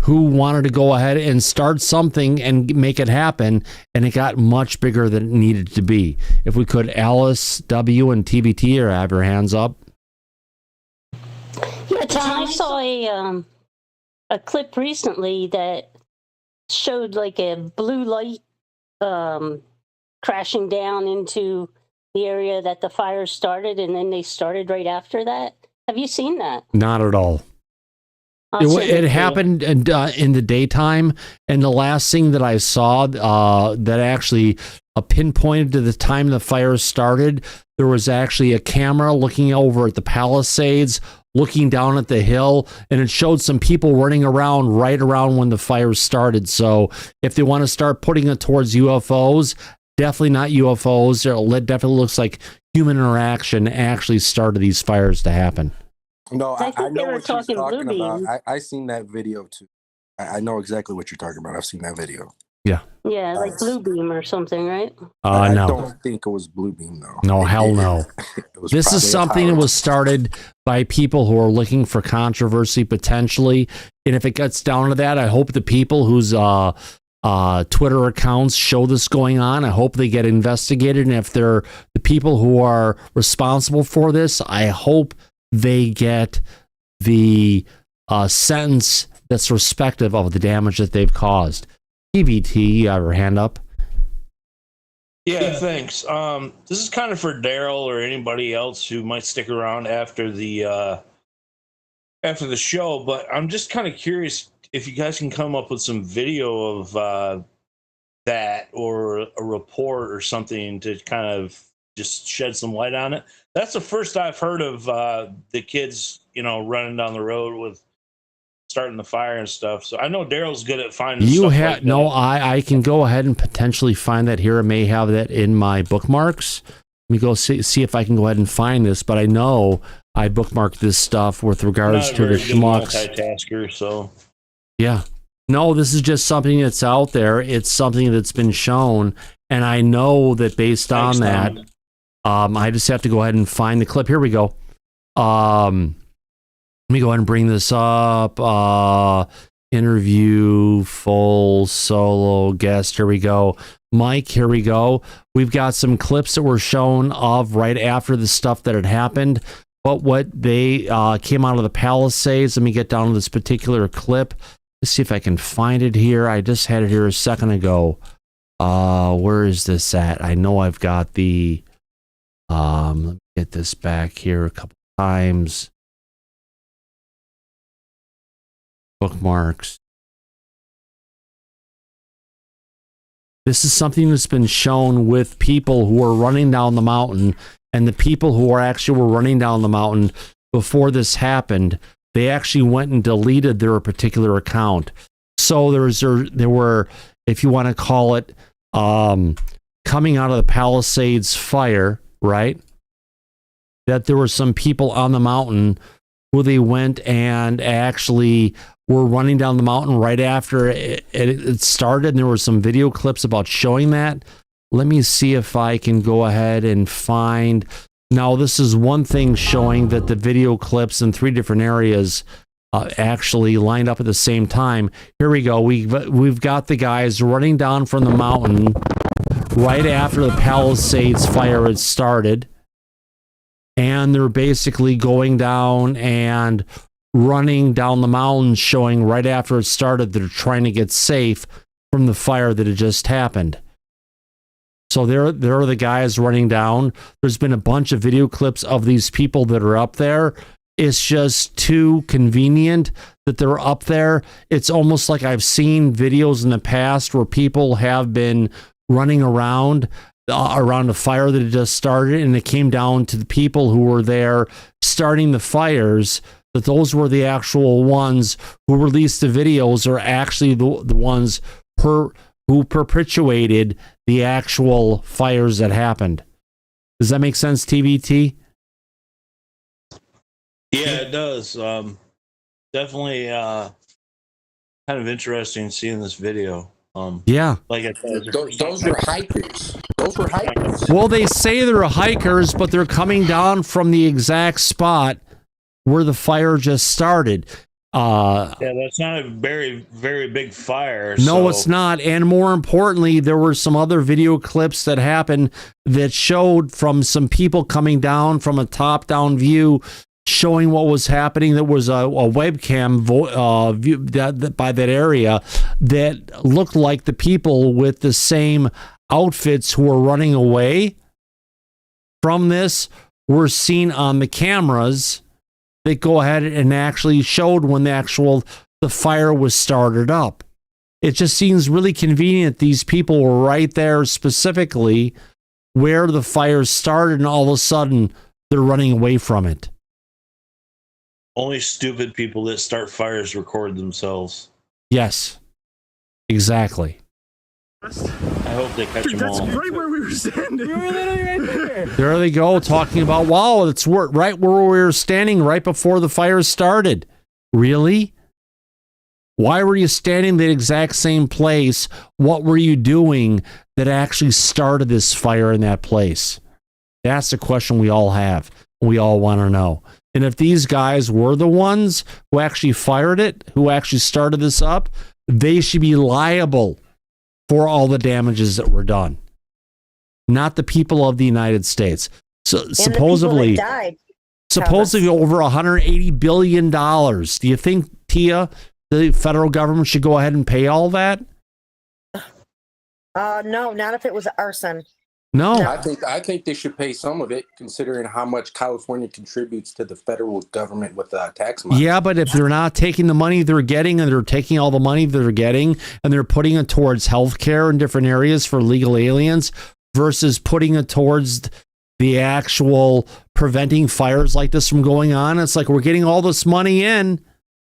who wanted to go ahead and start something and make it happen, and it got much bigger than it needed to be. If we could, Alice, W, and TBT, or have your hands up. Yeah, Tom, I saw a clip recently that showed like a blue light crashing down into the area that the fire started, and then they started right after that. Have you seen that? Not at all. It happened in the daytime, and the last thing that I saw that actually pinpointed to the time the fire started, there was actually a camera looking over at the Palisades, looking down at the hill, and it showed some people running around right around when the fire started. So if they want to start putting it towards UFOs, definitely not UFOs. It definitely looks like human interaction actually started these fires to happen. No, I know they were what she's talking talking blue about. beam. I seen that video too. I know exactly what you're talking about. I've seen that video. Yeah. Yeah, like blue beam or something, right? I No. don't think it was blue beam though. No, hell no. This is something that was started by people who are looking for controversy potentially. And if it gets down to that, I hope the people whose Twitter accounts show this going on, I hope they get investigated. And if they're the people who are responsible for this, I hope they get the sentence that's respective of the damage that they've caused. TBT, you have your hand up. Yeah, thanks. This is kind of for Daryl or anybody else who might stick around after the show, but I'm just kind of curious if you guys can come up with some video of that or a report or something to kind of just shed some light on it. That's the first I've heard of the kids, running down the road with starting the fire and stuff. So I know Daryl's good at finding You stuff have like that. no. I can go ahead and potentially find that here. I may have that in my bookmarks. Let me go see if I can go ahead and find this. But I know I bookmarked this stuff with regards to the schmucks. Multitasker, so Yeah. No, this is just something that's out there. It's something that's been shown, and I know that based on that, I just have to go ahead and find the clip. Here we go. Let me go ahead and bring this up. Interview, full solo guest. Here we go. Mike, here we go. We've got some clips that were shown of right after the stuff that had happened. But what they came out of the Palisades. Let me get down to this particular clip. Let's see if I can find it here. I just had it here a second ago. Where is this at? I know I've got the... let me get this back here a couple times. Bookmarks. This is something that's been shown with people who are running down the mountain, and the people who were running down the mountain before this happened, they actually went and deleted their particular account. So there were, if you want to call it, coming out of the Palisades fire, right? That there were some people on the mountain who they went and actually were running down the mountain right after it started, and there were some video clips about showing that. Let me see if I can go ahead and find. Now, this is one thing showing that the video clips in 3 different areas actually lined up at the same time. Here we go. We've got the guys running down from the mountain right after the Palisades fire had started, and they're basically going down and running down the mountain, showing right after it started they're trying to get safe from the fire that had just happened. So there are the guys running down. There's been a bunch of video clips of these people that are up there, it's just too convenient that they're up there. It's almost like I've seen videos in the past where people have been running around a fire that had just started, and it came down to the people who were there starting the fires, that those were the actual ones who released the videos, are actually the ones who perpetuated the actual fires that happened. Does that make sense, TBT? Yeah, it does. Definitely kind of interesting seeing this video. Yeah. Like I said, Those were hikers. Those were hikers. Well, they say they're hikers, but they're coming down from the exact spot where the fire just started. Yeah, that's not a very, very big fire. No, so. it's not. And more importantly, there were some other video clips that happened that showed from some people coming down from a top-down view, showing what was happening. There was a webcam view by that area that looked like the people with the same outfits who were running away from this were seen on the cameras that go ahead and actually showed when the fire was started up. It just seems really convenient. These people were right there specifically where the fire started, and all of a sudden they're running away from it. Only stupid people that start fires record themselves. Yes, exactly. I hope they catch them all. That's right where we were standing. We were literally right there. There they go, talking about, wow, it's right where we were standing right before the fire started. Really? Why were you standing the exact same place? What were you doing that actually started this fire in that place? That's the question we all have. We all want to know. And if these guys were the ones who actually fired it, who actually started this up, they should be liable for all the damages that were done. Not the people of the United States. So And supposedly, the people that died, supposedly over $180 billion. Do you think, Tia, the federal government should go ahead and pay all that? No, not if it was arson. No. I think they should pay some of it, considering how much California contributes to the federal government with tax money. Yeah, but if they're not taking the money they're getting, and they're taking all the money they're getting and they're putting it towards healthcare in different areas for illegal aliens versus putting it towards the actual preventing fires like this from going on, it's like we're getting all this money in,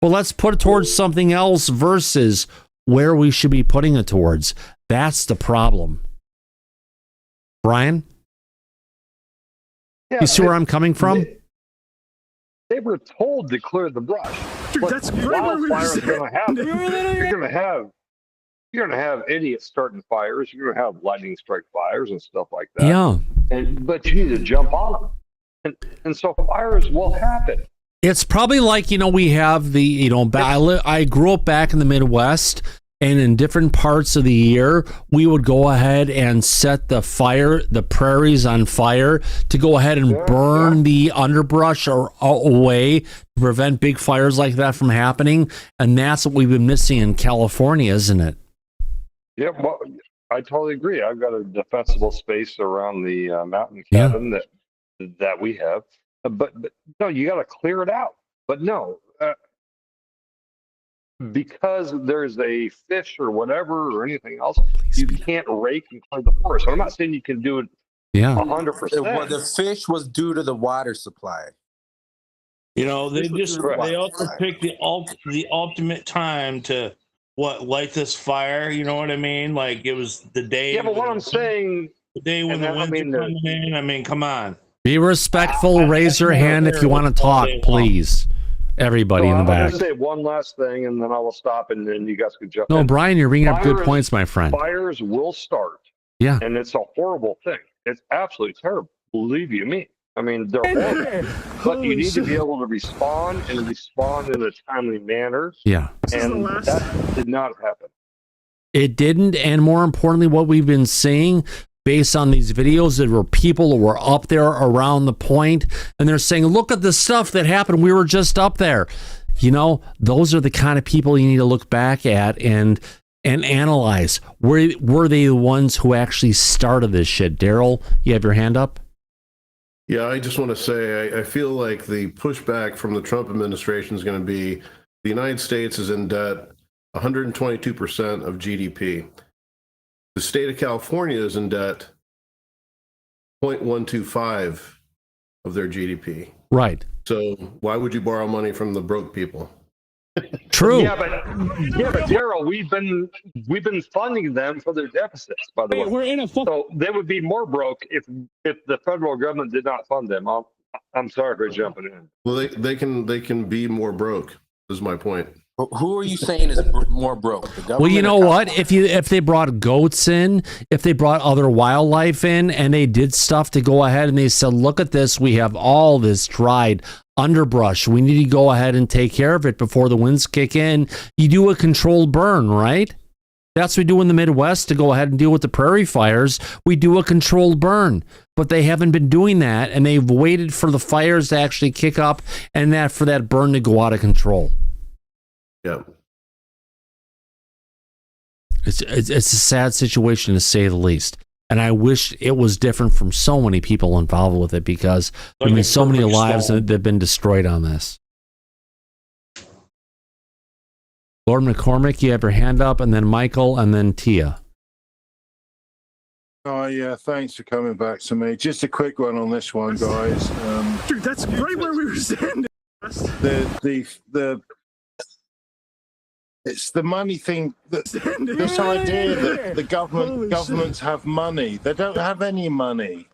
well, let's put it towards something else versus where we should be putting it towards. That's the problem. Brian? Yeah, you see where I'm coming from? They were told to clear the brush. Dude, that's right where we were wildfire is going to happen. We were literally You're going to have idiots starting fires. You're going to have lightning strike fires and stuff like that. Yeah. But you need to jump on them. And so fires will happen. It's probably like, we have the, I grew up back in the Midwest, and in different parts of the year, we would go ahead and set the prairies on fire to go ahead and burn the underbrush away to prevent big fires like that from happening. And that's what we've been missing in California, isn't it? Yeah, well, I totally agree. I've got a defensible space around the mountain cabin that we have. But no, you got to clear it out. But no, because there's a fish or whatever or anything else, you can't rake and clear the forest. I'm not saying you can do it 100%. Well, the fish was due to the water supply. They also picked the ultimate time to light this fire. You know what I mean? Like it was the day. Yeah, but what I'm saying, the day when the winter coming in. I mean, come on. Be respectful. Raise your hand if you want to talk, please. Everybody in the back. I'm going to say one last thing, and then I will stop, and then you guys can jump in. No, Brian, you're bringing up good points, my friend. Fires will start. Yeah. And it's a horrible thing. It's absolutely terrible. Believe you me. I mean, they're horrible. But you need to be able to respond in a timely manner. Yeah. And that did not happen. It didn't. And more importantly, what we've been seeing based on these videos, there were people who were up there around the point, and they're saying, look at the stuff that happened. We were just up there. Those are the kind of people you need to look back at and analyze. Were they the ones who actually started this shit? Daryl, you have your hand up? Yeah, I just want to say I feel like the pushback from the Trump administration is going to be the United States is in debt 122% of GDP. The state of California is in debt 0.125 of their GDP. Right. So why would you borrow money from the broke people? True. Yeah, but Daryl, we've been funding them for their deficits. By the way, We're in a so they would be more broke if the federal government did not fund them. I'm sorry for jumping in. Well, they can be more broke. Is my point. Who are you saying is more broke? The government? Well, you know what? If they brought goats in, if they brought other wildlife in, and they did stuff to go ahead and they said, "Look at this, we have all this dried underbrush. We need to go ahead and take care of it before the winds kick in." You do a controlled burn, right? That's what we do in the Midwest to go ahead and deal with the prairie fires. We do a controlled burn, but they haven't been doing that, and they've waited for the fires to actually kick up and that for that burn to go out of control. Yeah. It's a sad situation to say the least. And I wish it was different from so many people involved with it, because I mean, so many lives that have been destroyed on this. Lord McCormick, you have your hand up, and then Michael, and then Tia. Oh, yeah, thanks for coming back to me. Just a quick one on this one, guys. Dude, that's right where we were standing. It's the money thing. This idea that the governments have money. They don't have any money.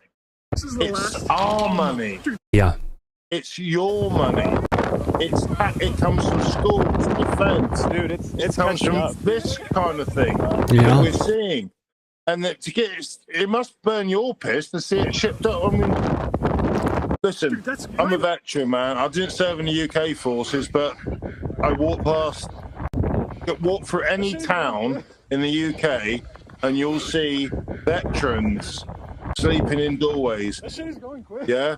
It's our money. Yeah. It's your money. It comes from schools, defense. Dude, it comes from this kind of thing Yeah. that we're seeing. And that to get it must burn your piss to see it shipped up. I mean, listen, I'm a veteran, man. I didn't serve in the UK forces, but I walk through any town in the UK and you'll see veterans sleeping in doorways. Yeah?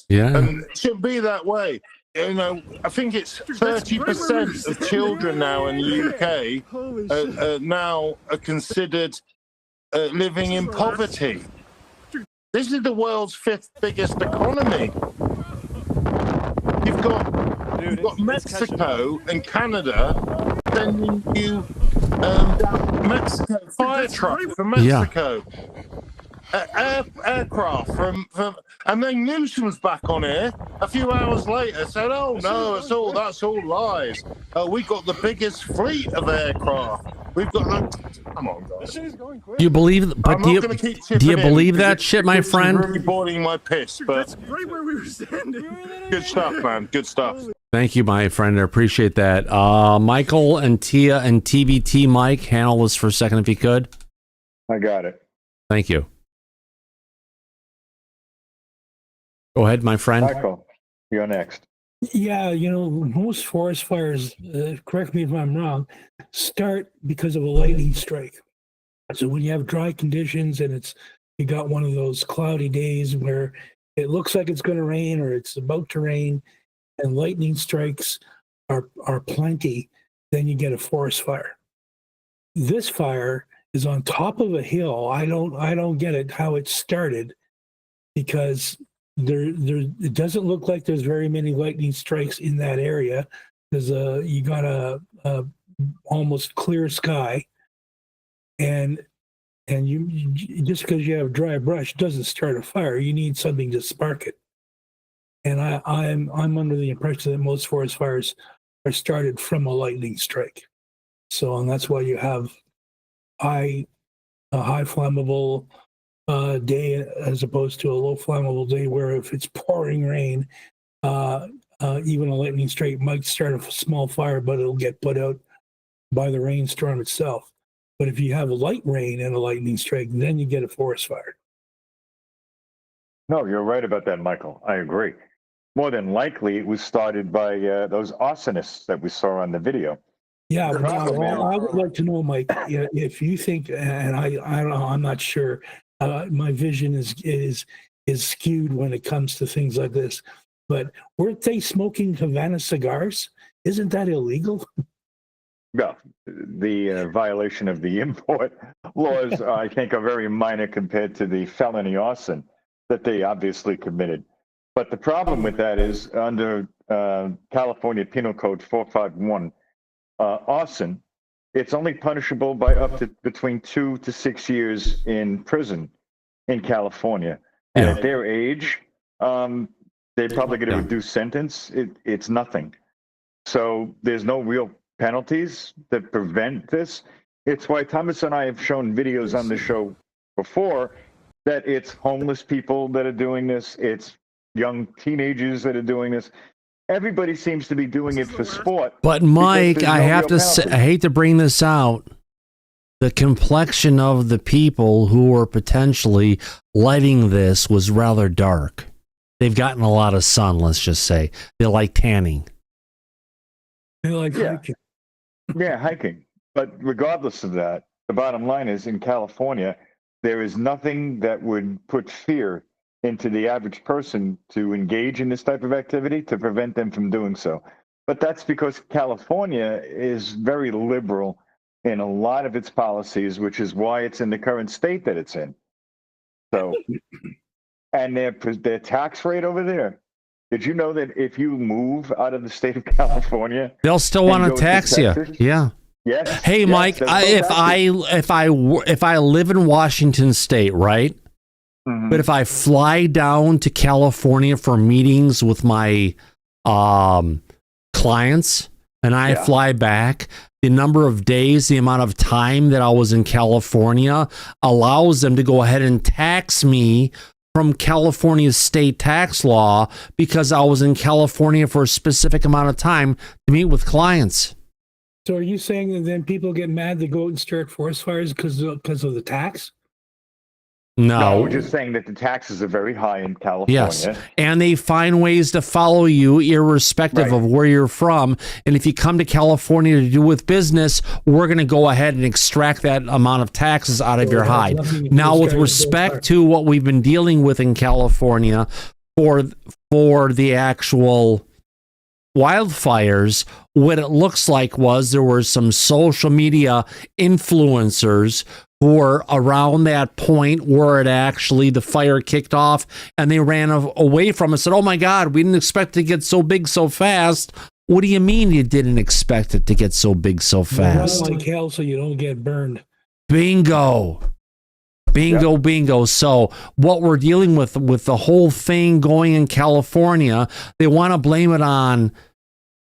Yeah. And it shouldn't be that way. You know, I think it's 30% of children now in the UK are considered living in poverty. This is the world's 5th biggest economy. You've got Mexico and Canada sending you Mexico fire trucks from Mexico, aircraft from, and then Newsom's back on here a few hours later said, "Oh no, that's all lies. We got the biggest fleet of aircraft. We've got the." Come on, guys. Do you believe? But do you believe that shit, my friend? It's really boiling my piss, but That's right where we were standing. good stuff, man. Good stuff. Thank you, my friend. I appreciate that. Michael and Tia and TBT Mike, handle this for a second if you could. I got it. Thank you. Go ahead, my friend. Michael, you're next. Yeah, most forest fires, correct me if I'm wrong, start because of a lightning strike. So when you have dry conditions and you got one of those cloudy days where it looks like it's going to rain or it's about to rain, and lightning strikes are plenty, then you get a forest fire. This fire is on top of a hill. I don't get it how it started, because it doesn't look like there's very many lightning strikes in that area. You got a almost clear sky, and you just because you have dry brush doesn't start a fire. You need something to spark it. And I'm under the impression that most forest fires are started from a lightning strike. And that's why you have a high flammable day as opposed to a low flammable day, where if it's pouring rain, even a lightning strike might start a small fire, but it'll get put out by the rainstorm itself. But if you have a light rain and a lightning strike, then you get a forest fire. No, you're right about that, Michael. I agree. More than likely, it was started by those arsonists that we saw on the video. Yeah, but I would like to know, Mike, if you think, and I'm not sure. My vision is skewed when it comes to things like this. But weren't they smoking Havana cigars? Isn't that illegal? No, the violation of the import laws, I think, are very minor compared to the felony arson that they obviously committed. But the problem with that is under California Penal Code 451, arson, it's only punishable by up to between 2 to 6 years in prison in California. And at their age, they probably get a reduced sentence. It's nothing. So there's no real penalties that prevent this. It's why Thomas and I have shown videos on the show before that it's homeless people that are doing this. It's young teenagers that are doing this. Everybody seems to be doing it for sport. But Mike, I have to say, I hate to bring this out. The complexion of the people who were potentially lighting this was rather dark. They've gotten a lot of sun, let's just say. They like tanning. They like hiking. Yeah, hiking. But regardless of that, the bottom line is in California, there is nothing that would put fear into the average person to engage in this type of activity to prevent them from doing so. But that's because California is very liberal in a lot of its policies, which is why it's in the current state that it's in. So, and their tax rate over there. Did you know that if you move out of the state of California, they'll still want to tax you? Yeah. Yes. Hey, yes, Mike, if I live in Washington State, right? Mm-hmm. But if I fly down to California for meetings with my clients and I fly back, the number of days, the amount of time that I was in California allows them to go ahead and tax me from California's state tax law because I was in California for a specific amount of time to meet with clients. So are you saying that then people get mad they go out and start forest fires because of the tax? No, we're just saying that the taxes are very high in California. Yes, and they find ways to follow you irrespective of where you're from. And if you come to California to do with business, we're going to go ahead and extract that amount of taxes out of your hide. Now, with respect to what we've been dealing with in California for the actual wildfires, what it looks like was there were some social media influencers who were around that point where it actually the fire kicked off, and they ran away from it and said, oh my God, we didn't expect it to get so big so fast. What do you mean you didn't expect it to get so big so fast? Run like hell so you don't get burned. Bingo. Bingo. So what we're dealing with the whole thing going in California, they want to blame it on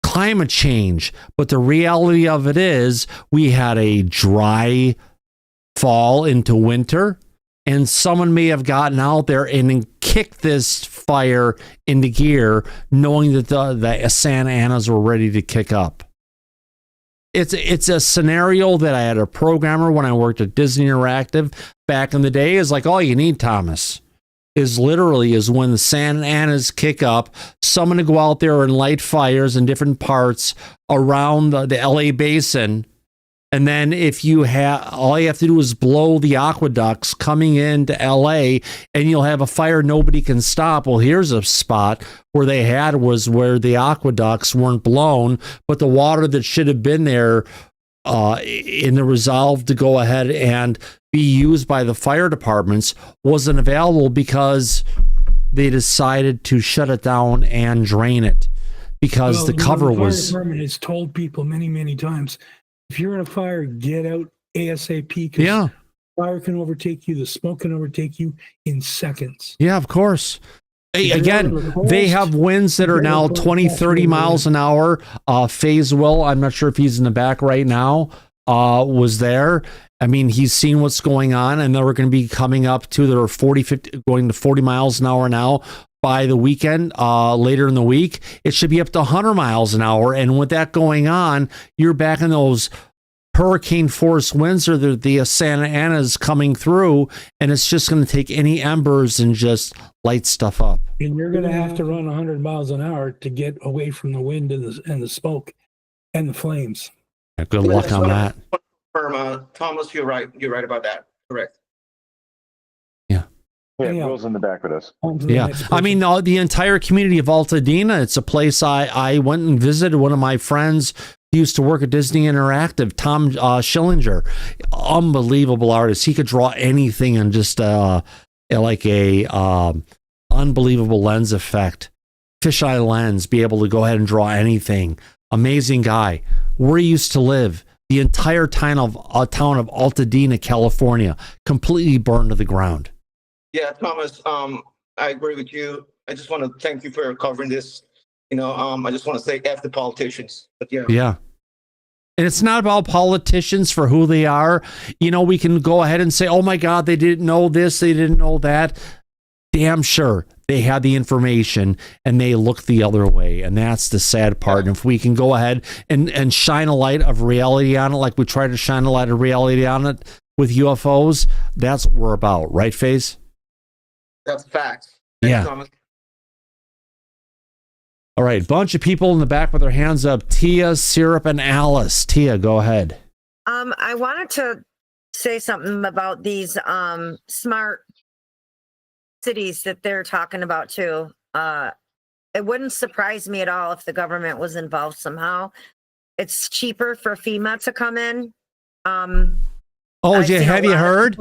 climate change. But the reality of it is we had a dry fall into winter, and someone may have gotten out there and kicked this fire into gear knowing that the Santa Anas were ready to kick up. It's a scenario that I had a programmer when I worked at Disney Interactive back in the day. Is like all you need, Thomas, is when the Santa Anas kick up, someone to go out there and light fires in different parts around the LA basin. And then if you all you have to do is blow the aqueducts coming into LA and you'll have a fire nobody can stop. Well, here's a spot where they had was where the aqueducts weren't blown, but the water that should have been there in the resolve to go ahead and be used by the fire departments wasn't available because they decided to shut it down and drain it because the cover was. The fire department has told people many, many times, if you're in a fire, get out ASAP because fire can overtake you. The smoke can overtake you in seconds. Yeah, of course. Again, they have winds that are now 20, 30 miles an hour. Faiswell, I'm not sure if he's in the back right now, was there. I mean, he's seen what's going on, and they're going to be coming up to, they're 40, 50, going to 40 miles an hour now. By the weekend, later in the week, it should be up to 100 miles an hour. And with that going on, you're back in those hurricane force winds or the Santa Anas coming through, and it's just going to take any embers and just light stuff up. And you're going to have to run 100 miles an hour to get away from the wind and the smoke and the flames. Yeah, good luck on that. Thomas, you're right. You're right about that. Correct. Yeah, Will's in the back with us. Yeah, I mean, the entire community of Altadena, it's a place I went and visited. One of my friends who used to work at Disney Interactive, Tom Schillinger, unbelievable artist. He could draw anything in just like a Unbelievable lens effect. Fisheye lens, be able to go ahead and draw anything. Amazing guy. Where he used to live, the entire town of Altadena, California, completely burned to the ground. Yeah, Thomas, I agree with you. I just want to thank you for covering this. I just want to say F the politicians. But yeah. Yeah. And it's not about politicians for who they are. We can go ahead and say, oh my God, they didn't know this, they didn't know that. Damn sure they had the information and they looked the other way. And that's the sad part. And if we can go ahead and shine a light of reality on it, like we try to shine a light of reality on it with UFOs, that's what we're about. Right, FaZe? That's facts. Yeah. Thomas. All right. Bunch of people in the back with their hands up. Tia, Syrup, and Alice. Tia, go ahead. I wanted to say something about these smart cities that they're talking about too. It wouldn't surprise me at all if the government was involved somehow. It's cheaper for FEMA to come in. Have you heard?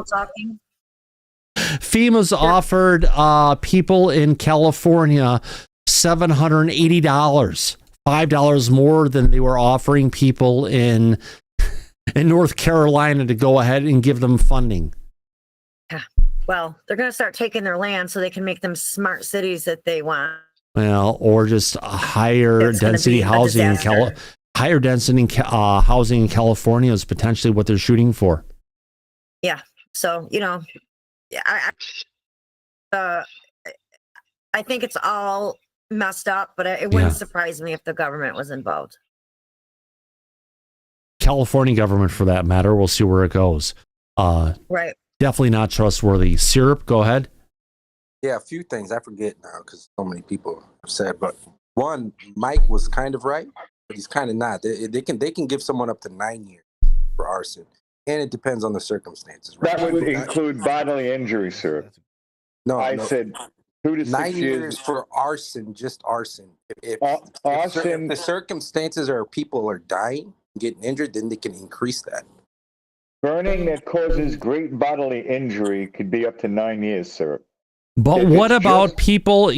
FEMA's offered people in California $780, $5 more than they were offering people in North Carolina to go ahead and give them funding. Yeah. Well, they're going to start taking their land so they can make them smart cities that they want. Well, or just a higher density housing in housing in California is potentially what they're shooting for. Yeah. So, I think it's all messed up, but it wouldn't surprise me if the government was involved. California government, for that matter. We'll see where it goes. Right. Definitely not trustworthy. Syrup, go ahead. Yeah, a few things. I forget now because so many people have said. But one, Mike was kind of right, but he's kind of not. They can give someone up to 9 years for arson, and it depends on the circumstances. Right? That would include bodily injury, sir. No, I said 2 to 6 9 years years for arson, just arson. If arson. the circumstances are people are dying, getting injured, then they can increase that. Burning that causes great bodily injury could be up to 9 years, sir. But what about people,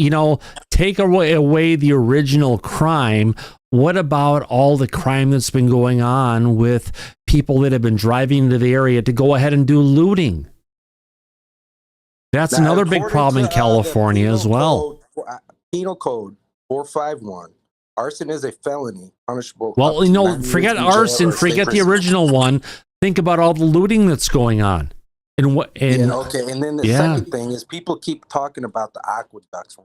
take away the original crime? What about all the crime that's been going on with people that have been driving into the area to go ahead and do looting? That's another big problem in California as well. Penal Code 451. Arson is a felony, punishable. Well, forget arson, forget the original one. Think about all the looting that's going on. And then the second thing is people keep talking about the aqueducts,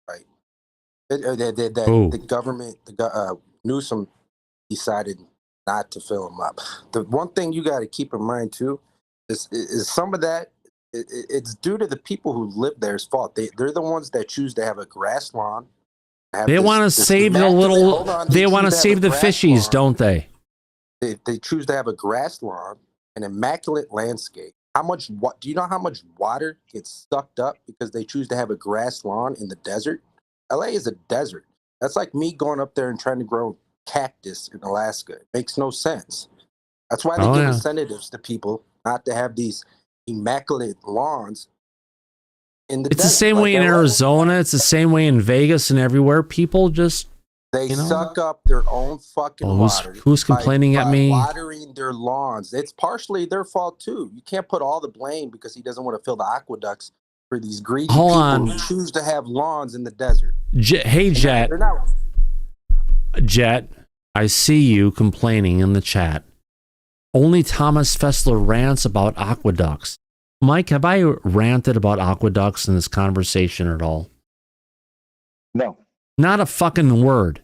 right? The government, Newsom decided not to fill them up. The one thing you got to keep in mind too is some of that. It's due to the people who live there's fault. They're the ones that choose to have a grass lawn. They want to save the little. They want to save the fishies, don't they? They choose to have a grass lawn, an immaculate landscape. Do you know how much water gets sucked up because they choose to have a grass lawn in the desert? LA is a desert. That's like me going up there and trying to grow cactus in Alaska. It makes no sense. That's why they give incentives to people not to have these immaculate lawns in the desert. The same way in Arizona. It's the same way in Vegas and everywhere. People just They suck up their own fucking water. Who's complaining at me? Watering their lawns. It's partially their fault too. You can't put all the blame because he doesn't want to fill the aqueducts for these greedy people who choose to have lawns in the desert. Hey, Jet. Jet, I see you complaining in the chat. Only Thomas Fessler rants about aqueducts. Mike, have I ranted about aqueducts in this conversation at all? No. Not a fucking word.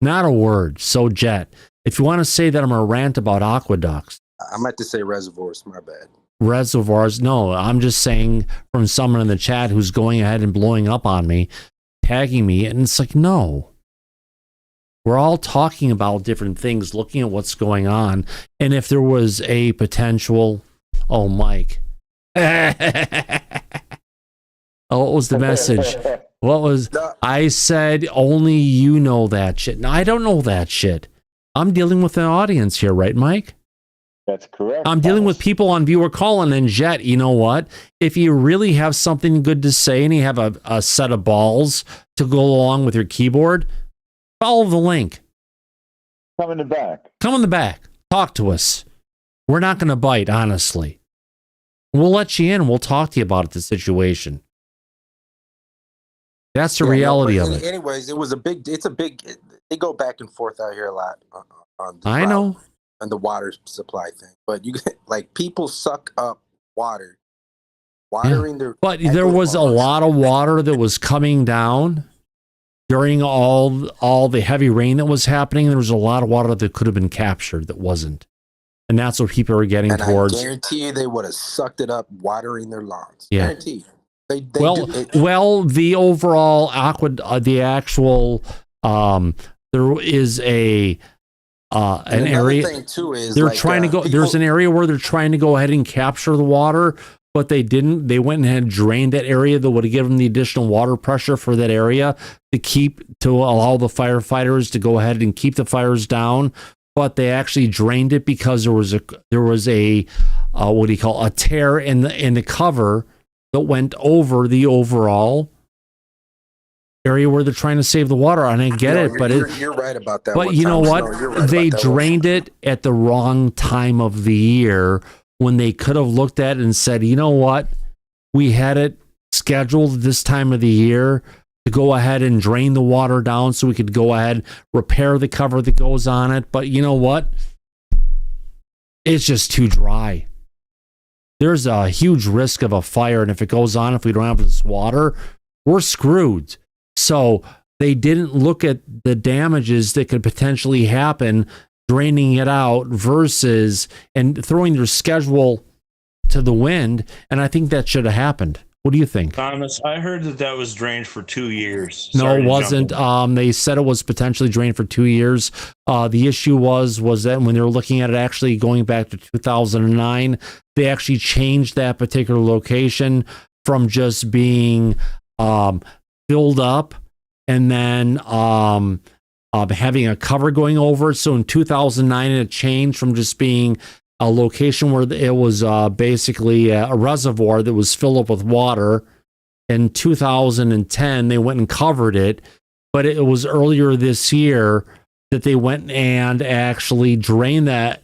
Not a word. So, Jet, if you want to say that I'm a rant about aqueducts. I meant to say reservoirs, my bad. Reservoirs. No, I'm just saying from someone in the chat who's going ahead and blowing up on me, tagging me, and it's like, no. We're all talking about different things, looking at what's going on. And if there was a potential, oh, Mike. Oh, what was the message? What was, I said, only you know that shit. No, I don't know that shit. I'm dealing with an audience here, right, Mike? That's correct. I'm dealing with people on viewer call-in, and Jet, you know what? If you really have something good to say and you have a set of balls to go along with your keyboard, follow the link. Come in the back. Come in the back. Talk to us. We're not going to bite, honestly. We'll let you in. We'll talk to you about the situation. That's the reality of it. Anyways, they go back and forth out here a lot on the I know. On the water supply thing. But you get, like, people suck up water, watering their. But there was a lot of water that was coming down during all the heavy rain that was happening. There was a lot of water that could have been captured that wasn't. And that's what people are getting towards. I guarantee you they would have sucked it up watering their lawns. Yeah. Guarantee. Well, the overall there is an area thing too is they're like, trying to go. There's an area where they're trying to go ahead and capture the water, but they didn't. They went and had drained that area that would have given them the additional water pressure for that area to allow the firefighters to go ahead and keep the fires down. But they actually drained it because there was a what do you call a tear in the cover that went over the overall area where they're trying to save the water. And I get it, but you're right about that. But you know what? They drained it at the wrong time of the year when they could have looked at it and said, you know what? We had it scheduled this time of the year to go ahead and drain the water down so we could go ahead, repair the cover that goes on it. But you know what? It's just too dry. There's a huge risk of a fire, and if it goes on, if we don't have this water, we're screwed. So they didn't look at the damages that could potentially happen draining it out versus and throwing their schedule to the wind, and I think that should have happened. What do you think? Thomas, I heard that was drained for 2 years. No, Sorry it to wasn't. jump in. They said it was potentially drained for 2 years. The issue was that when they were looking at it actually going back to 2009, they actually changed that particular location from just being filled up and then having a cover going over it. So in 2009, it changed from just being a location where it was basically a reservoir that was filled up with water. In 2010, they went and covered it, but it was earlier this year that they went and actually drained that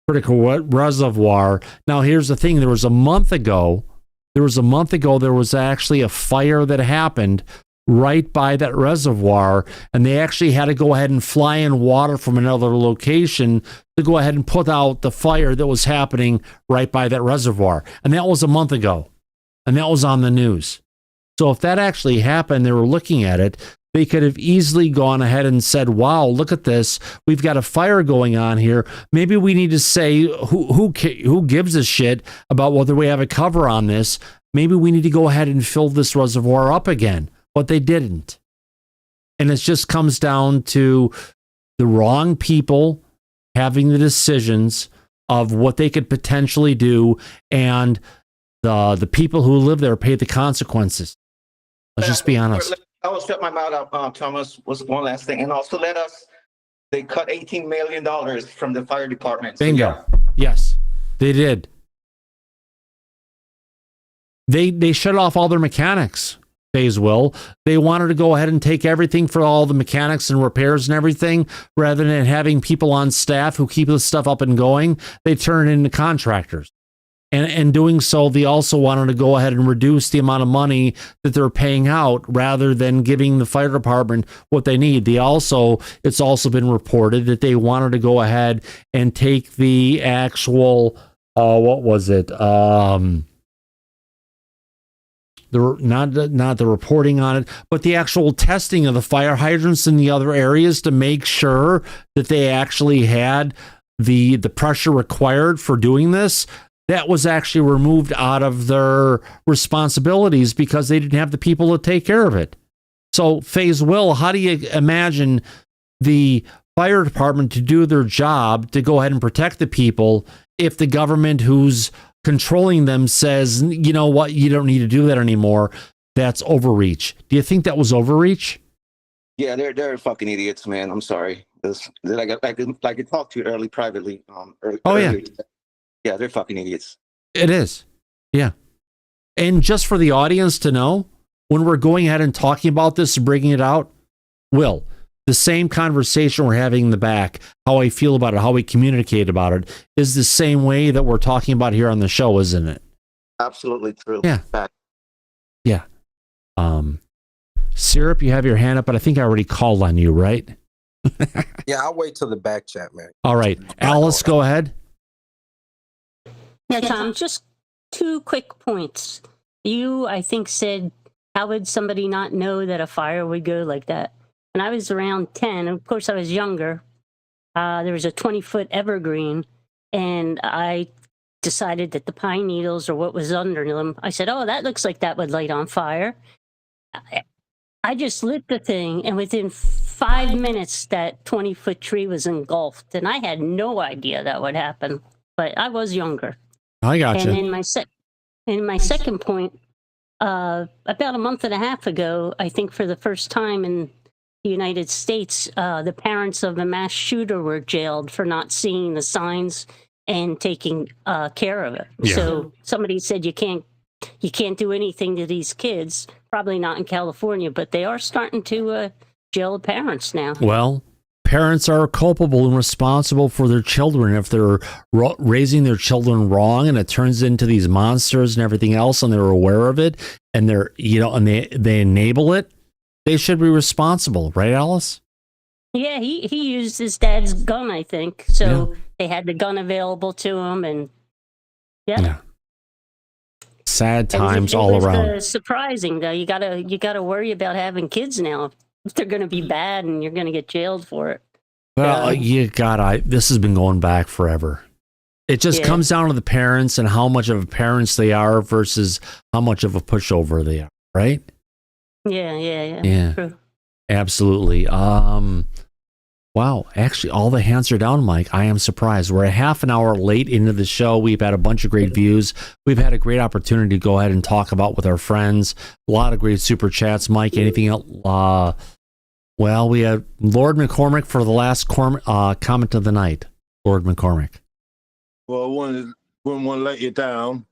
critical reservoir. Now, here's the thing. There was a month ago, there was actually a fire that happened right by that reservoir, and they actually had to go ahead and fly in water from another location to go ahead and put out the fire that was happening right by that reservoir. And that was a month ago, and that was on the news. So if that actually happened, they were looking at it, they could have easily gone ahead and said, wow, look at this. We've got a fire going on here. Maybe we need to say who gives a shit about whether we have a cover on this. Maybe we need to go ahead and fill this reservoir up again. But they didn't. And it just comes down to the wrong people having the decisions of what they could potentially do, and the people who live there pay the consequences. Let's just be honest. I will shut my mouth up, Thomas, was one last thing. And also they cut $18 million from the fire department. Bingo. Yes, they did. They shut off all their mechanics. They wanted to go ahead and take everything for all the mechanics and repairs and everything, rather than having people on staff who keep this stuff up and going. They turn it into contractors. And doing so, they also wanted to go ahead and reduce the amount of money that they're paying out rather than giving the fire department what they need. It's also been reported that they wanted to go ahead and take the actual, what was it? Not the reporting on it, but the actual testing of the fire hydrants in the other areas to make sure that they actually had the pressure required for doing this. That was actually removed out of their responsibilities because they didn't have the people to take care of it. So, how do you imagine the fire department to do their job to go ahead and protect the people if the government who's controlling them says, you know what, you don't need to do that anymore? That's overreach. Do you think that was overreach? Yeah, they're fucking idiots, man. I'm sorry. I could talk to you early privately. Yeah. Yeah, they're fucking idiots. It is. Yeah. And just for the audience to know, when we're going ahead and talking about this, bringing it out, Will, the same conversation we're having in the back, how I feel about it, how we communicate about it, is the same way that we're talking about here on the show, isn't it? Absolutely true. Yeah. Fact. Yeah. Syrup, you have your hand up, but I think I already called on you, right? Yeah, I'll wait till the back chat, man. All right. Alice, go ahead. Yeah, Tom, just 2 quick points. You, I think, said, how would somebody not know that a fire would go like that? When I was around 10, of course I was younger, there was a 20-foot evergreen, and I decided that the pine needles or what was under them, I said, oh, that looks like that would light on fire. I just lit the thing, and within 5 minutes, that 20-foot tree was engulfed, and I had no idea that would happen, but I was younger. I got you. And in my second point, about a month and a half ago, I think for the first time in the United States, the parents of the mass shooter were jailed for not seeing the signs and taking care of it. Yeah. So somebody said you can't do anything to these kids. Probably not in California, but they are starting to jail the parents now. Well, parents are culpable and responsible for their children if they're raising their children wrong, and it turns into these monsters and everything else, and they're aware of it, and they're and they enable it. They should be responsible, right, Alice? Yeah, he used his dad's gun, I think. So they had the gun available to him, and yeah. Sad times it all was, around. Surprising though. You gotta worry about having kids now. If they're gonna be bad and you're gonna get jailed for it. Well, this has been going back forever. It just comes down to the parents and how much of a parents they are versus how much of a pushover they are, right? Yeah. True. Absolutely. Wow, actually, all the hands are down, Mike. I am surprised. We're a half an hour late into the show. We've had a bunch of great views. We've had a great opportunity to go ahead and talk about with our friends. A lot of great super chats. Mike, anything else? Well, we had Lord McCormick for the last comment of the night. Lord McCormick. Well, I wouldn't want to let you down.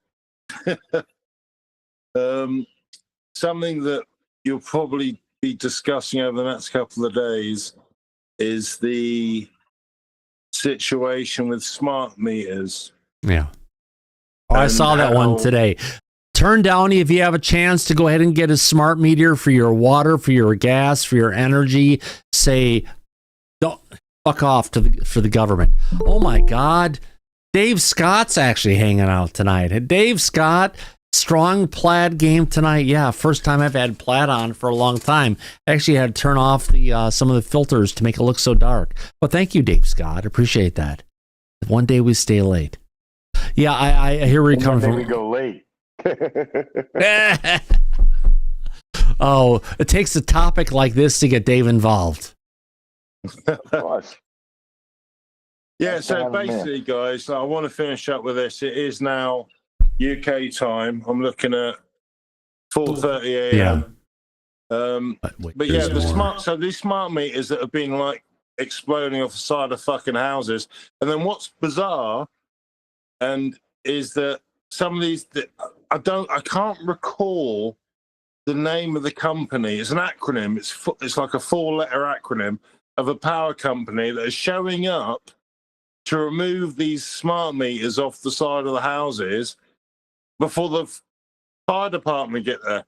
Something that you'll probably be discussing over the next couple of days is the situation with smart meters. Yeah. I saw that one today. Turn down if you have a chance to go ahead and get a smart meter for your water, for your gas, for your energy. Say, don't fuck off for the government. Oh my God. Dave Scott's actually hanging out tonight. Dave Scott, strong plaid game tonight. Yeah, first time I've had plaid on for a long time. I actually had to turn off the some of the filters to make it look so dark. But thank you, Dave Scott. Appreciate that. One day we stay late. Yeah, I hear where you're coming from. We go late. Oh, it takes a topic like this to get Dave involved. Yeah, so basically, guys, I want to finish up with this. It is now UK time. I'm looking at 4:30 a.m. But yeah, these smart meters that have been like exploding off the side of fucking houses. And then what's bizarre is that some of these I can't recall the name of the company. It's an acronym. It's like a 4-letter acronym of a power company that is showing up to remove these smart meters off the side of the houses before the fire department get there.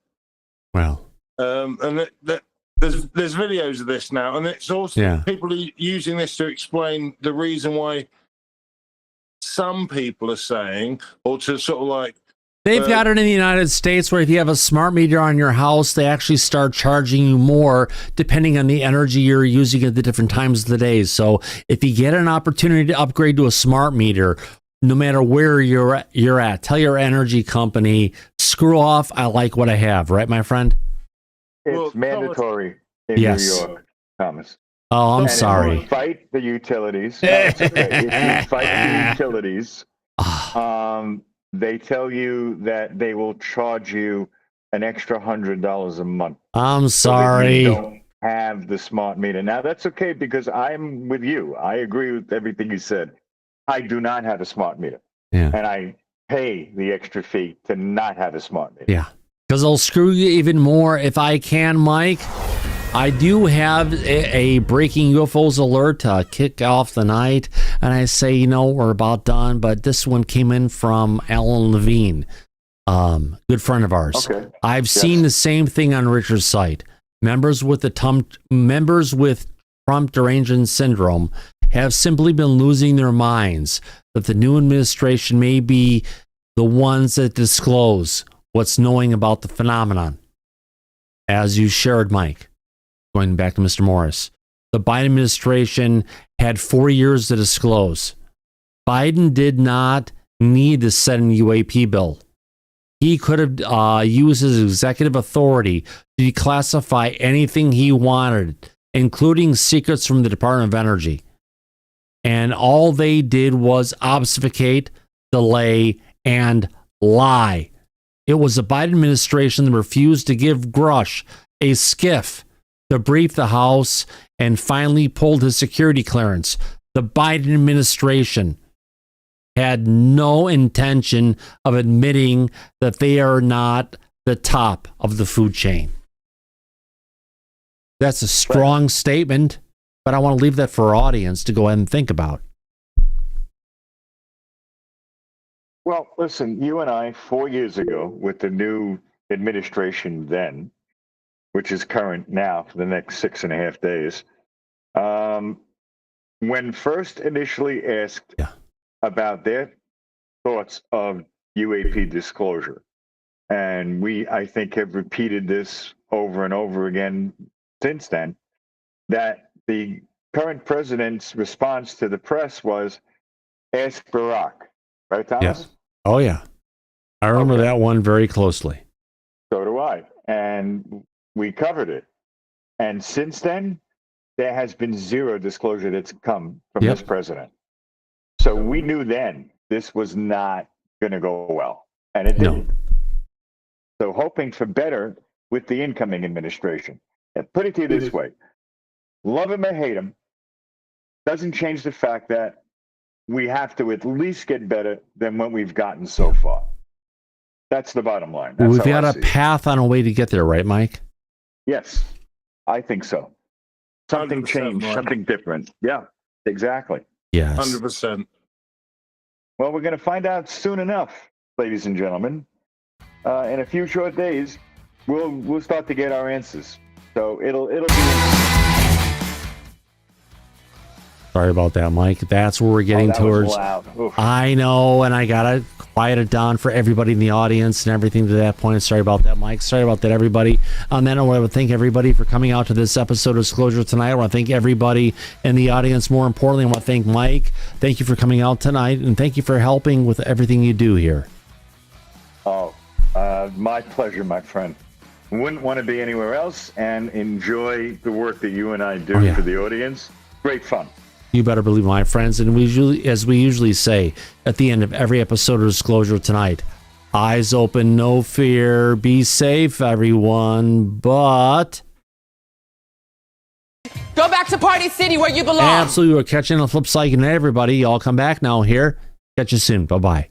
Well, and there's videos of this now, and it's also people are using this to explain the reason why some people are saying, or to sort of like. They've got it in the United States where if you have a smart meter on your house, they actually start charging you more depending on the energy you're using at the different times of the day. So if you get an opportunity to upgrade to a smart meter, no matter where you're at, tell your energy company, screw off, I like what I have. Right, my friend? It's mandatory in New York, Thomas. Oh, I'm sorry. If you fight the utilities, if you fight the utilities, they tell you that they will charge you an extra $100 a month. I'm sorry. have the smart meter. Now, that's okay because I'm with you. I agree with everything you said. I do not have a smart meter. Yeah. And I pay the extra fee to not have a smart meter. Yeah. Because I'll screw you even more if I can, Mike. I do have a breaking UFOs alert to kick off the night. And I say, you know, we're about done. But this one came in from Alan Levine, good friend of ours. Okay. I've seen the same thing on Richard's site. Members with Trump derangement syndrome have simply been losing their minds that the new administration may be the ones that disclose what's knowing about the phenomenon. As you shared, Mike, going back to Mr. Morris, the Biden administration had 4 years to disclose. Biden did not need to send a UAP bill. He could have used his executive authority to declassify anything he wanted, including secrets from the Department of Energy. And all they did was obfuscate, delay, and lie. It was the Biden administration that refused to give Grush a skiff to brief the House and finally pulled his security clearance. The Biden administration had no intention of admitting that they are not the top of the food chain. That's a strong statement, but I want to leave that for our audience to go ahead and think about. Well, listen, you and I, 4 years ago, with the new administration then, which is current now for the next 6.5 days, when first initially asked about their thoughts of UAP disclosure, and we, I think, have repeated this over and over again since then, that the current president's response to the press was, ask Barack. Right, Thomas? Yes. Oh, yeah. I remember that one very closely. So do I. And we covered it. And since then, there has been zero disclosure that's come from this president. So we knew then this was not going to go well. And it didn't. So hoping for better with the incoming administration. And put it to you this way. Love him or hate him, doesn't change the fact that we have to at least get better than what we've gotten so far. That's the bottom line. That's We've how got I a see it. path on a way to get there, right, Mike? Yes, I think so. Something 100%, changed, Mike. something different. Yeah, exactly. Yes. 100%. Well, we're going to find out soon enough, ladies and gentlemen. In a few short days, we'll start to get our answers. So it'll be. Sorry about that, Mike. That's where we're getting that was towards. loud. Oof. I know, and I gotta quiet it down for everybody in the audience and everything to that point. Sorry about that, Mike. Sorry about that, everybody. On that, I want to thank everybody for coming out to this episode of Disclosure tonight. I want to thank everybody in the audience. More importantly, I want to thank Mike. Thank you for coming out tonight, and thank you for helping with everything you do here. Oh, my pleasure, my friend. Wouldn't want to be anywhere else, and enjoy the work that you and I do for the audience. Great fun. You better believe, my friends. And as we usually say at the end of every episode of Disclosure tonight, eyes open, no fear, be safe, everyone. But go back to Party City where you belong. Absolutely. We're catching on the flip side. And everybody, y'all come back now here. Catch you soon. Bye-bye.